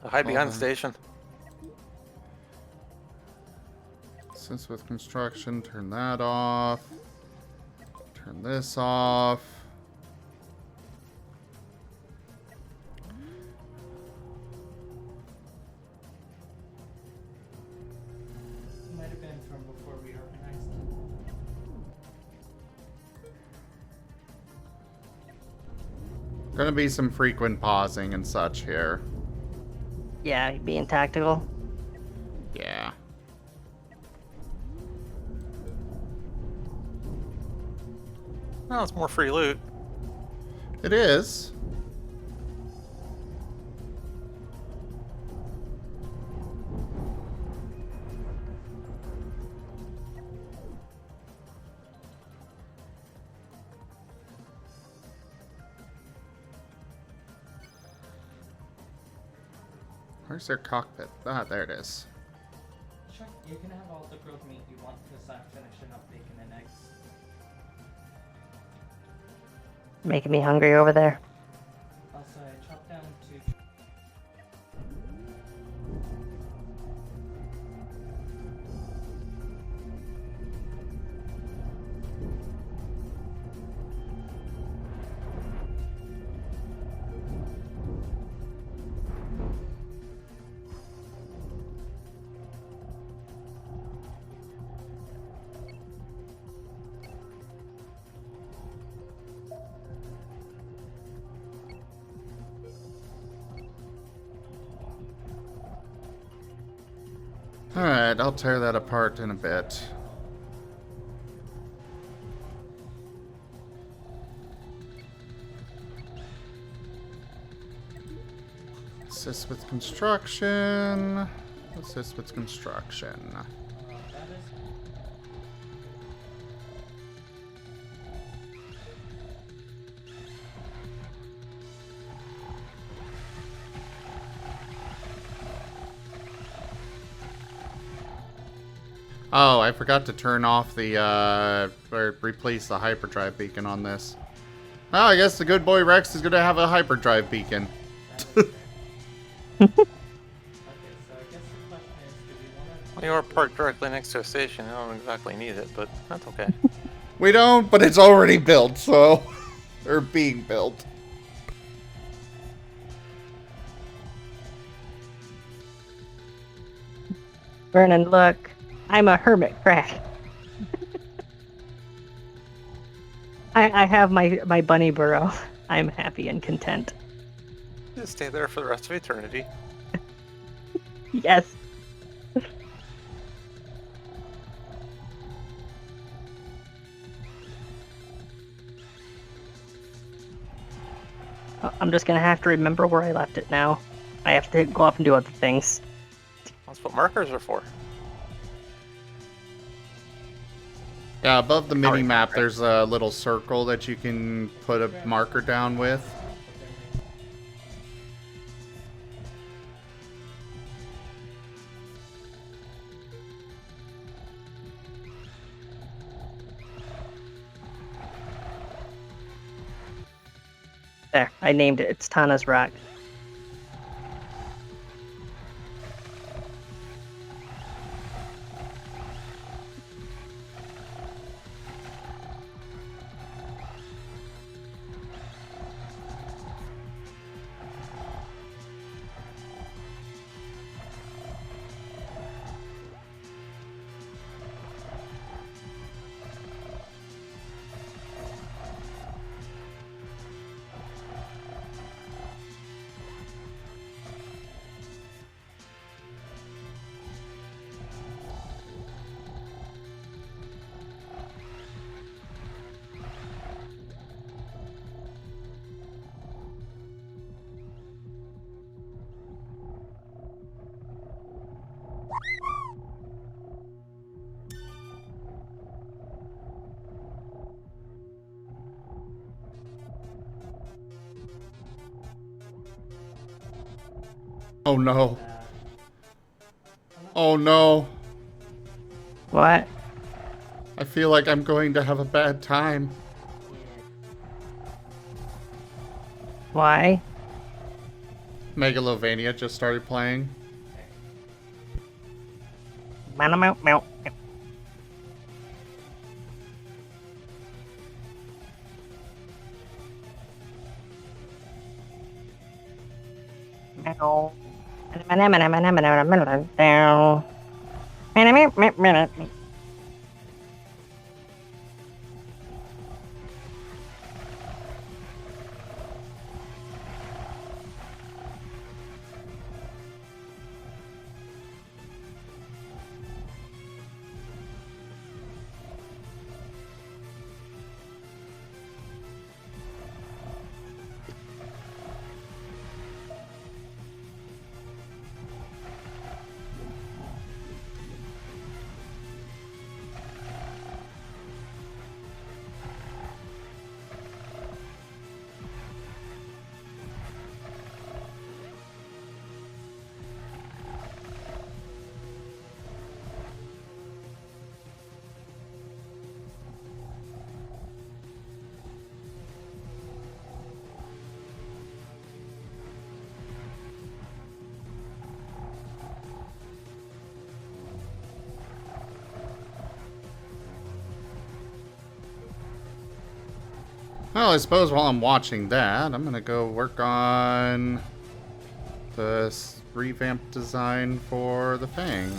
behind the on. station. Assist with construction, turn that off. Turn this off. Might have been from before we organized. Gonna be some frequent pausing and such here. Yeah, being tactical. Yeah. Well, it's more free loot. It is. Where's their cockpit? Ah, there it is. Sure, you can have all the grilled meat you want because I'm finishing up bacon and eggs. Making me hungry over there. Also, I chopped down 2. Alright, I'll tear that apart in a bit. Assist with construction. Assist with construction. That is. Oh, I forgot to turn off the, or replace the hyperdrive beacon on this. Oh, I guess the good boy Rex is gonna have a hyperdrive beacon. Okay, so I guess the question is, do we want to... Well, you are parked directly next to a station. I don't exactly need it, but that's okay. We don't, but it's already built, so... or being built. Vernon, look. I'm a hermit crab. I have my bunny burrow. I'm happy and content. Just stay there for the rest of eternity. Yes. I'm just gonna have to remember where I left it now. I have to go off and do other things. That's what markers are for. Yeah, above the mini map, right. there's a little circle that you can put a marker down with. There, I named it. It's Tana's Rock. Oh no. Oh no. What? I feel like I'm going to have a bad time. Why? Megalovania just started playing. Meow, meow, meow. Meow. Well, I suppose while I'm watching that, I'm gonna go work on the revamped design for the Fang.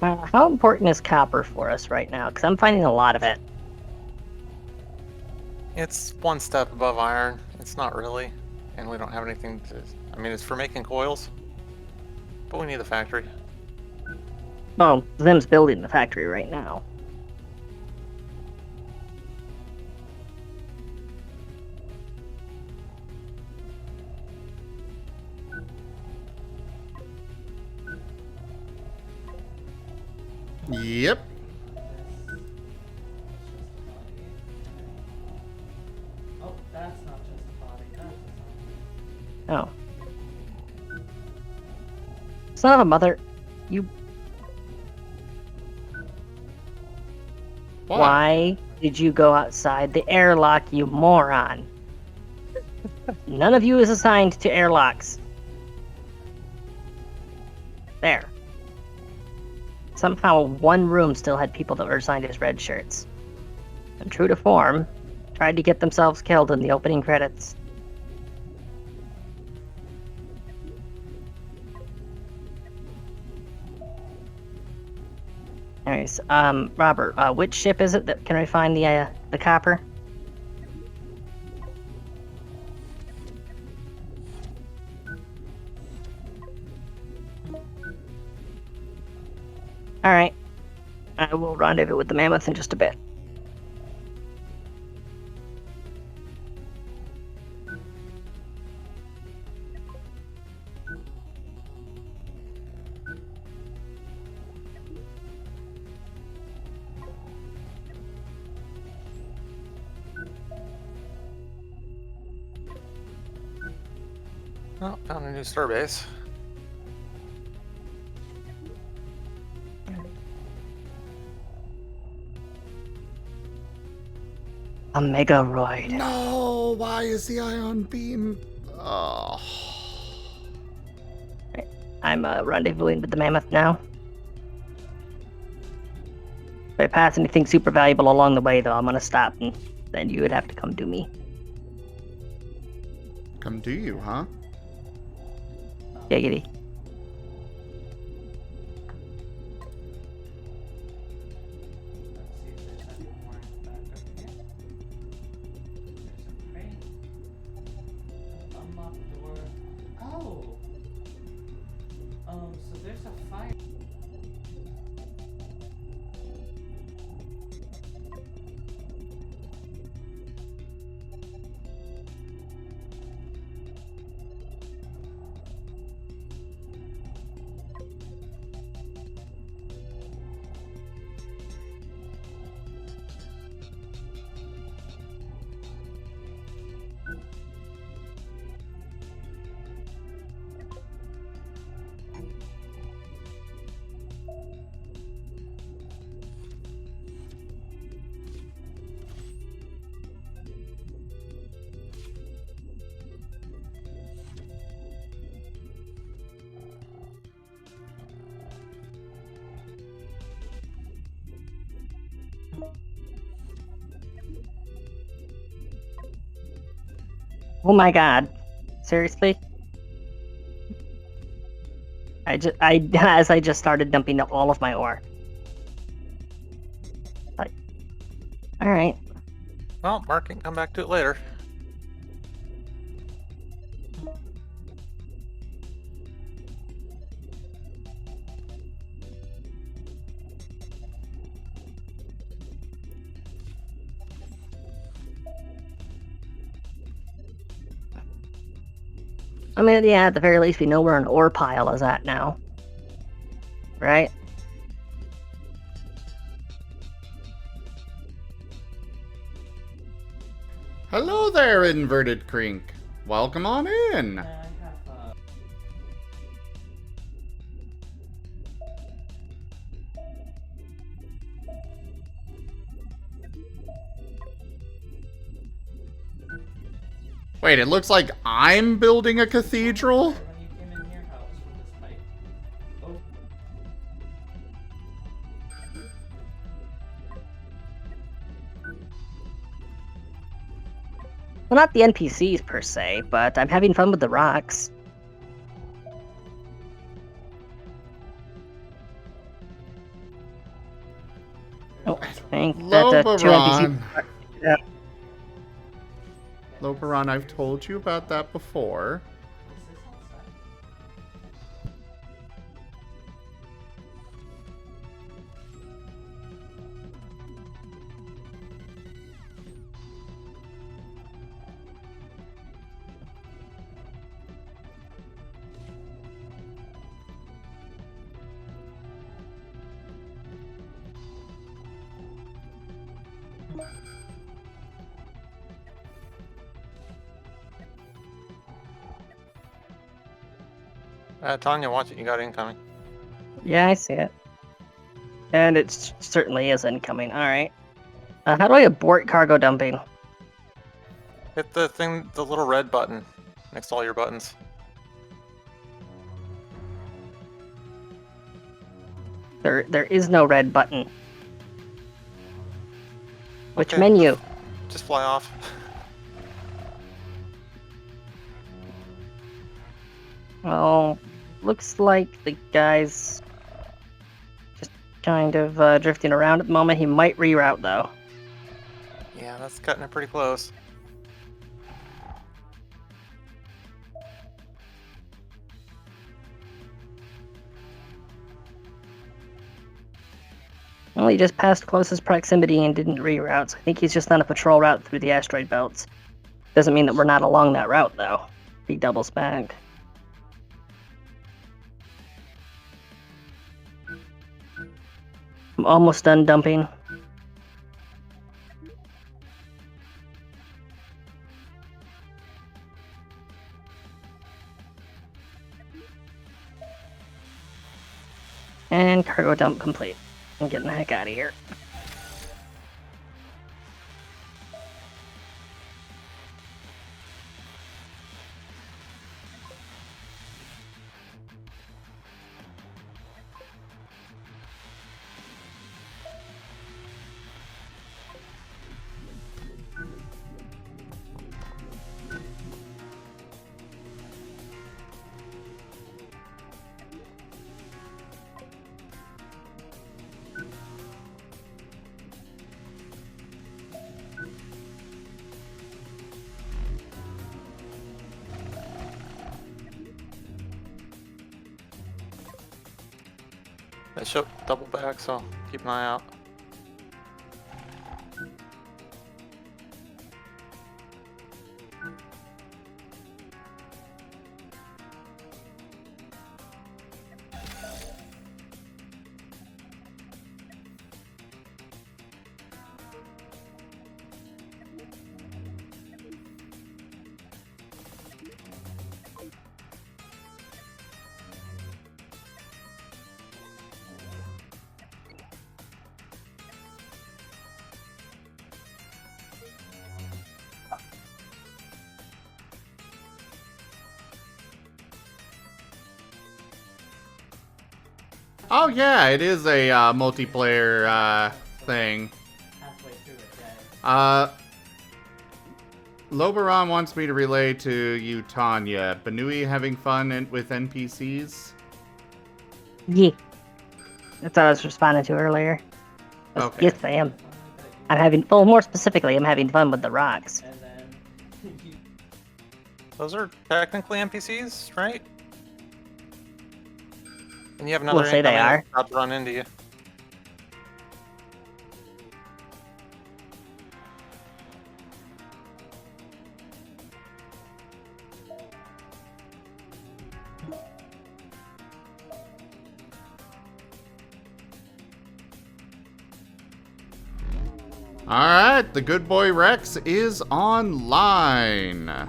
How important is copper for us right now? Because I'm finding a lot of it. It's one step above iron. It's not really. And we don't have anything to... I mean, it's for making coils. But we need the factory. Well, Zim's building the factory right now. Yep. Oh, that's not just a body, that's a zombie. Oh. Son of a mother. You. What? Why did you go outside the airlock, you moron? None of you is assigned to airlocks. There. Somehow one room still had people that were assigned as red shirts. And true to form, tried to get themselves killed in the opening credits. Anyways, Robert, which ship is it that can I find the copper? Alright. I will rendezvous with the mammoth in just a bit. Oh, found a new starbase. A Megaroid. No, why is the ion beam? Oh. I'm rendezvousing with the mammoth now. If I pass anything super valuable along the way, though, I'm gonna stop, and then you would have to come do me. Come do you, huh? Giggity. Unlock door. Oh! So there's a fire. Oh my god. Seriously? As I just started dumping all of my ore. Alright. Well, Mark can come back to it later. I mean, yeah, at the very least, we know where an ore pile is at now. Right? Hello there, Inverted Crink. Welcome on in. Wait, it looks like I'm building a cathedral? Well, not the NPCs per se, but I'm having fun with the rocks. think that two NPCs. Loberon. Yeah. Loberon, I've told you about that before. Tanya, watch it. You got incoming. Yeah, I see it. And it certainly is incoming. All right. How do I abort cargo dumping? Hit the thing, the little red button next to all your buttons. There is no red button. Which Okay, menu? Just fly off. Well, looks like the guy's just kind of drifting around at the moment. He might reroute though. Yeah, that's cutting it pretty close. Well, he just passed closest proximity and didn't reroute, so I think he's just on a patrol route through the asteroid belts. Doesn't mean that we're not along that route, though. He doubles back. I'm almost done dumping. And cargo dump complete. I'm getting the heck out of here. That should double back, so keep an eye out. Oh yeah, it is a multiplayer thing. Loberon wants me to relay to you, Tanya. Banui having fun with NPCs? Yeah. That's what I was responding to earlier. Okay. Yes, I am. I'm having, well, more specifically, I'm having fun with the rocks. Those are technically NPCs, right? And you have another We'll say they incoming are. that's about to run into you. Alright, the good boy Rex is online.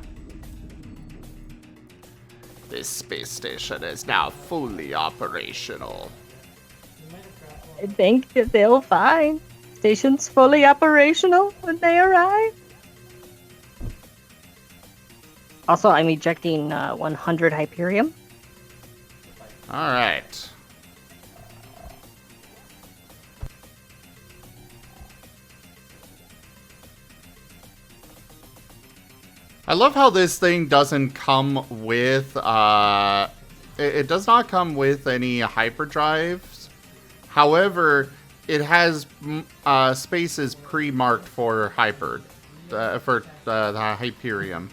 This space station is now fully operational. I think that they'll find station's fully operational when they arrive. Also, I'm ejecting 100 Hyperium. Alright. I love how this thing doesn't come with, it does not come with any hyperdrives. However, it has spaces pre-marked for Hyper, for the Hyperium.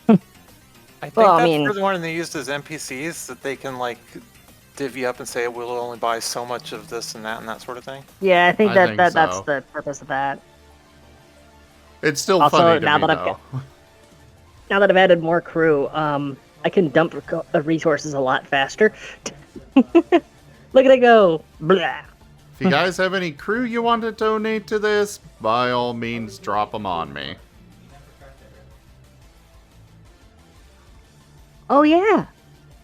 I think Well, I that's mean- for the one they used as NPCs that they can like divvy up and say we'll only buy so much of this and that sort of thing. Yeah, I think I think that's so. the purpose of that. It's still Also, funny to now me, that though. Now that I've added more crew, I can dump resources a lot faster. Look at it go! Blah. If you guys have any crew you want to donate to this, by all means, drop them on me. Oh yeah.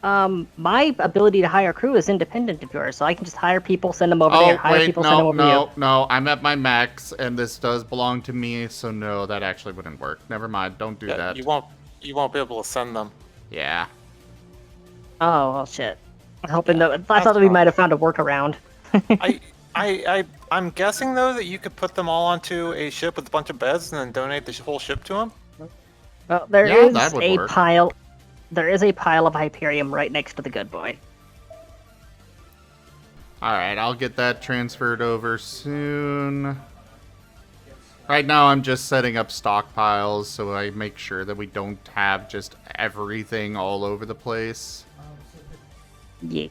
My ability to hire crew is independent of yours, so I can just hire people, send them over there. Hire wait, people, send them over to you. no, I'm at my max, and this does belong to me, so no, that actually wouldn't work. Never mind, don't do that. You won't be able to send them. Yeah. Oh well, shit. I'm hoping that I thought that we might have found a workaround. I'm guessing though that you could put them all onto a ship with a bunch of beds and then donate the whole ship to them. Well, there Yeah, is that would a work. pile. There is a pile of Hyperium right next to the good boy. Alright, I'll get that transferred over soon. Right now, I'm just setting up stockpiles so I make sure that we don't have just everything all over the place. Yeah.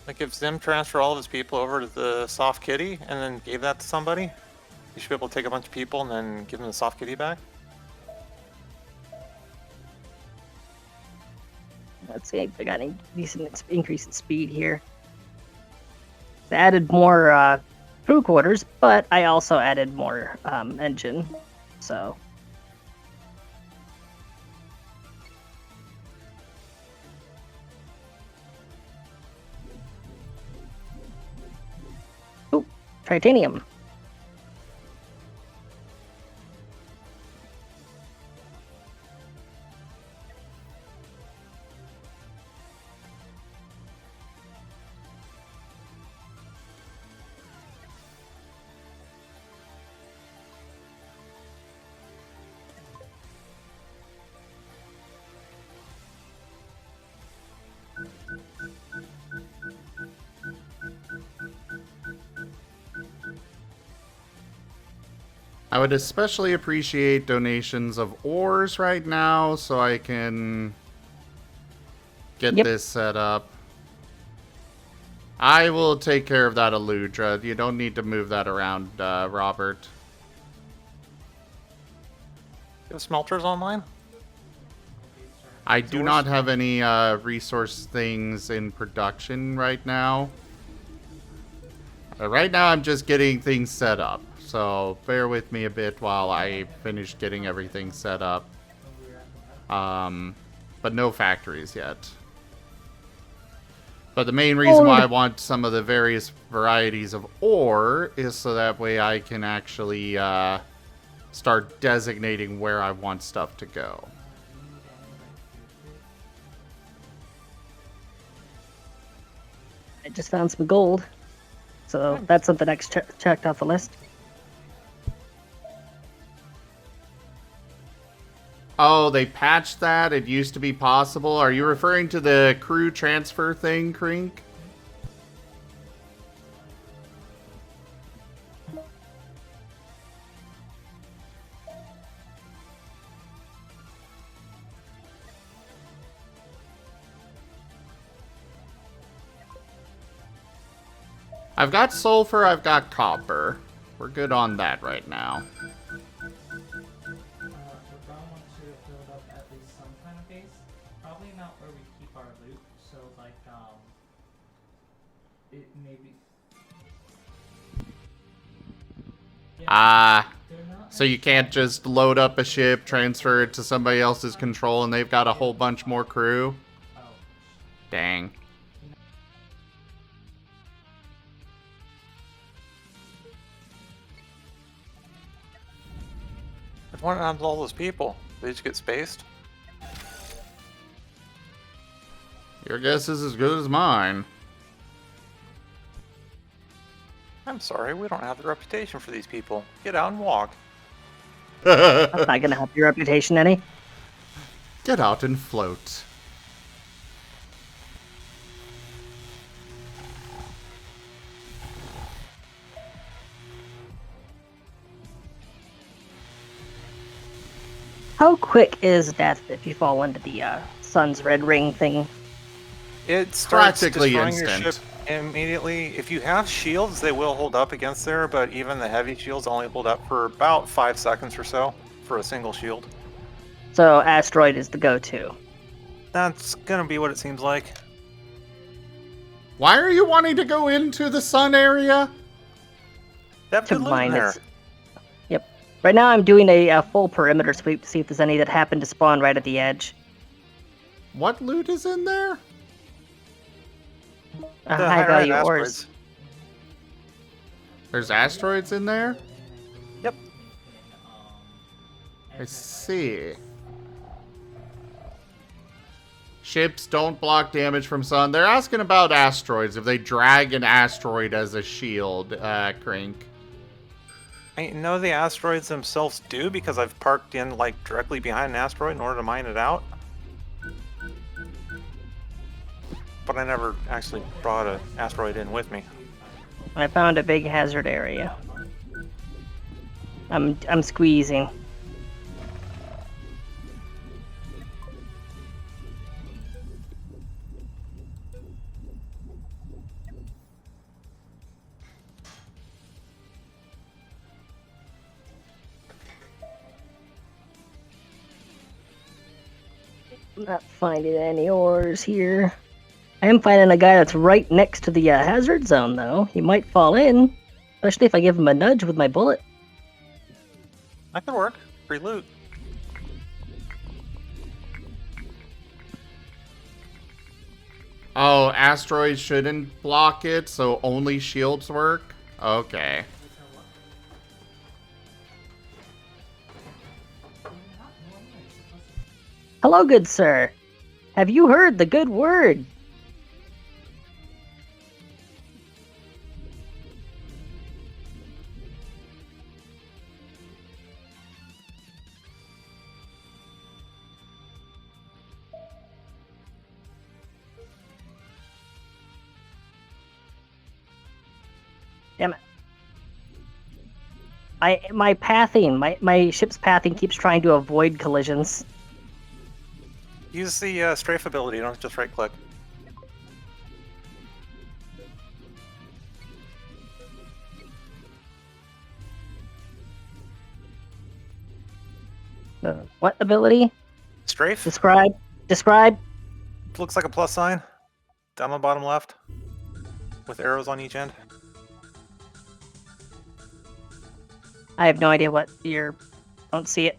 Like if Zim transferred all of his people over to the soft kitty and then gave that to somebody, you should be able to take a bunch of people and then give them the soft kitty back. Let's see, I got a decent increase in speed here. I added more crew quarters, but I also added more engine, so... Ooh, titanium. I would especially appreciate donations of ores right now so I can get this set up. I will take care of that, Aludra. You don't need to move that around, Robert. You have smelters online? I do not have any resource things in production right now. Right now I'm just getting things set up. So bear with me a bit while I finish getting everything set up. But no factories yet. But the main reason why I want some of the various varieties of ore is so that way I can actually start designating where I want stuff to go. I just found some gold, so that's something next checked off the list. Oh, they patched that? It used to be possible? Are you referring to the crew transfer thing, Krink? I've got sulfur, I've got copper. We're good on that right now. Probably not where we keep our loot, so like it maybe. So you can't just load up a ship, transfer it to somebody else's control, and they've got a whole bunch more crew? Dang. What happened to all those people? They just get spaced? Your guess is as good as mine. I'm sorry, we don't have the reputation for these people. Get out and walk. That's not gonna help your reputation any. Get out and float. How quick is death if you fall into the sun's red ring thing? It starts Practically destroying instant. your ship immediately. If you have shields, they will hold up against there, but even the heavy shields only hold up for about 5 seconds or so for a single shield. So asteroid is the go-to. That's gonna be what it seems like. Why are you wanting to go into the sun area? They have To good loot in mine there. its. Yep. Right now I'm doing a full perimeter sweep to see if there's any that happen to spawn right at the edge. What loot is in there? The High high-rate value ores. asteroids. There's asteroids in there? Yep. I see. Ships don't block damage from sun. They're asking about asteroids, if they drag an asteroid as a shield, Crink. I know the asteroids themselves do because I've parked in like directly behind an asteroid in order to mine it out. But I never actually brought an asteroid in with me. I found a big hazard area. I'm squeezing. Not finding any ores here. I am finding a guy that's right next to the hazard zone, though. He might fall in, especially if I give him a nudge with my bullet. That could work. Free loot. Oh, asteroids shouldn't block it, so only shields work? Okay. Hello, good sir. Have you heard the good word? Damn it. My ship's pathing keeps trying to avoid collisions. Use the strafe ability, don't just right click. What ability? Strafe? Describe. Looks like a plus sign. Down on the bottom left. With arrows on each end. I have no idea what you're... Don't see it.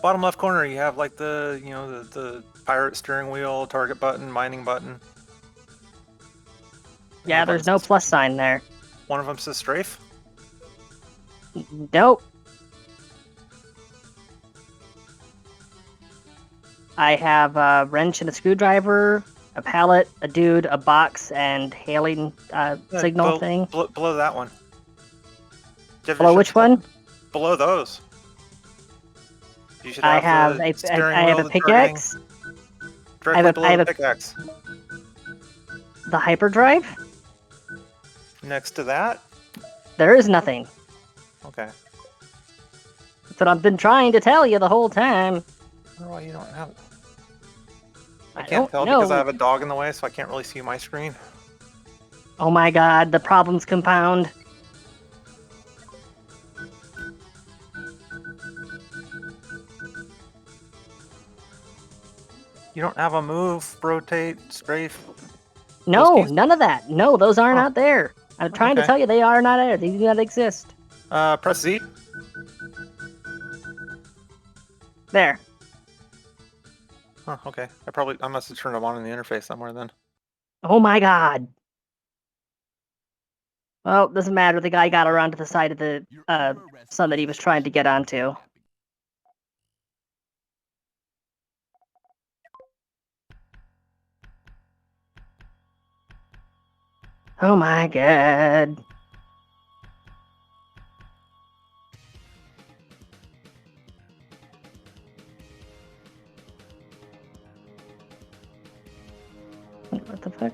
Bottom left corner, you have like the, you know, the pirate steering wheel, target button, mining button. Yeah, there's no plus sign there. One of them says strafe. Nope. I have a wrench and a screwdriver, a pallet, a dude, a box, and hailing signal thing. Below that one. Below which one? Below those. You should I have have the steering I have wheel, a the pickaxe. Directly I below have the a pickaxe. The hyperdrive? Next to that? There is nothing. Okay. That's what I've been trying to tell you the whole time. I don't know why you don't have it. I don't can't tell know. because I have a dog in the way, so I can't really see my screen. Oh my god, the problems compound. You don't have a move, rotate, strafe. No, none of that. No, those are not there. I'm trying to Okay. tell you they are not there. They do not exist. Press Z. There. Oh, okay. I must have turned them on in the interface somewhere then. Oh my god. Well, doesn't matter. The guy got around to the side of the sun that he was trying to get onto. Oh my god. What the fuck?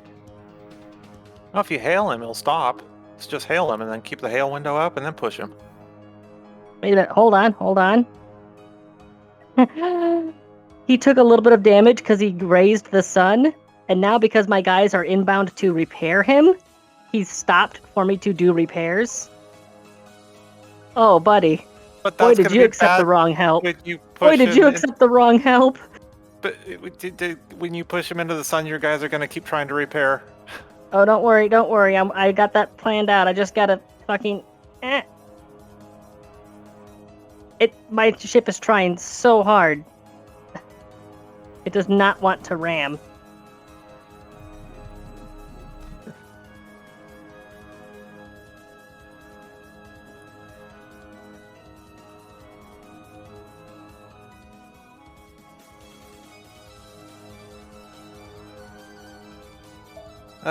Well, if you hail him, he'll stop. It's just hail him and then keep the hail window up and then push him. Wait a minute. Hold on. He took a little bit of damage because he grazed the sun, and now because my guys are inbound to repair him, he's stopped for me to do repairs. Oh, buddy. But Boy, that's did gonna you be accept the bad wrong help. when you Boy, push did him you in- accept the wrong help. But when you push him into the sun, your guys are gonna keep trying to repair. Oh, don't worry, don't worry. I got that planned out. I just gotta fucking... My ship is trying so hard. It does not want to ram.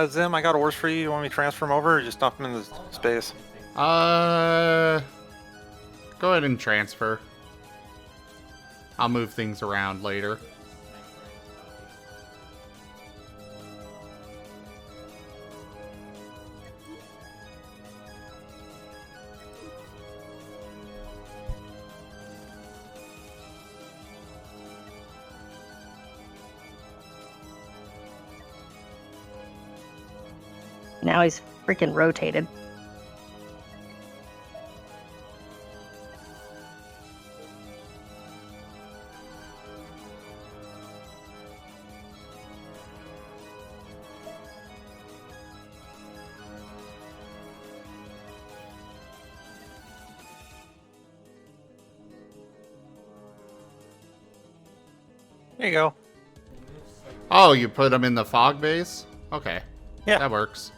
Zim, I got orders for you. You want me to transfer him over or just dump him in the space? Go ahead and transfer. I'll move things around later. Now he's freaking rotated. There you go. Oh, you put them in the fog base? Okay. Yeah. That works.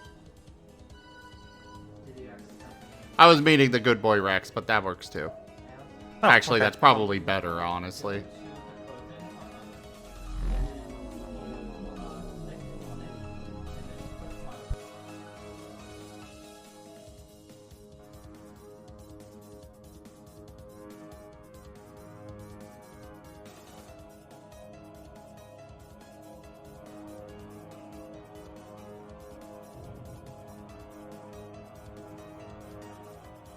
I was meaning the good boy Rex, but that works too. Oh, Actually, okay. that's probably better, honestly.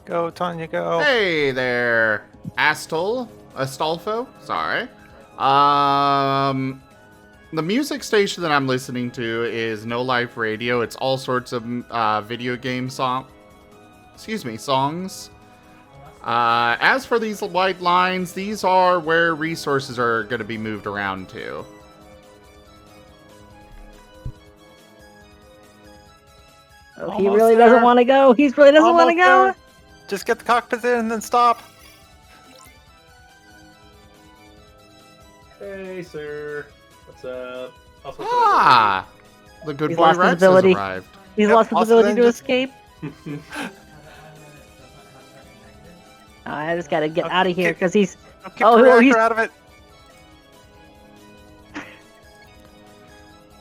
Go, Tanya, go. Hey there, Astolfo. Sorry. The music station that I'm listening to is No Life Radio. It's all sorts of video game songs. As for these white lines, these are where resources are going to be moved around to. Oh, he really doesn't want to go. He really doesn't want to go. There. Just get the cockpit in and then stop. Hey, sir. What's up? Ah! The good He's boy lost his Rex has ability. arrived. He's Yep, lost his also ability then to just- escape. I just gotta get out of here because he's... Keep the reactor out of it.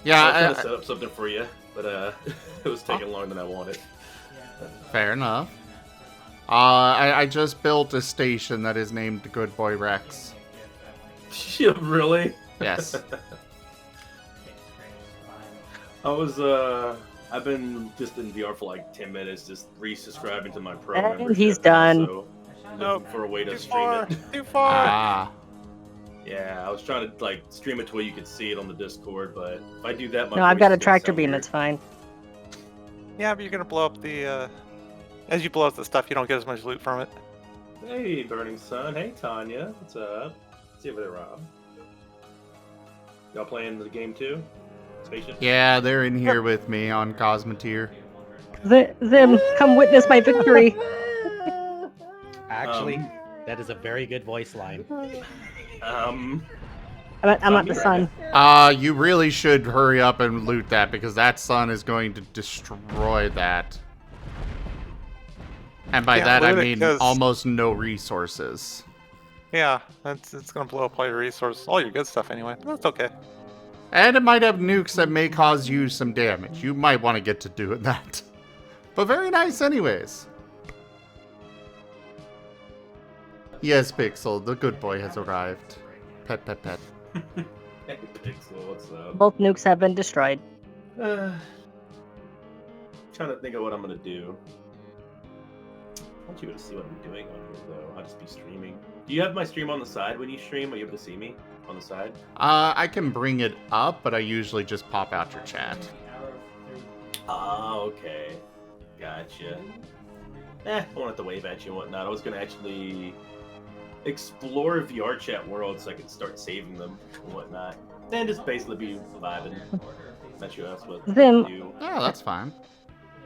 Yeah, I was trying to set up something for you, but it was taking longer than I wanted. fair enough. I just built a station that is named Good Boy Rex. Yeah, really? Yes. I've been just in VR for like 10 minutes, just resubscribing to my pro And membership. he's done. So looking for a way to Too stream far. it. Too far. Ah. Yeah, I was trying to like stream it to where you could see it on the Discord, but if I do that, my No, I've voice got a is gonna tractor sound beam. weird. It's fine. Yeah, but you're gonna blow up the. As you blow up the stuff, you don't get as much loot from it. Hey, Burning Sun. Hey, Tanya. What's up? See you over there, Rob. Y'all playing the game too? Spaceship? Yeah, they're in here with me on Cosmoteer. Zim, come witness my victory. Actually, that is a very good voice line. I'm at the sun. You really should hurry up and loot that because that sun is going to destroy that. And by Yeah, that I loot it, mean 'cause- almost no resources. Yeah, it's gonna blow up all your resources, all your good stuff anyway. That's okay. And it might have nukes that may cause you some damage. You might want to get to doing that. But very nice anyways. Yes, Pixel, the good boy has arrived. Pet, pet, pet. Hey, Pixel, what's up? Both nukes have been destroyed. Trying to think of what I'm gonna do. I want you to see what I'm doing on here, though. I'll just be streaming. Do you have my stream on the side when you stream? Are you able to see me on the side? I can bring it up, but I usually just pop out your chat. Oh, okay. Gotcha. I won't have to wave at you and whatnot. I was gonna actually explore VR chat world so I could start saving them and whatnot. And just basically be vibing. Not sure that's what Zim. do. Yeah, that's fine.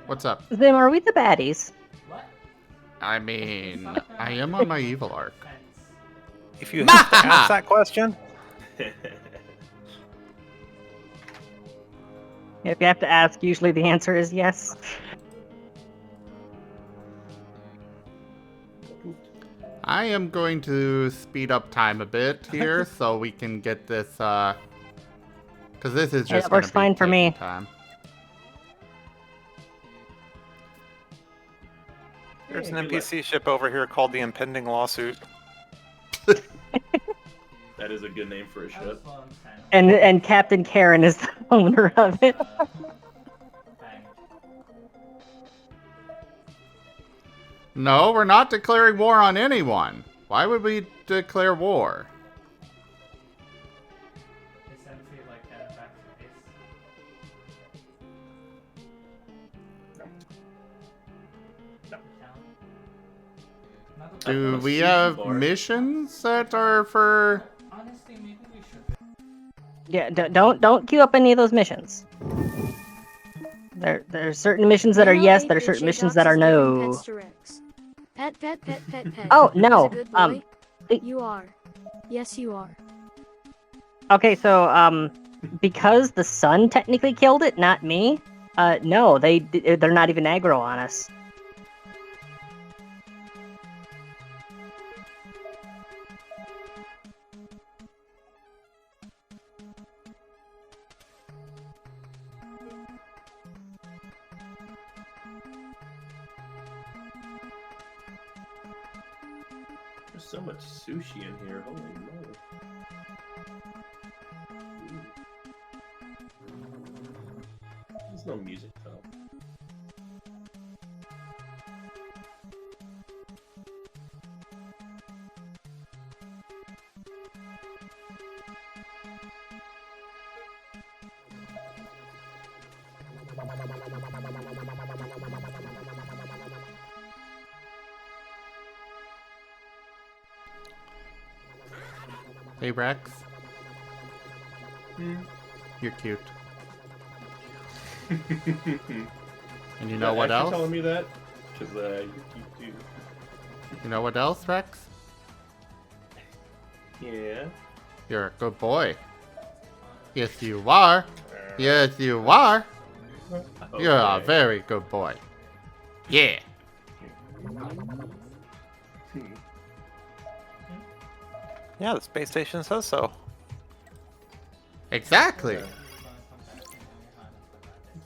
What's up? Zim, are we the baddies? I mean, I am on my evil arc. If you have to ask that question, If you have to ask, usually the answer is yes. I am going to speed up time a bit here so we can get this, because this is Yeah, just that works gonna be fine for me. taking time. there's an NPC ship over here called the Impending Lawsuit. That is a good name for a ship. And Captain Karen is the owner of it. No, we're not declaring war on anyone. Why would we declare war? Do we have missions that are for... Honestly, maybe we should. Yeah, don't queue up any of those missions. There are certain missions that are yes, there are certain missions that are no. Pet, pet, pet, pet, pet. Oh, no, Who's a good boy? You are. Yes, you are. Okay, so because the sun technically killed it, not me. No, they're not even aggro on us. There's so much sushi in here. Holy moly. There's no music though. Hey, Rex? You're cute. And you know what else? Telling me that? Because you're cute too. You know what else, Rex? Yeah. You're a good boy. Yes, you are. Yes, you are. You're a very good boy. Yeah. Yeah, the space station says so. Exactly.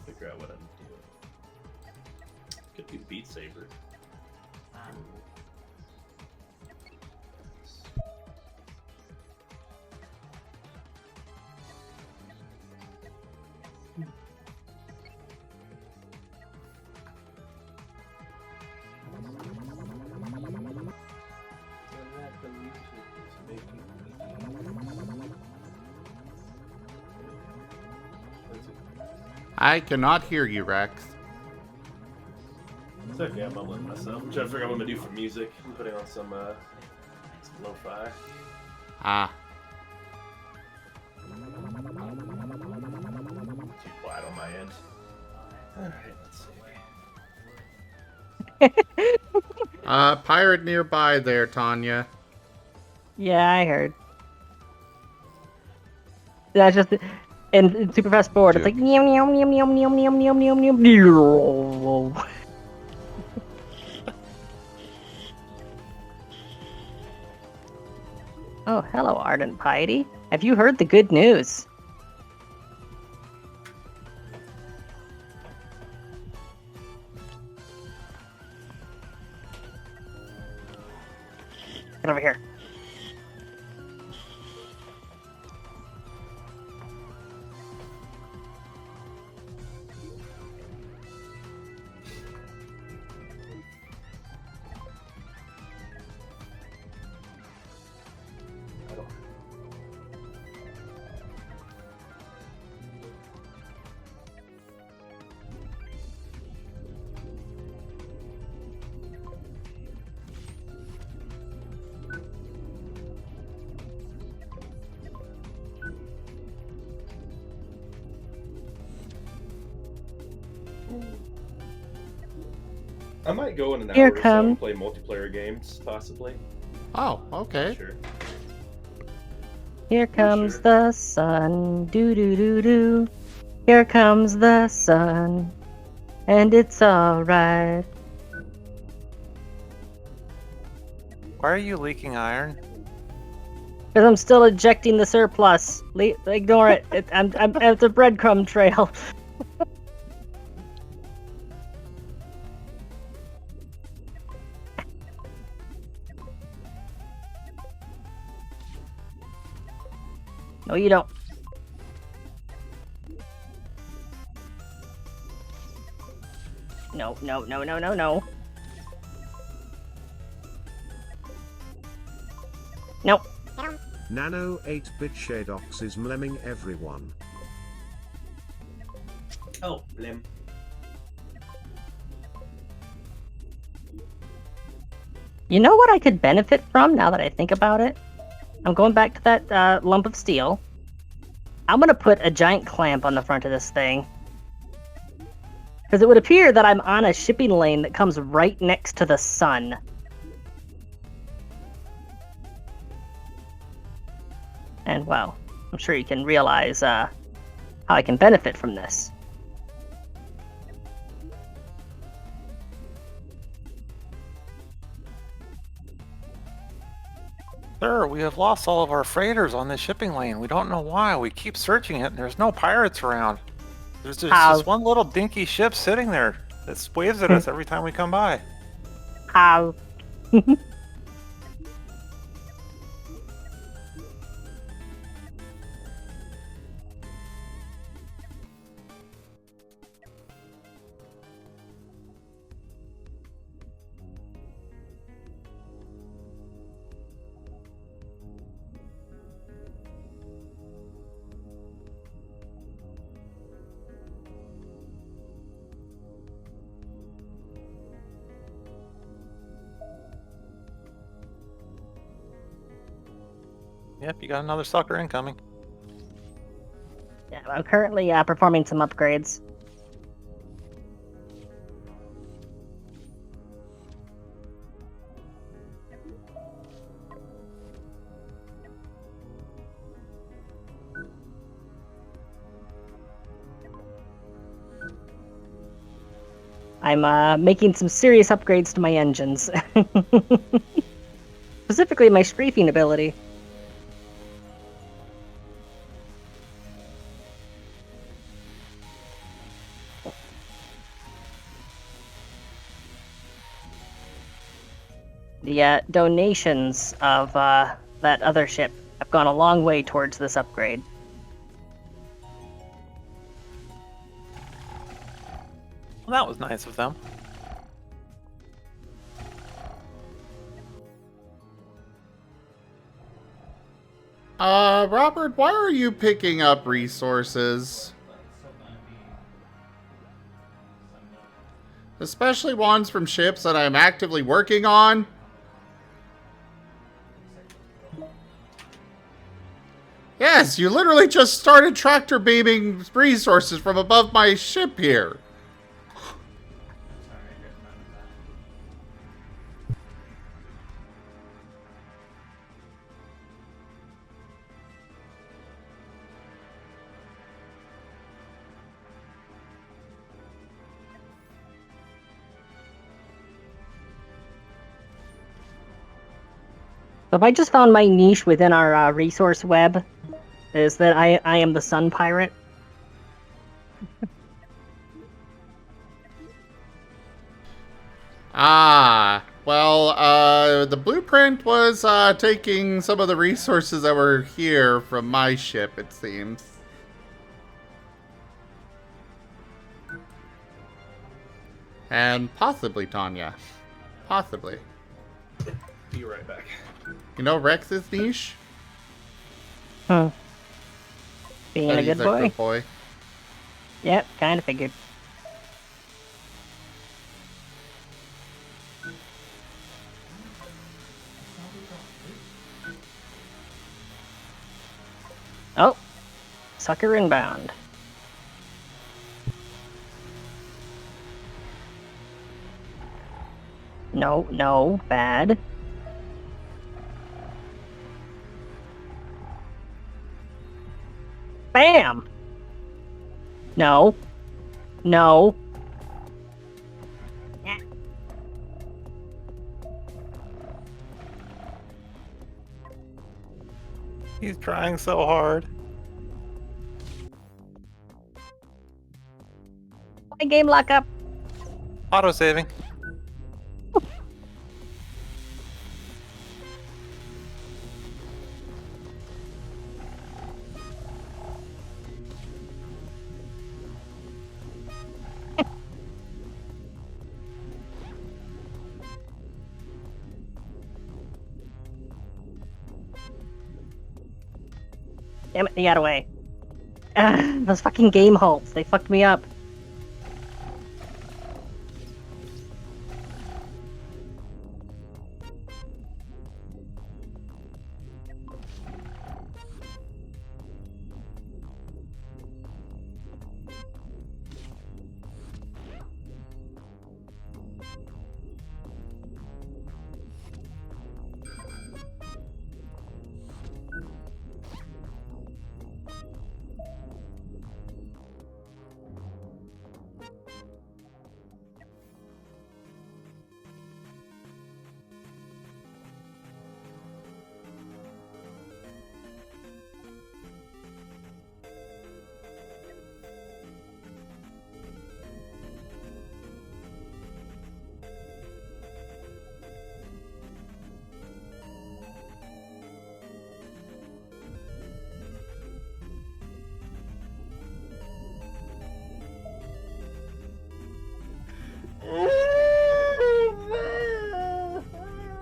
Figure out what I'm doing. Could do Beat Saber. I cannot hear you, Rex. It's okay, I'm mumbling myself. I'm trying to figure out what I'm gonna do for music. I'm putting on some lo-fi. Ah. Too quiet on my end. Alright, let's see. Pirate nearby there, Tanya. Yeah, I heard. That's just in super fast forward. It's like meow meow meow meow meow meow meow meow meow meow. Oh, hello, Ardent Piety. Have you heard the good news? Get over here. I might go in an Here hour or so come- and play multiplayer games, possibly. Oh, okay. Sure. Here comes the sun, doo doo doo doo. Here comes the sun, and it's alright. Why are you leaking iron? Because I'm still ejecting the surplus. Ignore it. I'm at the breadcrumb trail. No, you don't. No, no, no, no, no, no. Nope. Nano 8-bit Shadox is mlemming everyone. Oh, blim. You know what I could benefit from now that I think about it? I'm going back to that lump of steel. I'm gonna put a giant clamp on the front of this thing. Because it would appear that I'm on a shipping lane that comes right next to the sun. And well, I'm sure you can realize how I can benefit from this. Sir, we have lost all of our freighters on this shipping lane. We don't know why. We keep searching it, and there's no pirates around. There's just this one little dinky ship sitting there that waves at us every time we come by. How? Yep, you got another sucker incoming. Yeah, I'm currently performing some upgrades. I'm making some serious upgrades to my engines. Specifically my strafing ability. The donations of that other ship have gone a long way towards this upgrade. Well, that was nice of them. Robert, why are you picking up resources? Especially ones from ships that I'm actively working on? Yes, you literally just started tractor beaming resources from above my ship here. So if I just found my niche within our resource web, is that I am the Sun Pirate. Well, the blueprint was taking some of the resources that were here from my ship, it seems. And possibly Tanya. Possibly. Be right back. You know Rex's niche? Huh. Being That a he's good boy? good boy. Yep, kind of figured. Oh, sucker inbound. No, bad. Bam! No. He's trying so hard. My game lockup. Auto saving. Damn it, he got away. Those fucking game halts, they fucked me up.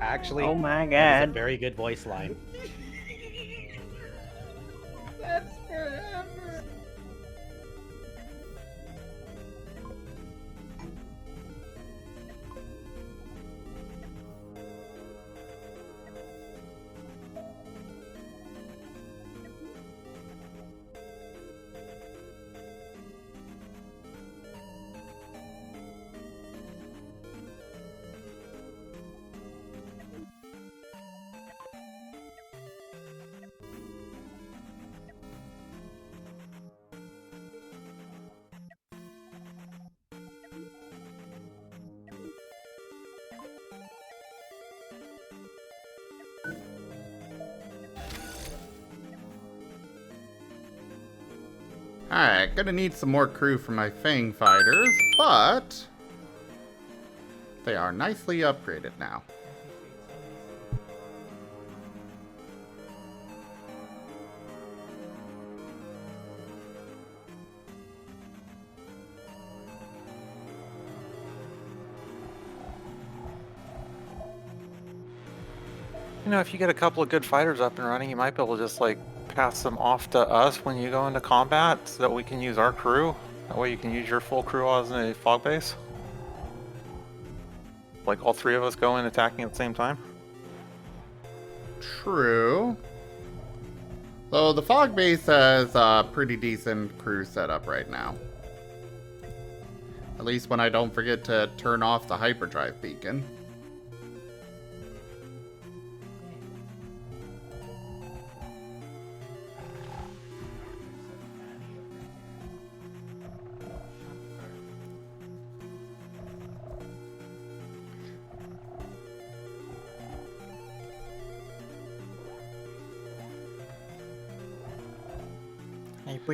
Actually, oh my that is god. a very good voice line. That's forever. Alright, gonna need some more crew for my Fang fighters, but they are nicely upgraded now. You know, if you get a couple of good fighters up and running, you might be able to just like pass them off to us when you go into combat so that we can use our crew. That way you can use your full crew as a fog base. Like all three of us go in attacking at the same time. True. Though the fog base has a pretty decent crew setup right now. At least when I don't forget to turn off the hyperdrive beacon.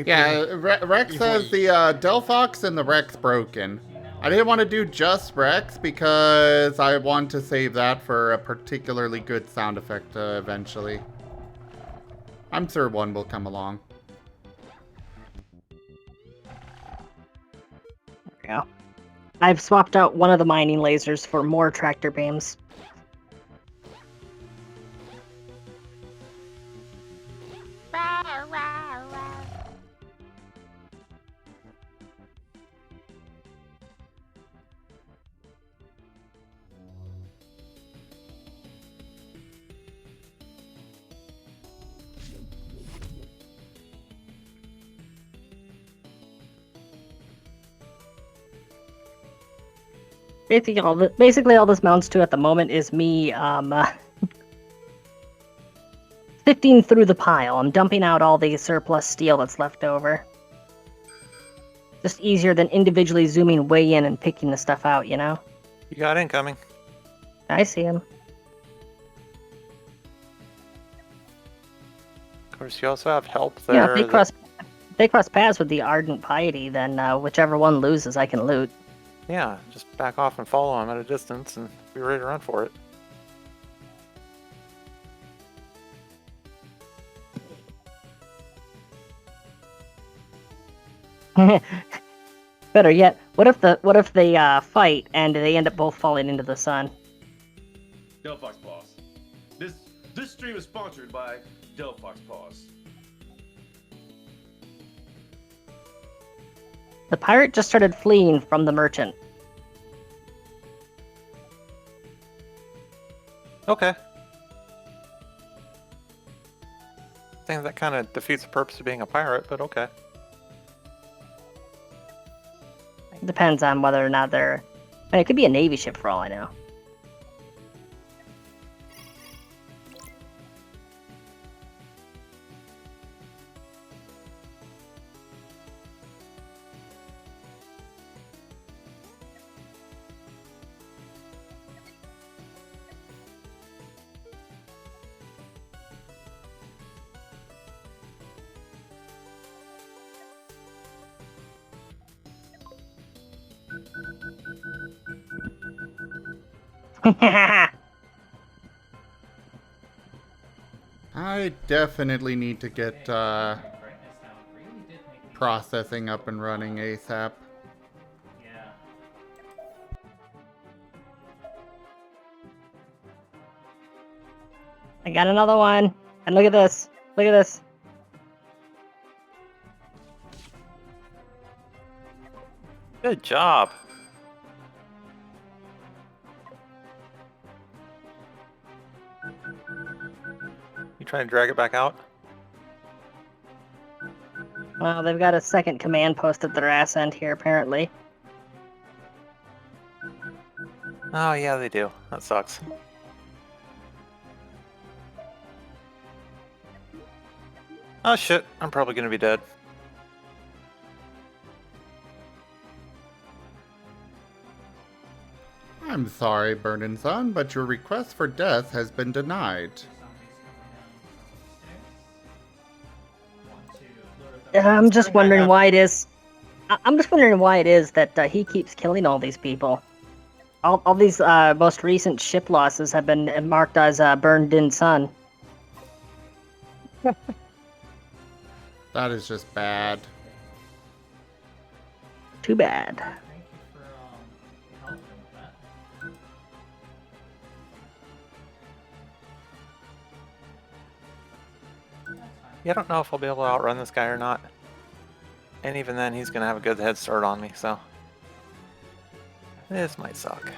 Yeah, Rex says the Delphox and the Rex broken. I didn't want to do just Rex because I want to save that for a particularly good sound effect eventually. I'm sure one will come along. Yeah. I've swapped out one of the mining lasers for more tractor beams. Basically all this amounts to at the moment is me sifting through the pile. I'm dumping out all the surplus steel that's left over. Just easier than individually zooming way in and picking the stuff out, you know? You got incoming. I see him. Of course, you also have help Yeah, there. if they cross paths with the Ardent Piety, then whichever one loses, I can loot. Yeah, just back off and follow him at a distance and be ready to run for it. Better yet, what if they fight and they end up both falling into the sun? Delphox Paws. This stream is sponsored by Delphox Paws. The pirate just started fleeing from the merchant. Okay. I think that kind of defeats the purpose of being a pirate, but okay. It depends on whether or not they're... I mean, it could be a Navy ship for all I know. I definitely need to get processing up and running ASAP. Yeah. I got another one. And look at this. Look at this. Good job. You trying to drag it back out? Well, they've got a second command post at their ass end here, apparently. Oh, yeah, they do. That sucks. Oh, shit. I'm probably gonna be dead. I'm sorry, Burnin' Son, but your request for death has been denied. I'm just wondering why it is. I'm just wondering why it is that he keeps killing all these people. All these most recent ship losses have been marked as burned-in sun. That is just bad. Too bad. Thank you for helping with that. Yeah, I don't know if I'll be able to outrun this guy or not. And even then, he's gonna have a good head start on me, so... This might suck.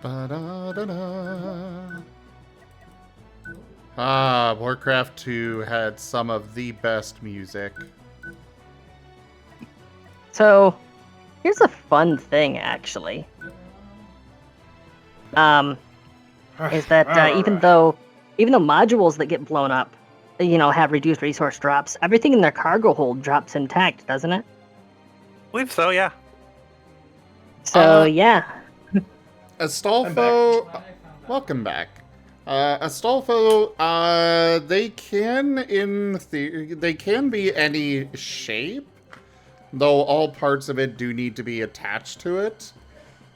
Ba-da-da-da. Ah, Warcraft 2 had some of the best music. So, here's a fun thing, actually. Is that even though modules that get blown up, have reduced resource drops, everything in their cargo hold drops intact, doesn't it? I believe so, yeah. So, yeah. Astolfo, welcome back. Astolfo, they can be any shape, though all parts of it do need to be attached to it.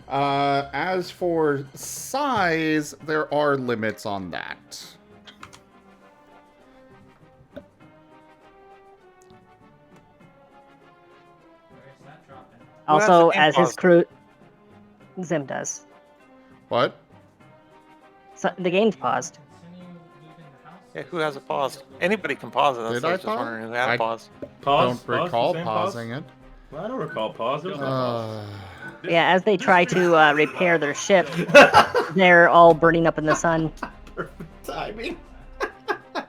As for size, there are limits on that. Also, as his crew... Zim does. What? So, the game's paused. Yeah, who has it paused? Anybody can pause it. That's Did why I was just pause? wondering who had I it paused. Pause? don't recall Same pausing it. Well, I don't recall pause. There was no pause. Yeah, as they try to repair their ship, they're all burning up in the sun. Perfect timing. But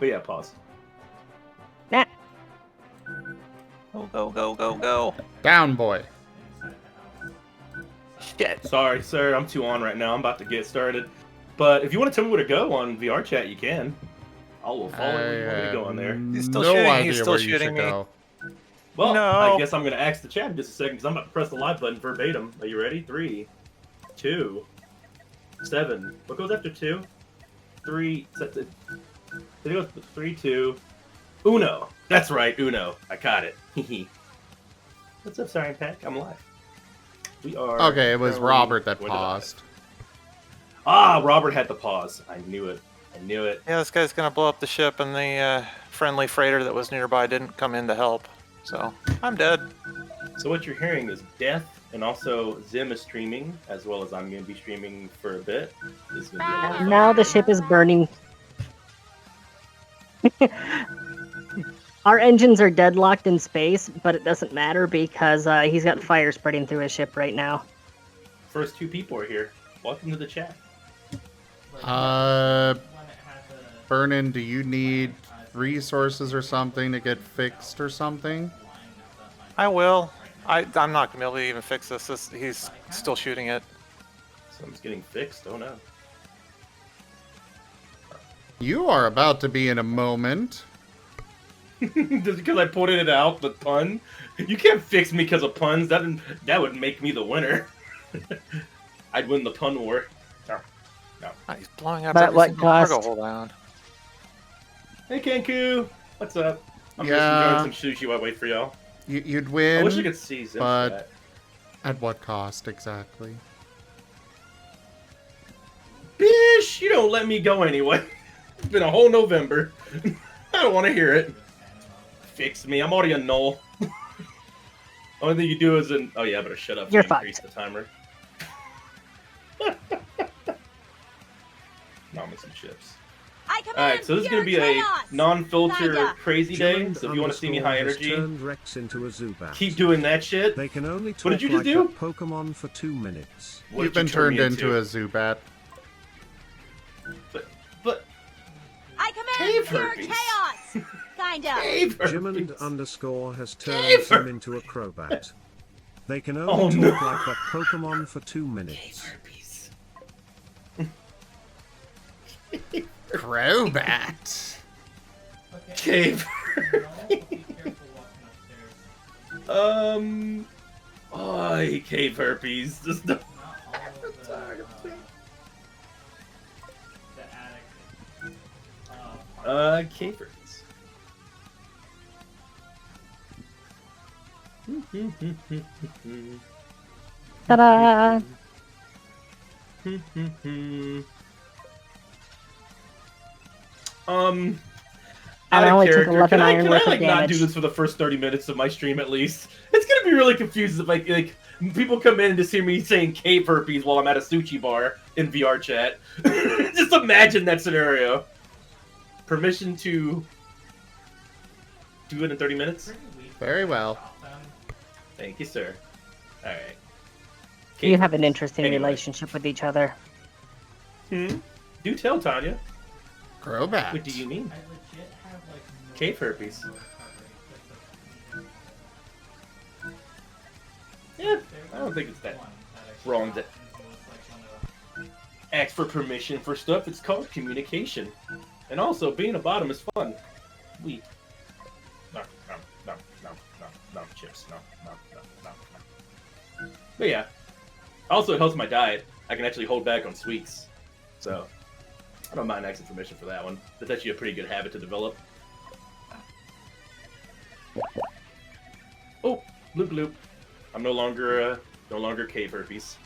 yeah, pause. Nah. Go, go, go, go, go. Down, boy. Shit. Sorry, sir. I'm too on right now. I'm about to get started. But if you want to tell me where to go on VR chat, you can. I will follow where you want me to go on there. He's still No shooting. idea He's still where you shooting should me. go. Well, No. I guess I'm going to ask the chat in just a second because I'm about to press the live button verbatim. Are you ready? 3, 2, 7. What goes after 2? 3. It goes 3, 2. Uno. That's right, Uno. I caught it. What's up, Siren Pack? I'm live. We are. Okay, it was currently Robert that going to live. paused. Ah, Robert had the pause. I knew it. I knew it. Yeah, this guy's gonna blow up the ship, and the friendly freighter that was nearby didn't come in to help. So I'm dead. So what you're hearing is death, and also Zim is streaming, as well as I'm going to be streaming for a bit. This is gonna be a lot of fun. Now the ship is burning. Our engines are deadlocked in space, but it doesn't matter because he's got fire spreading through his ship right now. First 2 people are here. Welcome to the chat. Vernon, do you need resources or something to get fixed or something? I will. I'm not gonna be able to even fix this. He's still shooting it. Something's getting fixed. Oh no. You are about to be in a moment. Just because I pointed it out, the pun. You can't fix me because of puns. That would make me the winner. I'd win the pun war. No. He's blowing up But at every what single cargo cost? hold on. Hey, Kenku. What's up? I'm Yeah. just enjoying some sushi while I wait for y'all. You'd win. I wish I could see Zim's but chat. at what cost exactly? Bish, you don't let me go anyway. It's been a whole November. I don't want to hear it. Fix me. I'm already a null. Only thing you do is oh yeah, I better shut up. So You're increase the timer. Now I'm with some chips. Alright, so this is going to be a non-filter crazy day, so if you want to see me high energy, Turned Rex into a Zubat. keep doing that shit. They can only talk What did you just like do? a Pokemon for 2 minutes. What You've did you been turn turned me into a Zubat. But I command pure chaos! Kinda. Jimond_ has turned him into a Crobat. They can only talk like a Pokemon for 2 minutes. Crobat. Cave. Cave herpes. Just no. Cave herpes. Ta-da! Out of only took character, 11 can I iron worth of not do damage. this for the first 30 minutes of my stream at least? It's gonna be really confusing if like people come in and just hear me saying cave herpes while I'm at a sushi bar in VR chat. Just imagine that scenario. Permission to do it in 30 minutes? Very well. Thank you, sir. Alright. You have an interesting Anyway. relationship with each other. Do tell, Tanya. Crobat. What do you mean? Cave herpes. Yeah, I don't think it's that wrong to ask for permission for stuff. It's called communication. And also, being a bottom is fun. We. No, chips. No. But yeah. Also, it helps my diet. I can actually hold back on sweets. So, I don't mind asking permission for that one. That's actually a pretty good habit to develop. Oh, bloop bloop. I'm no longer cave herpes.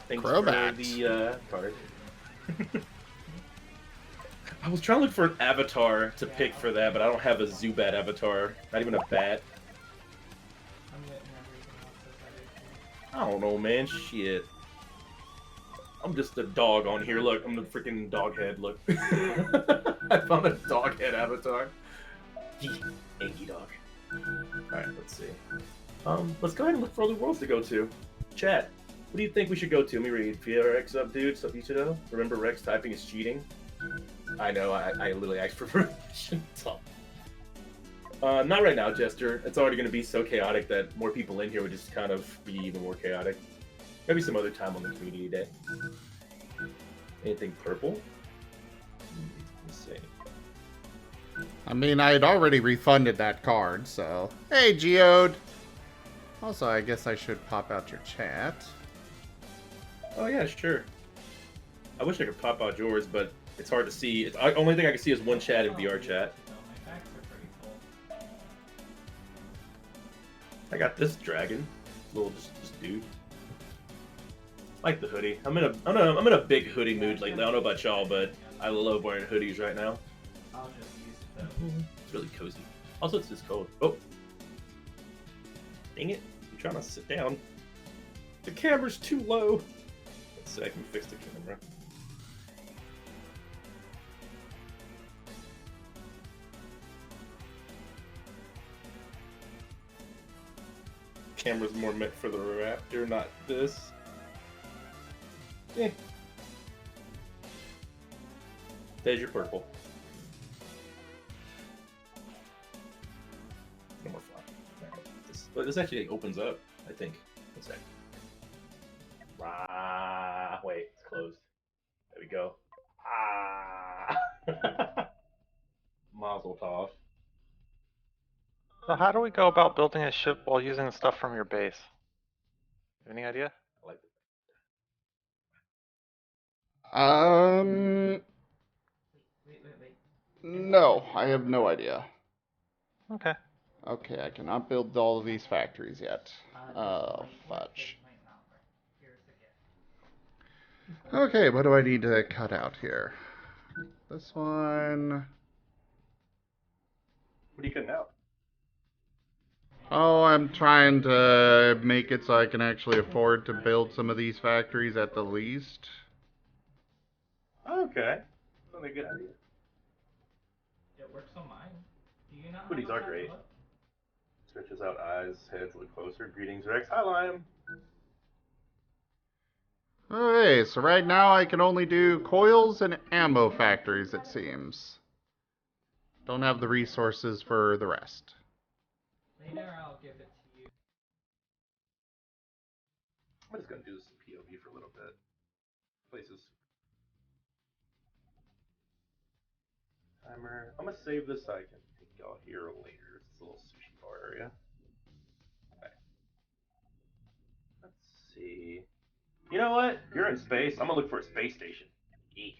Thanks Crobat. for the card. I was trying to look for an avatar to pick for that, but I don't have a Zubat avatar. Not even a bat. I don't know, man. Shit. I'm just a dog on here. Look, I'm the freaking dog head. Look. I found a dog head avatar. Angie dog. Alright, let's see. Let's go ahead and look for other worlds to go to. Chat, what do you think we should go to? Let me read. VRX up, dude. Sup, Ichido? Remember Rex typing is cheating? I know, I literally asked for permission. Not right now, Jester. It's already going to be so chaotic that more people in here would just kind of be even more chaotic. Maybe some other time on the community day. Anything purple? Let's see. I mean, I had already refunded that card, so... Hey, Geode! Also, I guess I should pop out your chat. Oh yeah, sure. I wish I could pop out yours, but it's hard to see. The only thing I can see is one chat in VR chat. I got this dragon, little just dude. I like the hoodie. I'm in a big hoodie mood lately. I don't know about y'all, but I love wearing hoodies right now. I'll just use the... It's really cozy. Also, it's just cold. Oh, dang it! I'm trying to sit down. The camera's too low. Let's see. I can fix the camera. Camera's more meant for the raptor, not this. Yeah. There's your purple. No more fly. This actually opens up, I think. One sec. Wait, it's closed. There we go. Mazel tov. So how do we go about building a ship while using stuff from your base? Any idea? I like it. No, I have no idea. Okay. Okay, I cannot build all of these factories yet. Oh, fudge. Okay, what do I need to cut out here? This one... What are you cutting out? Oh, I'm trying to make it so I can actually afford to build some of these factories at the least. Okay. That's a good idea. It works on mine. Do you not Hoodies have are a great. look? Stretches out eyes, heads look closer. Greetings, Rex. Hi, Lime. Okay, so right now I can only do coils and ammo factories, it seems. Don't have the resources for the rest. Later I'll give it to you. I'm just gonna do some POV for a little bit. Places. Timer. I'm gonna save this so I can take y'all here later. It's a little sushi bar area. Okay. Let's see. You know what? You're in space. I'm gonna look for a space station. Eek.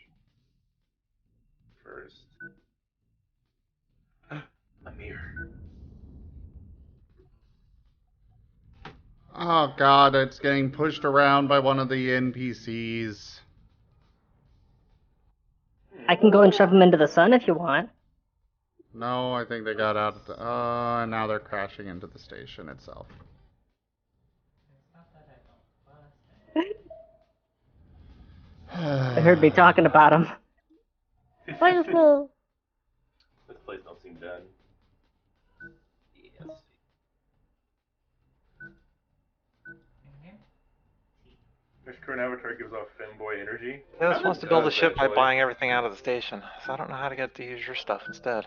First. A mirror. Oh god, it's getting pushed around by one of the NPCs. I can go and shove them into the sun if you want. No, I think they got out of the... and now they're crashing into the station itself. I heard me talking about them. This place don't seem done. Yes. This current avatar gives off femboy energy. This wants to build a ship by buying everything out of the station, so I don't know how to get to use your stuff instead.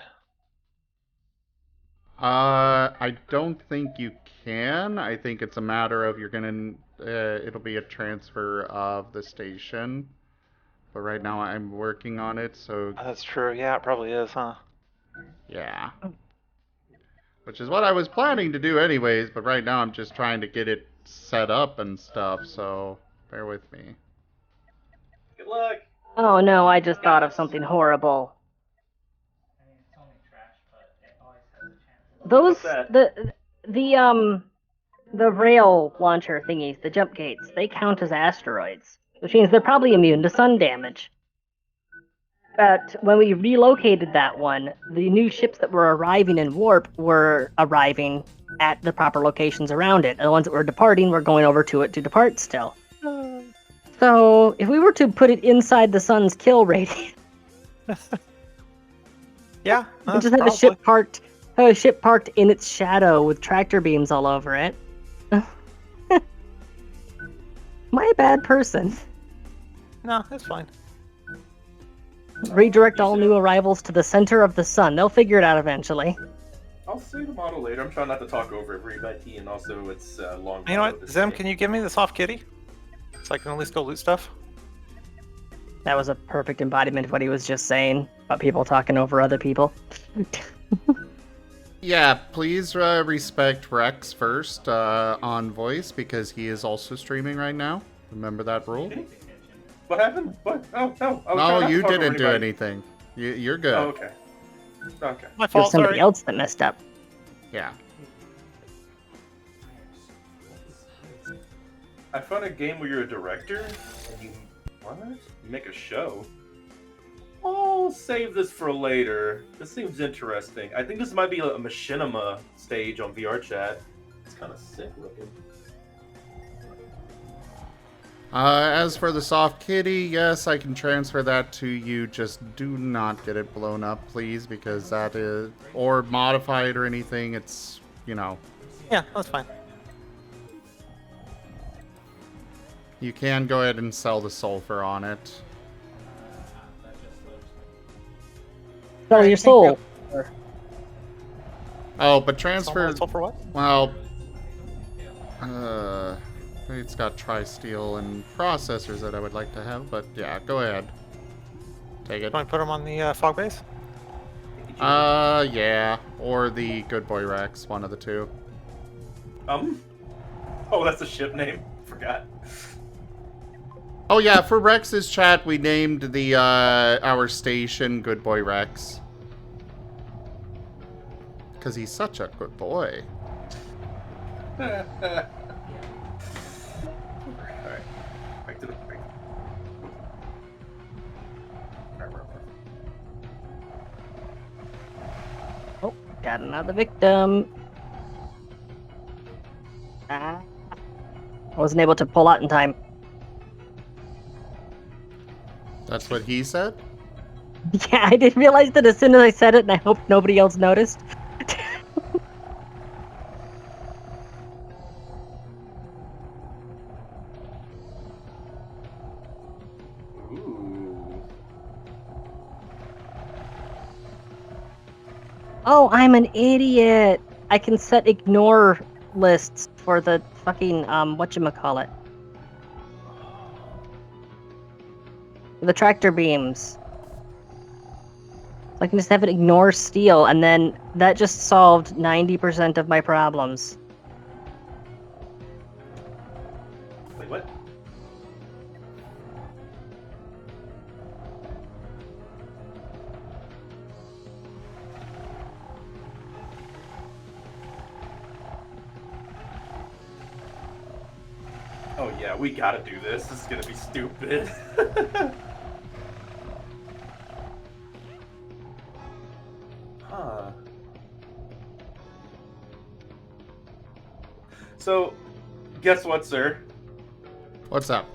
I don't think you can. I think it's a matter of you're gonna... it'll be a transfer of the station. But right now I'm working on it, so... That's true. Yeah, it probably is, huh? Yeah. Which is what I was planning to do anyways, but right now I'm just trying to get it set up and stuff, so bear with me. Good luck. Oh no, I just thought of something horrible. I mean, it's only trash, but it always has a chance. Those, the rail launcher thingies, the jump gates, they count as asteroids, which means they're probably immune to sun damage. But when we relocated that one, the new ships that were arriving in warp were arriving at the proper locations around it. And the ones that were departing were going over to it to depart still. So if we were to put it inside the sun's kill radius, yeah, we just had a ship parked in its shadow with tractor beams all over it. Am I a bad person? No, that's fine. Redirect all new arrivals to the center of the sun. They'll figure it out eventually. I'll say the model later. I'm trying not to talk over everybody, and also it's long. You know motto what, to Zim? say. Can you give me the soft kitty, so I can at least go loot stuff? That was a perfect embodiment of what he was just saying about people talking over other people. Yeah, please respect Rex first on voice because he is also streaming right now. Remember that rule? What happened? What? Oh no! I was No, trying not to you talk over didn't do anybody. anything. You're good. Oh, okay. Okay. My It was fault. somebody Sorry. else that messed up. Yeah. I found a game where you're a director and you what? You make a show. I'll save this for later. This seems interesting. I think this might be a machinima stage on VR chat. It's kind of sick looking. As for the soft kitty, yes, I can transfer that to you. Just do not get it blown up, please, because that is... Or modify it or anything. It's, you know... Yeah, that's fine. You can go ahead and sell the sulfur on it. Sell your soul. Oh, but transfer... Sulfur what? Well... It's got tri-steel and processors that I would like to have, but yeah, go ahead. Take it. Can I put them on the fog base? Yeah. Or the Good Boy Rex, one of the two. Oh, that's a ship name. Forgot. Oh yeah, for Rex's chat, we named the our station Good Boy Rex. Because he's such a good boy. Alright. Back to the point. Oh, got another victim. I wasn't able to pull out in time. That's what he said? Yeah, I didn't realize that as soon as I said it, and I hope nobody else noticed. Oh, I'm an idiot. I can set ignore lists for the fucking, whatchamacallit. The tractor beams. So I can just have it ignore steel, and then that just solved 90% of my problems. Wait, what? Oh yeah, we gotta do this. This is gonna be stupid. Huh. So, guess what, sir? What's up?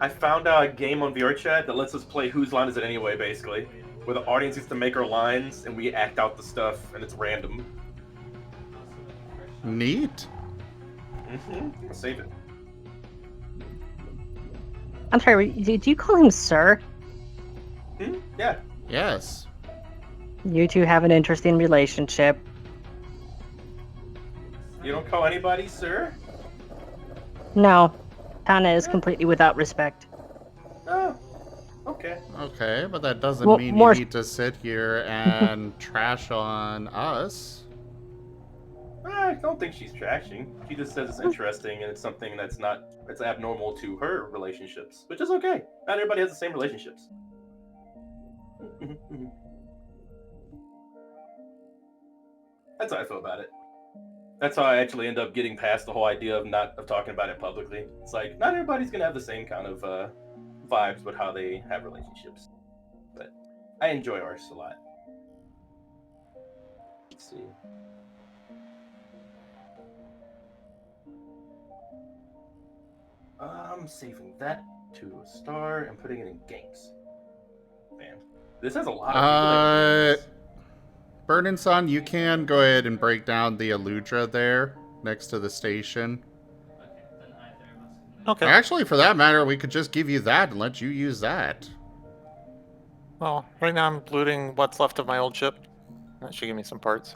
I found a game on VRChat that lets us play Whose Line Is It Anyway, basically. Where the audience gets to make our lines, and we act out the stuff, and it's random. Neat. I'll save it. I'm sorry, did you call him sir? Yeah. Yes. You two have an interesting relationship. You don't call anybody sir? No, Tana is completely without respect. Oh. Okay. Okay, but that doesn't Well, mean more- you need to sit here and trash on us. I don't think she's trashing. She just says it's interesting and it's something that's abnormal to her relationships, which is okay. Not everybody has the same relationships. That's how I feel about it. That's how I actually end up getting past the whole idea of talking about it publicly. It's like not everybody's gonna have the same kind of vibes with how they have relationships, but I enjoy ours a lot. Let's see. I'm saving that to a star and putting it in games. Man, this has a lot of people that use this. Burnin' Sun, you can go ahead and break down the Eludra there next to the station. Okay. Actually, for that matter, we could just give you that and let you use that. Well, right now I'm looting what's left of my old ship. That should give me some parts.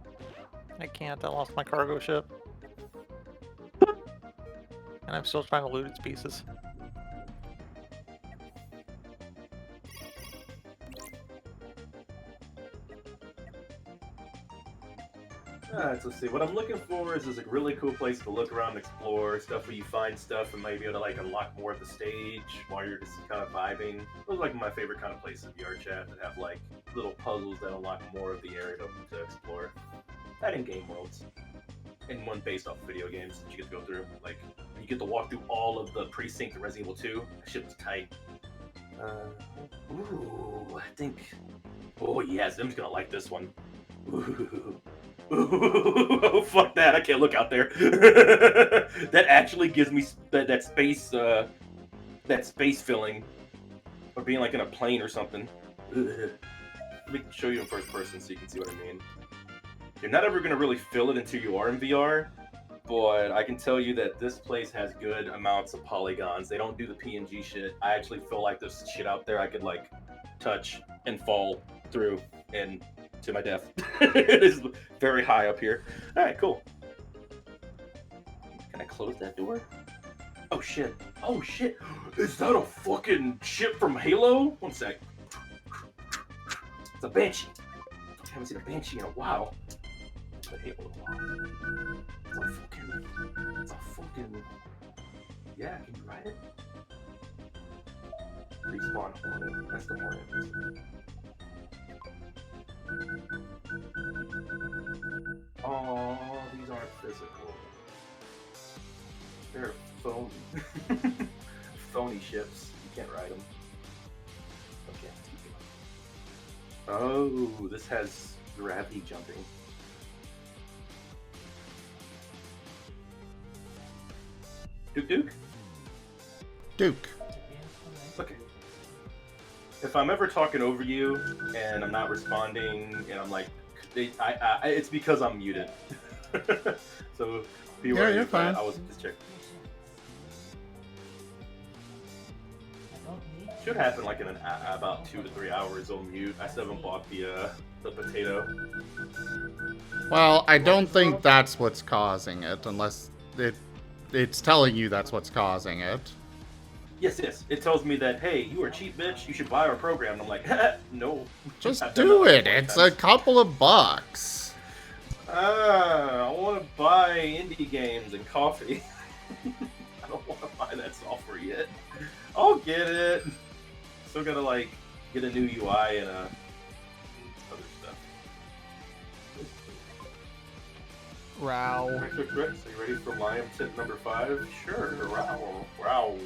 can't. I lost my cargo ship. And I'm still trying to loot its pieces. Alright, so let's see. What I'm looking for is a really cool place to look around and explore. Stuff where you find stuff and might be able to like unlock more of the stage while you're just kind of vibing. Those are like my favorite kind of places in VR chat that have like little puzzles that unlock more of the area to explore. That in game worlds. And one based off video games that you get to go through. Like, you get to walk through all of the precinct in Resident Evil 2. That shit was tight. Ooh, I think... Oh yes, Zim's gonna like this one. Ooh. Oh, fuck that, I can't look out there. That actually gives me that space feeling. Or being like in a plane or something. Let me show you in first person so you can see what I mean. You're not ever going to really feel it until you are in VR, but I can tell you that this place has good amounts of polygons. They don't do the PNG shit. I actually feel like there's shit out there I could like touch and fall through and to my death. It is very high up here. Alright, cool. Can I close that door? Oh shit. Oh shit. Is that a fucking ship from Halo? One sec. It's a Banshee. I haven't seen a Banshee in a while. It's a fucking... Yeah, can you ride it? Respawn Hornet. That's the Hornet. Oh, these aren't physical. They're phony. Phony ships. You can't ride them. Okay. Oh, this has gravity jumping. Duke? Duke. Okay. If I'm ever talking over you and I'm not responding and I'm like, it's because I'm muted. So be aware of that. I was just checking. Should happen like in about 2 to 3 hours on mute. I still haven't bought the potato. Well, I don't think that's what's causing it, unless it's telling you that's what's causing it. Yes. It tells me that, hey, you are a cheap bitch. You should buy our program. And I'm like, no. Just do it. It's a couple of bucks. I want to buy indie games and coffee. I don't want to buy that software yet. I'll get it. Still gotta like get a new UI and other stuff. Row. Are you ready for Lion tip number 5? Sure. Row. Row.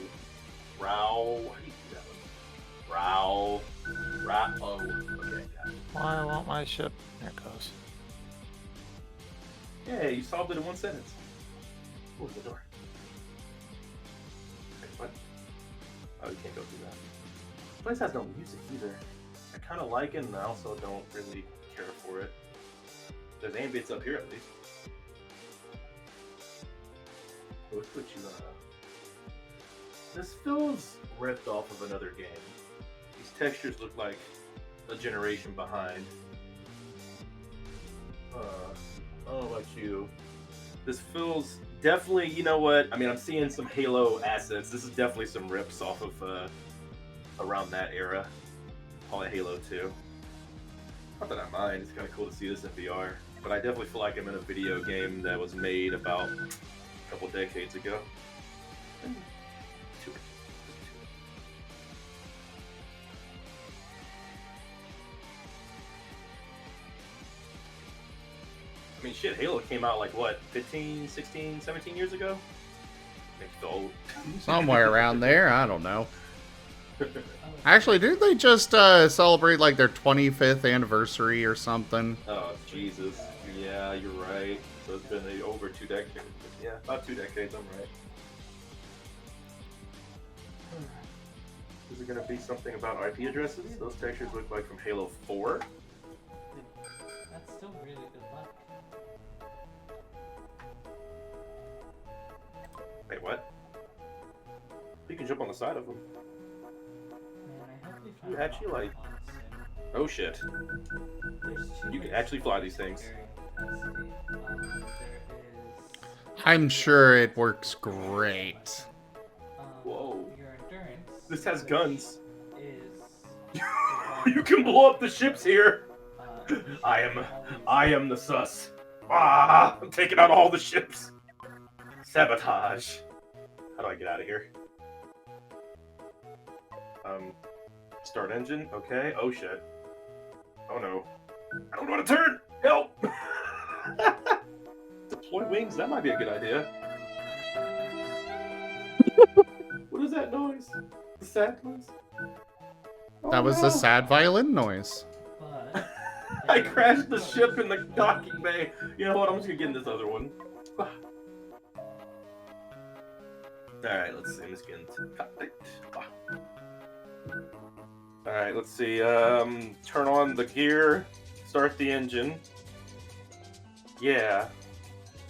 Row. How do you do that one? Row. Row. Oh. Okay. Got it. Why I want my ship? There it goes. Yeah, you solved it in 1 sentence. What was the door? Wait, what? Oh, you can't go through that. This place has no music either. I kind of like it, and I also don't really care for it. There's ambience up here at least. Let's put you This feels ripped off of another game. These textures look like a generation behind. I don't know about you. This feels definitely, you know what? I mean, I'm seeing some Halo assets. This is definitely some rips off of around that era. Call it Halo 2. Not that I mind. It's kind of cool to see this in VR. But I definitely feel like I'm in a video game that was made about a couple decades ago. I mean, shit, Halo came out like, what, 15, 16, 17 years ago? Makes you feel old. Somewhere around there, I don't know. Actually, didn't they just celebrate like their 25th anniversary or something? Oh, Jesus. Yeah, you're right. So it's been over 2 decades. Yeah, about 2 decades, I'm right. Is it going to be something about IP addresses? Those textures look like from Halo 4. That's still really good luck. Wait, what? You can jump on the side of them. You actually like... Oh shit. You can actually fly these things. I'm sure it works great. Whoa. Your endurance. This has guns. Is You can blow up the ships here. uh, I am the sus. Ah, I'm taking out all the ships. Sabotage. How do I get out of here? Start engine. Okay. Oh shit. Oh no. I don't know how to turn. Help. Deploy wings. That might be a good idea. What is that noise? The sad noise? Oh, That was no. the sad violin noise. but I crashed the ship in the docking bay. You know what? I'm just gonna get in this other one. Alright, let's see. I'm just getting to cockpit. Alright, let's see. Turn on the gear. Start the engine. Yeah.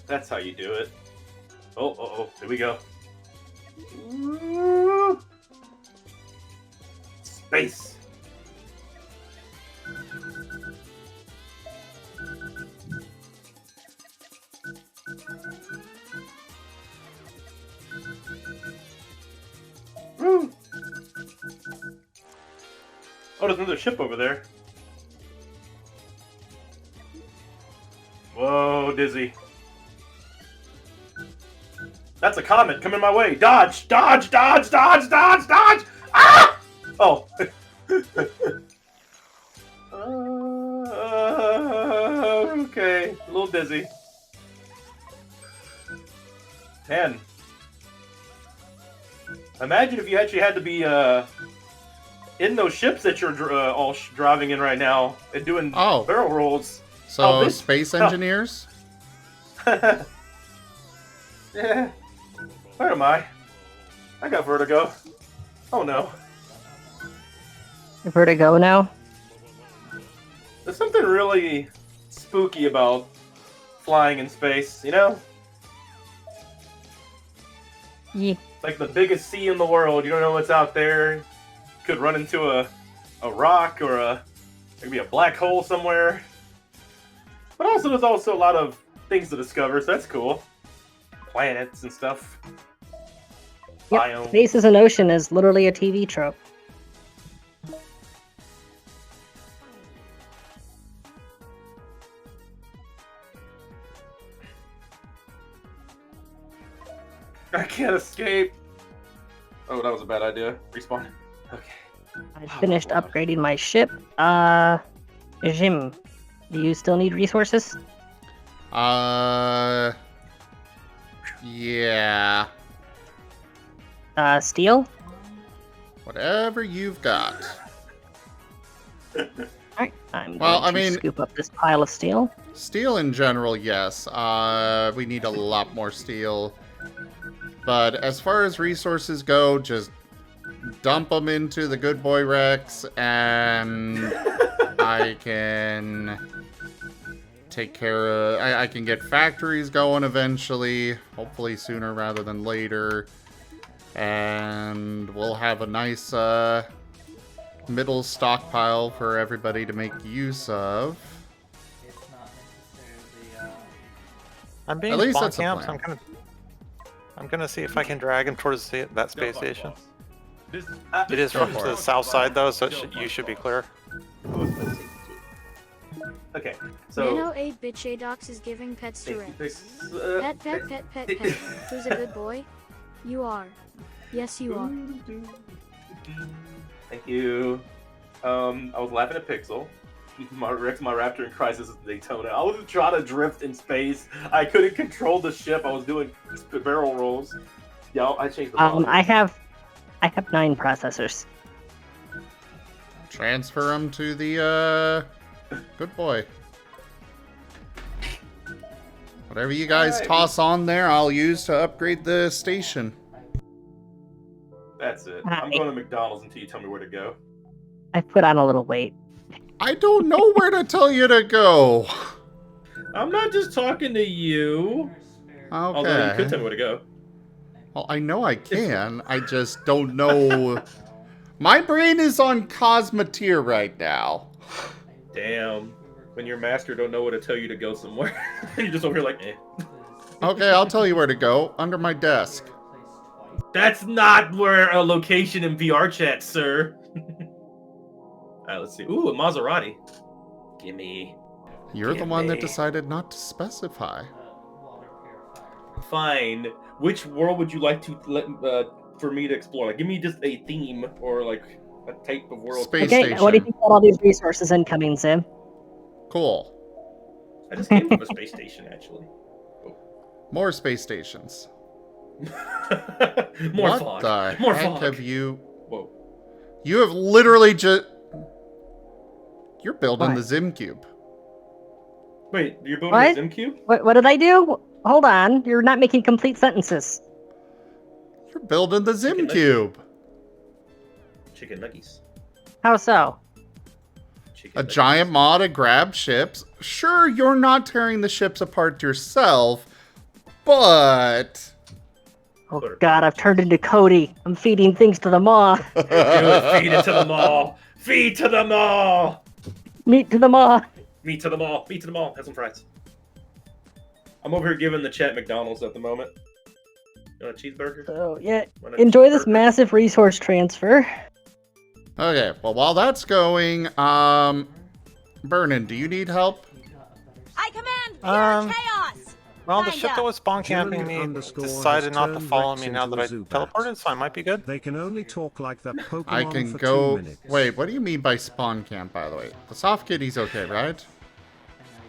That's how you do it. Oh. Here we go. Woo! Space. Woo! Oh, there's another ship over there. Whoa, dizzy. That's a comet coming my way. Dodge! Dodge! Dodge! Dodge! Dodge! Dodge! Ah! Oh. Okay. A little dizzy. Man. Imagine if you actually had to be in those ships that you're all driving in right now and doing barrel rolls. So, space engineers? Yeah. Where am I? I got vertigo. Oh no. Vertigo now? There's something really spooky about flying in space, you know? Yeah. Like the biggest sea in the world, you don't know what's out there. Could run into a rock or maybe a black hole somewhere. But also there's also a lot of things to discover, so that's cool. Planets and stuff. Yep. Biomes. Space as an ocean is literally a TV trope. I can't escape. Oh, that was a bad idea. Respawn. Okay. I finished upgrading my ship. Jim, do you still need resources? Yeah. Steel? Whatever you've got. Alright, I'm Well, going I mean, to scoop up this pile of steel. Steel in general, yes. We need a lot more steel. But as far as resources go, just dump them into the Good Boy Rex, and I can take care of... I can get factories going eventually, hopefully sooner rather than later. And we'll have a nice middle stockpile for everybody to make use of. it's not necessarily I'm being At least that's the bonky up, so plan. I'm gonna see if I can drag him towards that space station. This It is Go from for the it. south side though, so you should be clear. Okay, so Nano 8-bit Shadox is giving pets to Rex. Pet, pet, pet, pet, pet. Who's a good boy? You are. Yes, you are. Thank you. I was laughing at Pixel. My Raptor in Crisis at Daytona. I was trying to drift in space. I couldn't control the ship. I was doing barrel rolls. Yeah, I changed the volume. I have 9 processors. Transfer them to the Good Boy. Whatever you guys Alright. toss on there, I'll use to upgrade the station. That's it. I'm going to McDonald's until you tell me where to go. I put on a little weight. I don't know where to tell you to go. I'm not just talking to you. Although you could tell Okay. me where to go. Well, I know I can. I just don't know. My brain is on Cosmoteer right now. Damn. When your master don't know what to tell you to go somewhere. You're just over here like, eh. Okay, I'll tell you where to go. Under my desk. That's not where a location in VR chat, sir. Alright, let's see. Ooh, a Maserati. Gimme. You're the one that decided not to specify. Fine. Which world would you like to let for me to explore? Like, give me just a theme or like a type of world. Space Okay, station. what do you think about all these resources incoming, Zim? Cool. I just came from a space station, actually. More space stations. More what fog. the More heck fog. have you... Whoa. You have literally just... You're building What? the Zim Cube. Wait, you're building What? a Zim cube? What did I do? Hold on, you're not making complete sentences. You're building the Zim Chicken Cube. Chicken nuggies. How so? A giant mod to grab ships. Sure, you're not tearing the ships apart yourself, but... Oh god, I've turned into Cody. I'm feeding things to the maw. Do it. Feed it to the mall. Feed to the mall. Meat to the maw. Meat to the mall. Meat to the mall. Have some fries. I'm over here giving the chat McDonald's at the moment. You want a cheeseburger? So yeah, enjoy this massive resource transfer. Okay, well, while that's going, Vernon, do you need help? I command pure chaos. Well, the ship that was spawn camping me decided not to follow me now that I teleported, so I might be good. They can only talk like that Pokemon I can for go... 2 minutes. Wait, what do you mean by spawn camp, by the way? The soft kitty's okay, right?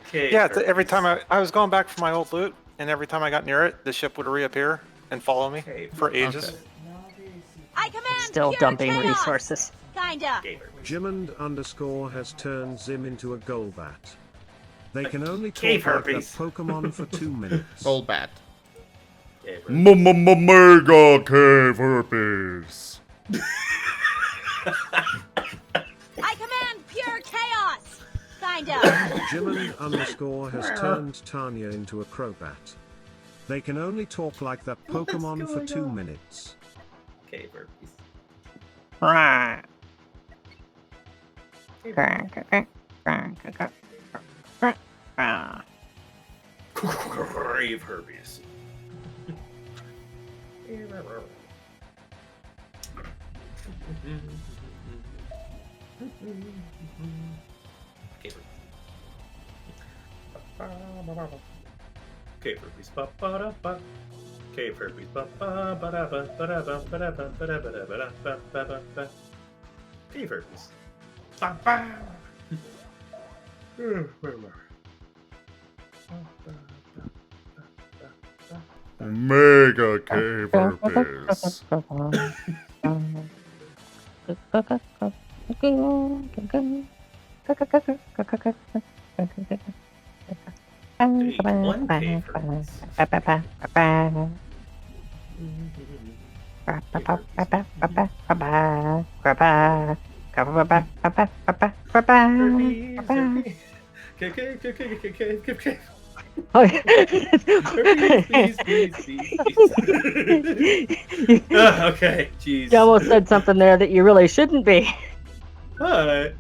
Okay. Yeah, every time I was going back for my old loot, and every time I got near it, the ship would reappear and follow me for ages. Okay. I command Still pure dumping chaos. resources. Kinda. Jimond_ has turned Zim into a Golbat. They can only Cave talk like that herpes. Pokemon for 2 minutes. Golbat. Cave Mega cave herpes. I command pure chaos. Kinda. Jimond_ has turned Tanya into a Crobat. They can only talk like that Pokemon for 2 minutes. Cave herpes. Right. Grave herpes. Cave herpes. Cave herpes. Cave herpes. Mega cave herpes. One cave herpes. Okay, jeez. You almost said something there that you really shouldn't be. Alright.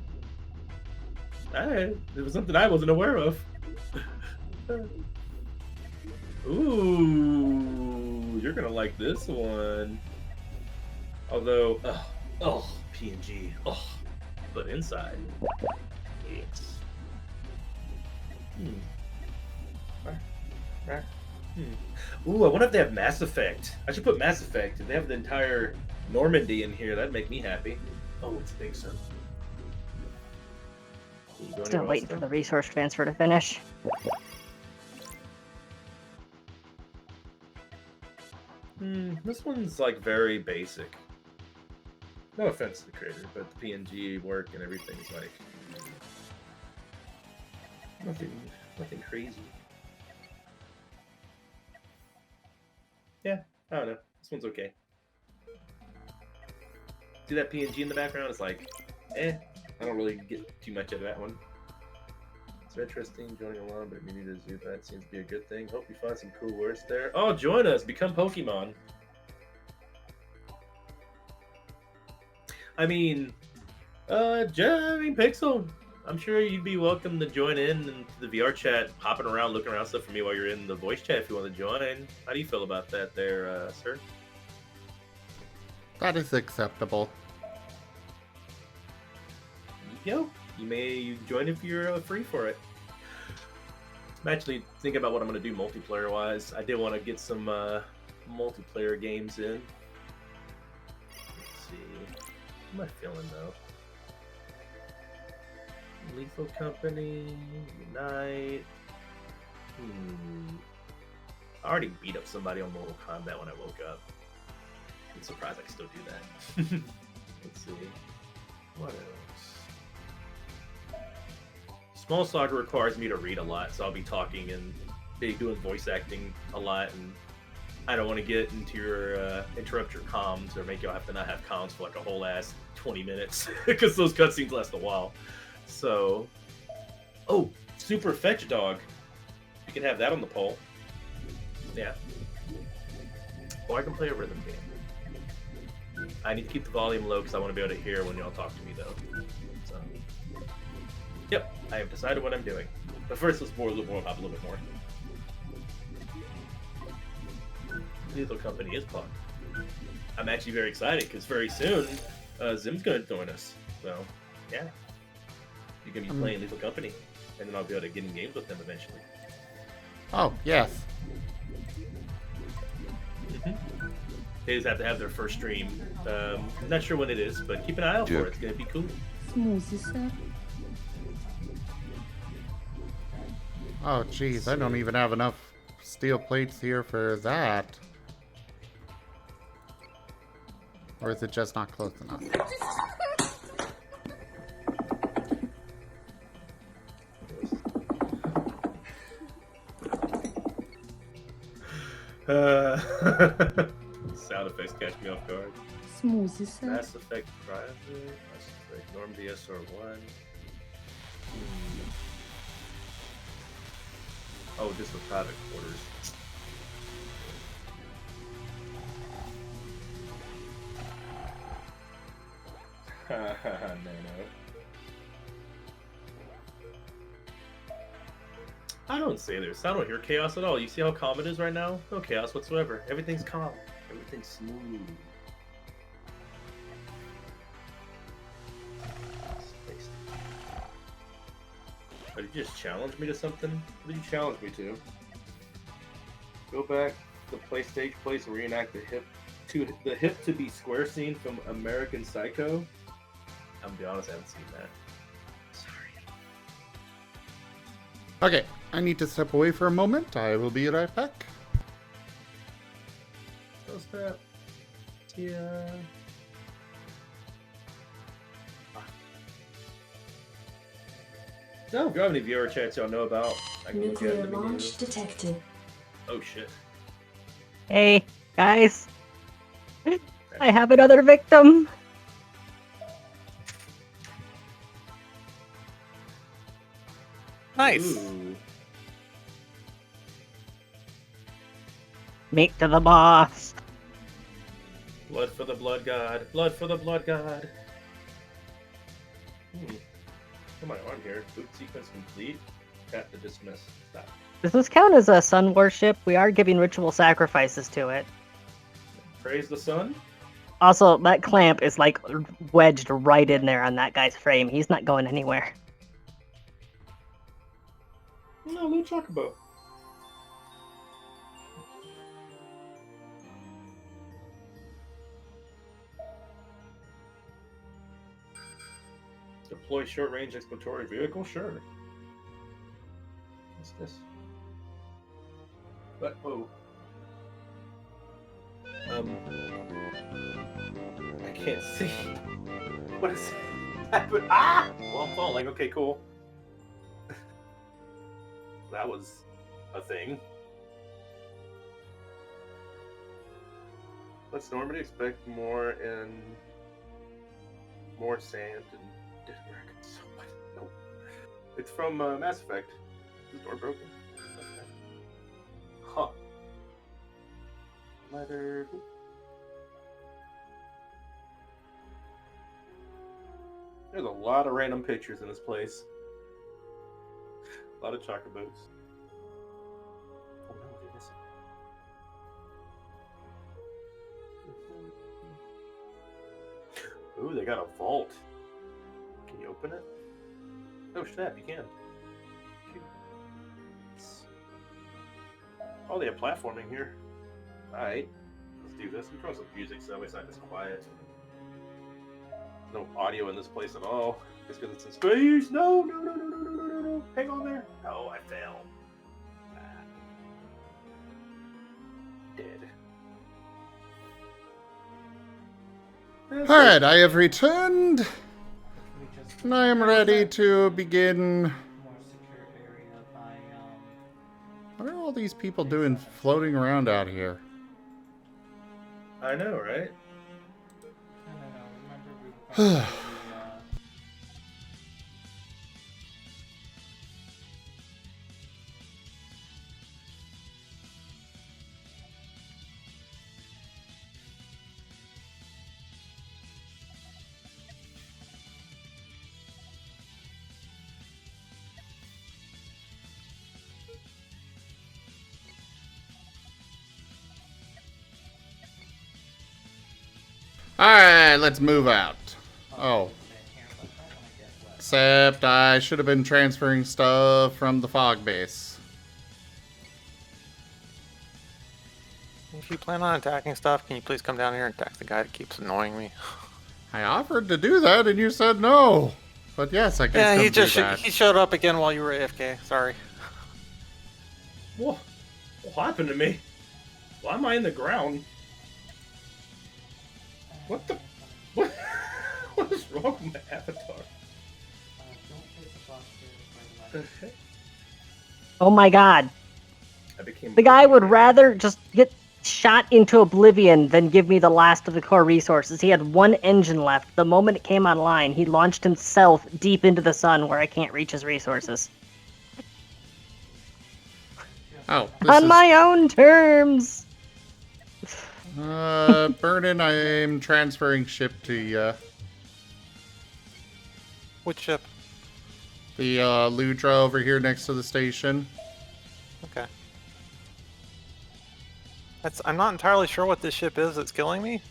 It was something I wasn't aware of. Ooh, you're gonna like this one. Although, PNG, but inside, it's. Ooh, I wonder if they have Mass Effect. I should put Mass Effect. If they have the entire Normandy in here, that'd make me happy. Oh, it's a big son. Still waiting for the resource transfer to finish. This one's like very basic. No offense to the creator, but the PNG work and everything's like nothing crazy. Yeah, I don't know. This one's okay. See that PNG in the background? It's like, I don't really get too much out of that one. It's interesting joining along, but maybe the zoo that seems to be a good thing. Hope you find some cool words there. Oh, join us! Become Pokemon. I mean, Pixel. I'm sure you'd be welcome to join in into the VR chat, hopping around, looking around stuff for me while you're in the voice chat if you want to join. How do you feel about that there, sir? That is acceptable. Yo, you may join if you're free for it. I'm actually thinking about what I'm going to do multiplayer-wise. I did want to get some multiplayer games in. Let's see. How am I feeling, though? Lethal Company, Unite. I already beat up somebody on Mortal Kombat when I woke up. I'm surprised I can still do that. Let's see. What else? Small Saga requires me to read a lot, so I'll be talking and be doing voice acting a lot, and I don't want to get into your interrupt your comms or make y'all have to not have comms for like a whole ass 20 minutes because those cutscenes last a while. So, oh, Super Fetch Dog. You can have that on the poll. Yeah. Or I can play a rhythm game. I need to keep the volume low because I want to be able to hear when y'all talk to me, though. So, yep, I have decided what I'm doing. But first, let's warm up a little bit more. Lethal Company is fun. I'm actually very excited because very soon, Zim's going to join us. So, yeah. You're going to be playing Lethal Company, and then I'll be able to get in games with them eventually. Oh, yes. They just have to have their first stream. I'm not sure when it is, but keep an eye out for it. It's going to be cool. Oh, jeez, I don't even have enough steel plates here for that. Or is it just not close enough? Sound effects catch me off guard. Mass Effect Private, Mass Effect Normandy SR1. Oh, just for private quarters. No. I don't say this. I don't hear chaos at all. You see how calm it is right now? No chaos whatsoever. Everything's calm. Everything's smooth. Oh, did you just challenge me to something? What did you challenge me to? Go back to the stage place and reenact the hip to be square scene from American Psycho. I'm gonna be honest, I haven't seen that. Okay, I need to step away for a moment. I will be right back. So step. Yeah. No, if you have any viewer chats y'all know about, I can look at Nuclear them. launch detected. Oh shit. Hey, guys. I have another victim. Nice. Ooh. Meet to the boss. Blood for the blood god. Blood for the blood god. Come on, arm here. Boot sequence complete. Tap to dismiss. Stop. Does this count as a sun worship? We are giving ritual sacrifices to it. Praise the sun. Also, that clamp is like wedged right in there on that guy's frame. He's not going anywhere. No, little chocobo. Deploy short-range exploratory vehicle? Sure. What's this? But oh. I can't see. What is happening? Ah! Well, I'm falling. Okay, cool. That was a thing. Let's normally expect more sand and different. So what? No. It's from Mass Effect. Is the door broken? Okay. Huh. Letter. There's a lot of random pictures in this place. A lot of chocobos. Oh no, they're missing. Ooh, they got a vault. Can you open it? Oh snap, you can. Oh, they have platforming here. Alright, let's do this. We throw some music so that way it's not as quiet. No audio in this place at all. Just because it's in space. No, no, no, no, no, no, no, no, no. Hang on there. No, I fell. Dead. Alright, I have returned. And I am ready to begin. More secure area by What are all these people doing floating around out here? I know, right? no, remember we were going to the Alright, let's move out. Oh. Except I should have been transferring stuff from the fog base. If you plan on attacking stuff, can you please come down here and attack the guy that keeps annoying me? I offered to do that and you said no. But yes, I can Yeah, still he just do that. he showed up again while you were AFK. Sorry. What happened to me? Why am I in the ground? What the? What? What is wrong with my avatar? The heck? Oh my god. I became The guy would rather just get shot into oblivion than give me the last of the core resources. He had one engine left. The moment it came online, he launched himself deep into the sun where I can't reach his resources. Oh, On my own terms! Burnin, I'm transferring ship to you. Which ship? The Ludra over here next to the station. Okay. I'm not entirely sure what this ship is that's killing me.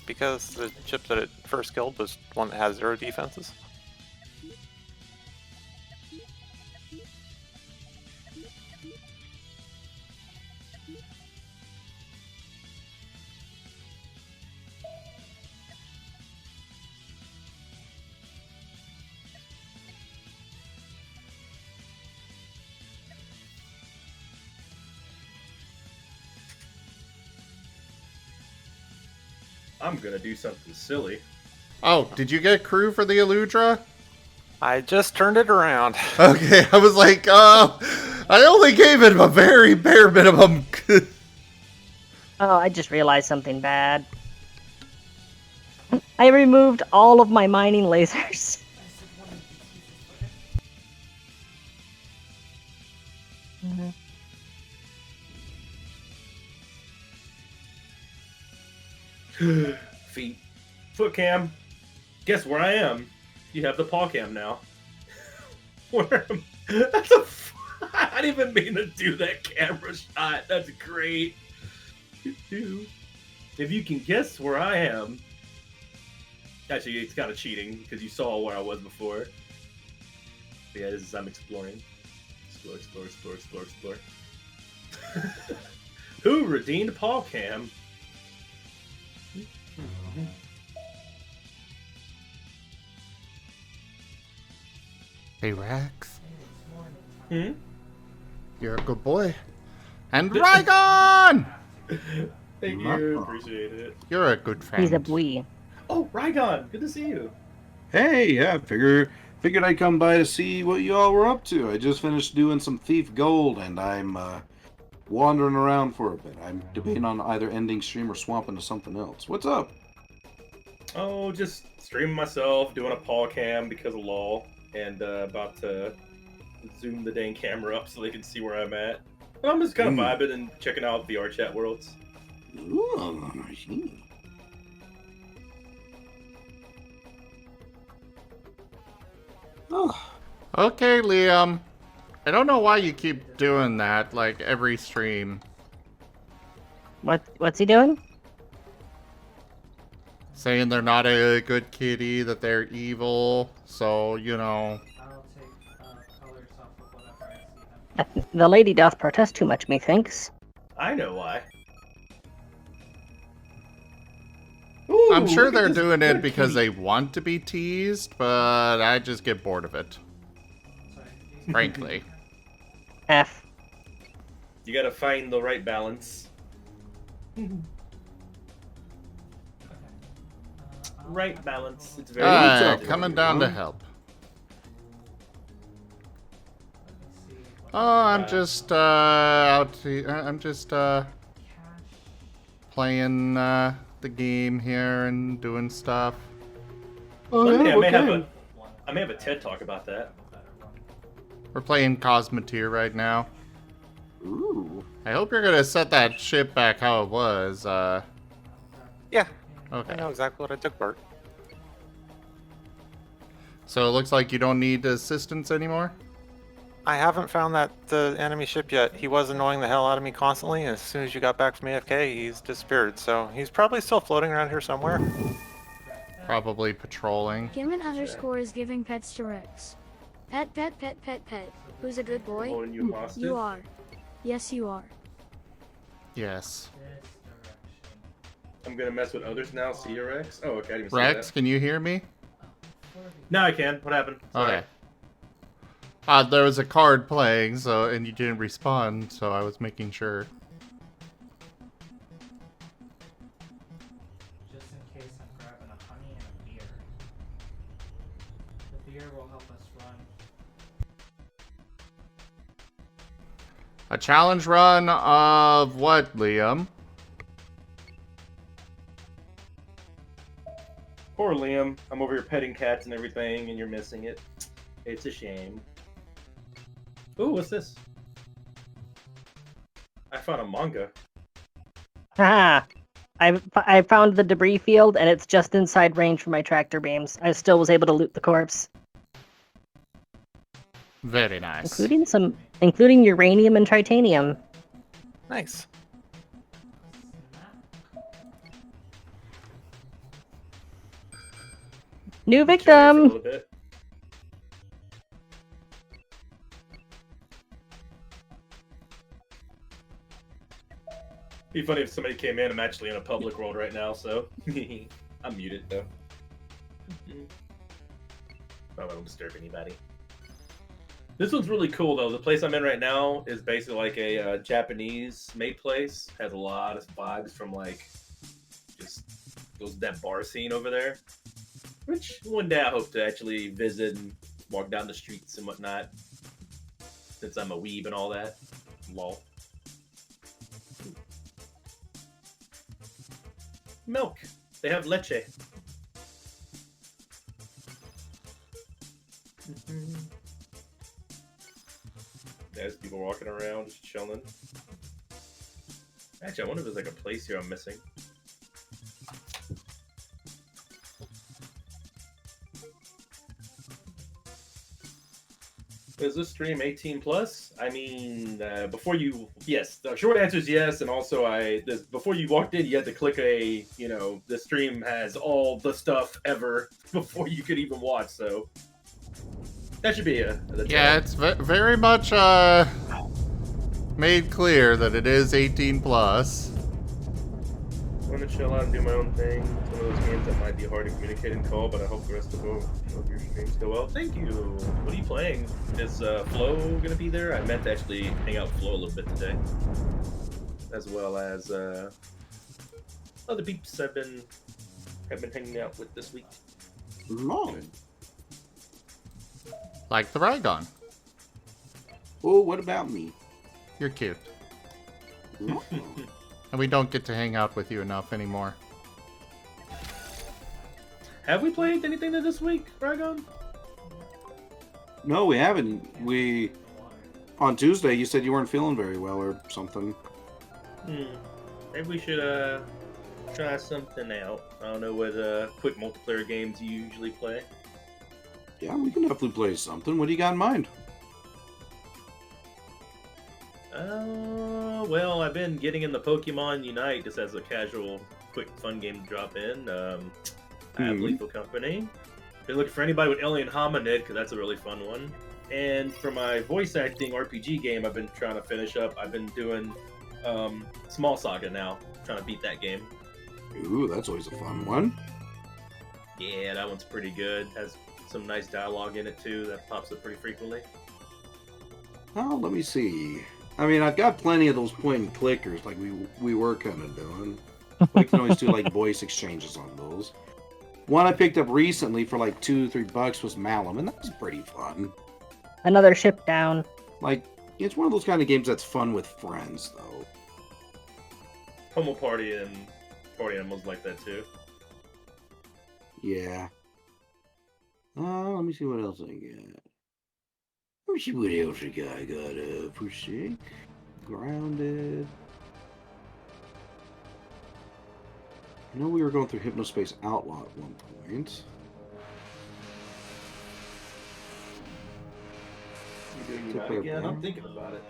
Because the ship that it first killed was one that has 0 defenses. I'm gonna do something silly. Oh, did you get crew for the Eludra? I just turned it around. Okay, I was like, I only gave it a very bare minimum. Oh, I just realized something bad. I removed all of my mining lasers. Feet. Foot cam. Guess where I am? You have the paw cam now. Where am That's a I didn't even mean to do that camera shot. That's great. If you can guess where I am. Actually, it's kind of cheating because you saw where I was before. But yeah, this is I'm exploring. Explore. Who redeemed paw cam? Hey, Rex. Hmm? You're a good boy. And Rygon! Thank you, appreciate it. You're a good friend. He's a boy. Oh, Rygon, good to see you. Hey, yeah, figured I'd come by to see what you all were up to. I just finished doing some thief gold, and I'm wandering around for a bit. I'm debating on either ending stream or swapping to something else. What's up? Oh, just streaming myself, doing a paw cam because of LOL, and about to zoom the dang camera up so they can see where I'm at. And I'm just kind of vibing and checking out VR chat worlds. Ooh, I see. Oh, Okay, Liam. I don't know why you keep doing that, like, every stream. What's he doing? Saying they're not a good kitty, that they're evil, so, you know. I'll take colors off of whatever I see them. The lady doth protest too much, methinks. I know why. I'm Ooh, sure look at they're this doing it good because kitty. they want to be teased, but I just get bored of it. Frankly. F. You gotta find the right balance. Right balance. It's very Alright, important. coming down to help. Oh, I'm just playing the game here and doing stuff. Monday, I may have a TED talk about that. We're playing Cosmoteer right now. Ooh. I hope you're gonna set that ship back how it was. Yeah. Okay. I know exactly what I took, Bert. So it looks like you don't need assistance anymore? I haven't found the enemy ship yet. He was annoying the hell out of me constantly, and as soon as you got back from AFK, he's disappeared. So he's probably still floating around here somewhere. Probably patrolling. Given underscore is giving pets to Rex. Pet, pet, pet, pet, pet. Who's a good boy? Holding you hostage? You are. Yes, you are. Yes. I'm gonna mess with others now. See you, Rex. Oh, okay. I didn't even Rex, see that. can you hear me? Now I can. What happened? Sorry. Okay. There was a card playing, so and you didn't respond, so I was making sure. Just in case, I'm grabbing a honey and a beer. The beer will help us run. A challenge run of what, Liam? Poor Liam. I'm over here petting cats and everything, and you're missing it. It's a shame. Ooh, what's this? I found a manga. Haha. I found the debris field, and it's just inside range for my tractor beams. I still was able to loot the corpse. Very nice. Including uranium and titanium. Nice. New victim! Be funny if somebody came in. I'm actually in a public world right now, so I'm muted though. I won't disturb anybody. This one's really cool though. The place I'm in right now is basically like a Japanese-made place. Has a lot of vibes from like just that bar scene over there. Which one day I hope to actually visit and walk down the streets and whatnot. Since I'm a weeb and all that. Lol. Milk. They have leche. There's people walking around, just chilling. Actually, I wonder if there's like a place here I'm missing. Is this stream 18 plus? I mean, yes. The short answer is yes, and also before you walked in, you had to click the stream has all the stuff ever before you could even watch. So that should be yeah, it's very much made clear that it is 18 plus. I'm gonna chill out and do my own thing. It's one of those games that might be hard to communicate and call, but I hope the rest of your streams go well. Thank you. What are you playing? Is Flo gonna be there? I meant to actually hang out with Flo a little bit today, as well as other peeps I've been hanging out with this week. Morning. Like the Rygon. Oh, what about me? You're cute. And we don't get to hang out with you enough anymore. Have we played anything this week, Rygon? No, we haven't. On Tuesday, you said you weren't feeling very well or something. Maybe we should try something out. I don't know what quick multiplayer games you usually play. Yeah, we can definitely play something. What do you got in mind? Well, I've been getting in the Pokemon Unite just as a casual, quick, fun game to drop in. I have Lethal Company. Been looking for anybody with Alien Hominid, because that's a really fun one. And for my voice acting RPG game I've been trying to finish up, I've been doing Small Saga now, trying to beat that game. Ooh, that's always a fun one. Yeah, that one's pretty good. Has some nice dialogue in it, too, that pops up pretty frequently. Oh, let me see. I mean, I've got plenty of those point and clickers like we were kind of doing. We can always do like voice exchanges on those. One I picked up recently for like $2-3 was Malum, and that was pretty fun. Another ship down. Like, it's one of those kind of games that's fun with friends, though. Homo Party and Party Animals like that, too. Yeah. Let me see what else I got. Let me see what else I got. I got for sick, grounded. I know we were going through Hypnospace Outlaw at one point. You're doing that again? I'm thinking about it.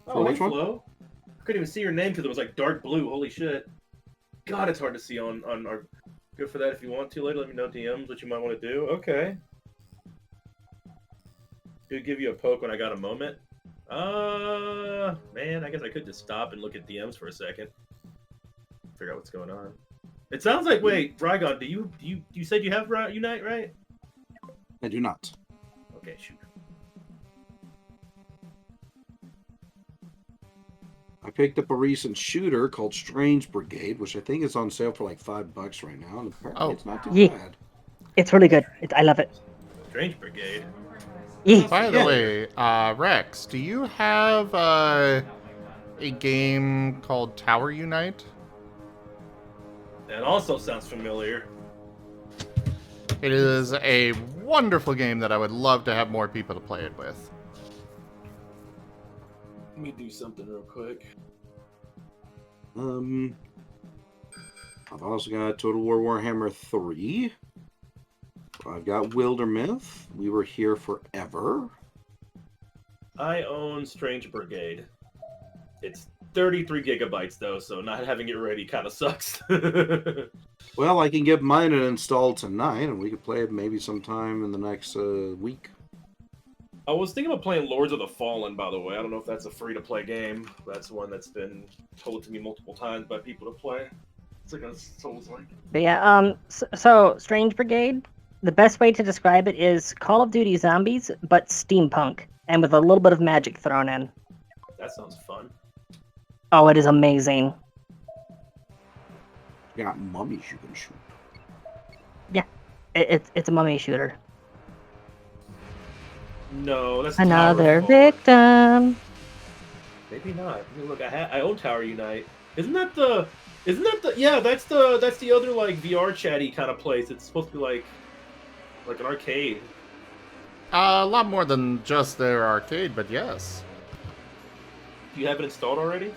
For Oh, hey, which one? Flo. I couldn't even see your name because it was like dark blue. Holy shit. God, it's hard to see on our... Good for that. If you want to later, let me know DMs what you might want to do. Okay. Dude, give you a poke when I got a moment. Man, I guess I could just stop and look at DMs for a second. Figure out what's going on. It sounds like, wait, Rygon, you said you have Unite, right? I do not. Okay, shoot. I picked up a recent shooter called Strange Brigade, which I think is on sale for like $5 right now, and apparently it's not too bad. It's really good. I love it. Strange Brigade. Yeah. By the way, Rex, do you have a game called Tower Unite? That also sounds familiar. It is a wonderful game that I would love to have more people to play it with. Let me do something real quick. I've also got Total War Warhammer 3. I've got Wildermyth. We Were Here Forever. I own Strange Brigade. It's 33 gigabytes though, so not having it ready kind of sucks. Well, I can get mine installed tonight, and we could play it maybe sometime in the next week. I was thinking of playing Lords of the Fallen, by the way. I don't know if that's a free-to-play game. That's one that's been told to me multiple times by people to play. It's like a Souls-like. But yeah, so Strange Brigade, the best way to describe it is Call of Duty Zombies, but steampunk, and with a little bit of magic thrown in. That sounds fun. Oh, it is amazing. Yeah, mummies you can shoot. Yeah, it's a mummy shooter. No, that's Another Tower victim. Maybe not. I mean, look, I own Tower Unite. Isn't that the? Yeah, that's the other like VR chatty kind of place. It's supposed to be like an arcade. A lot more than just their arcade, but yes. Do you have it installed already?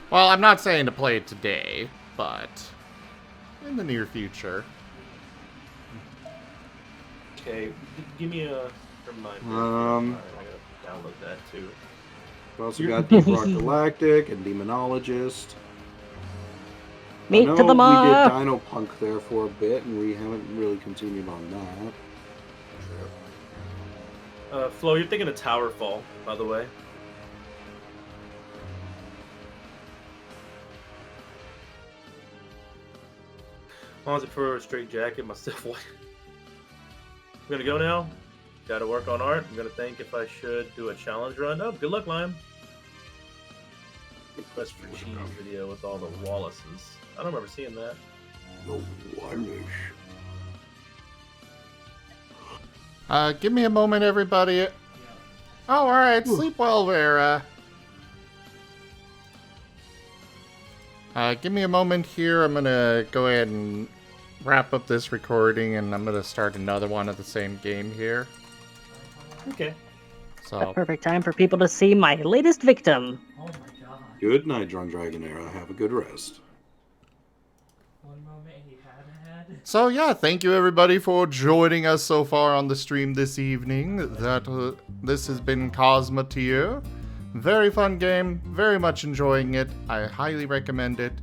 Well, I'm not saying to play it today, but in the near future. Okay, give me a reminder. I gotta download that too. I've also got Deep Rock Galactic and Demonologist. Meet to the We mark. did Dino Punk there for a bit, and we haven't really continued on that. Flo, you're thinking of Towerfall, by the way. As it for a straight jacket, myself. I'm gonna go now. Gotta work on art. I'm gonna think if I should do a challenge run. Oh, good luck, Lime. Request for cheese video with all the Wallaces. I don't remember seeing that. No Wallace. Give me a moment, everybody. Oh, alright. Sleep well, Vera. Give me a moment here. I'm gonna go ahead and wrap up this recording, and I'm gonna start another one of the same game here. Okay. So A perfect time for people to see my latest victim. Good night, Drunk Dragon Era. Have a good rest. one moment he had. So yeah, thank you everybody for joining us so far on the stream this evening. This has been Cosmoteer. Very fun game, very much enjoying it. I highly recommend it.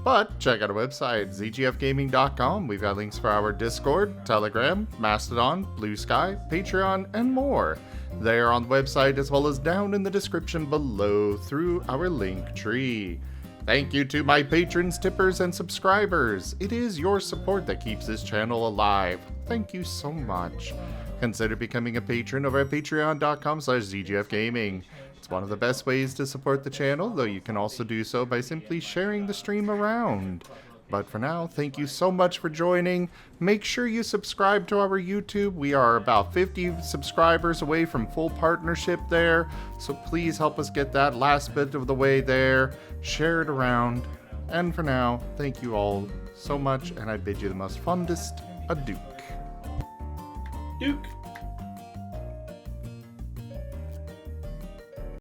But check out our website, zgfgaming.com. We've got links for our Discord, Telegram, Mastodon, Blue Sky, Patreon, and more. They are on the website as well as down in the description below through our link tree. Thank you to my patrons, tippers, and subscribers. It is your support that keeps this channel alive. Thank you so much. Consider becoming a patron over at patreon.com/zgfgaming. It's one of the best ways to support the channel, though you can also do so by simply sharing the stream around. But for now, thank you so much for joining. Make sure you subscribe to our YouTube. We are about 50 subscribers away from full partnership there, so please help us get that last bit of the way there. Share it around. And for now, thank you all so much, and I bid you the most fondest adieu. Duke.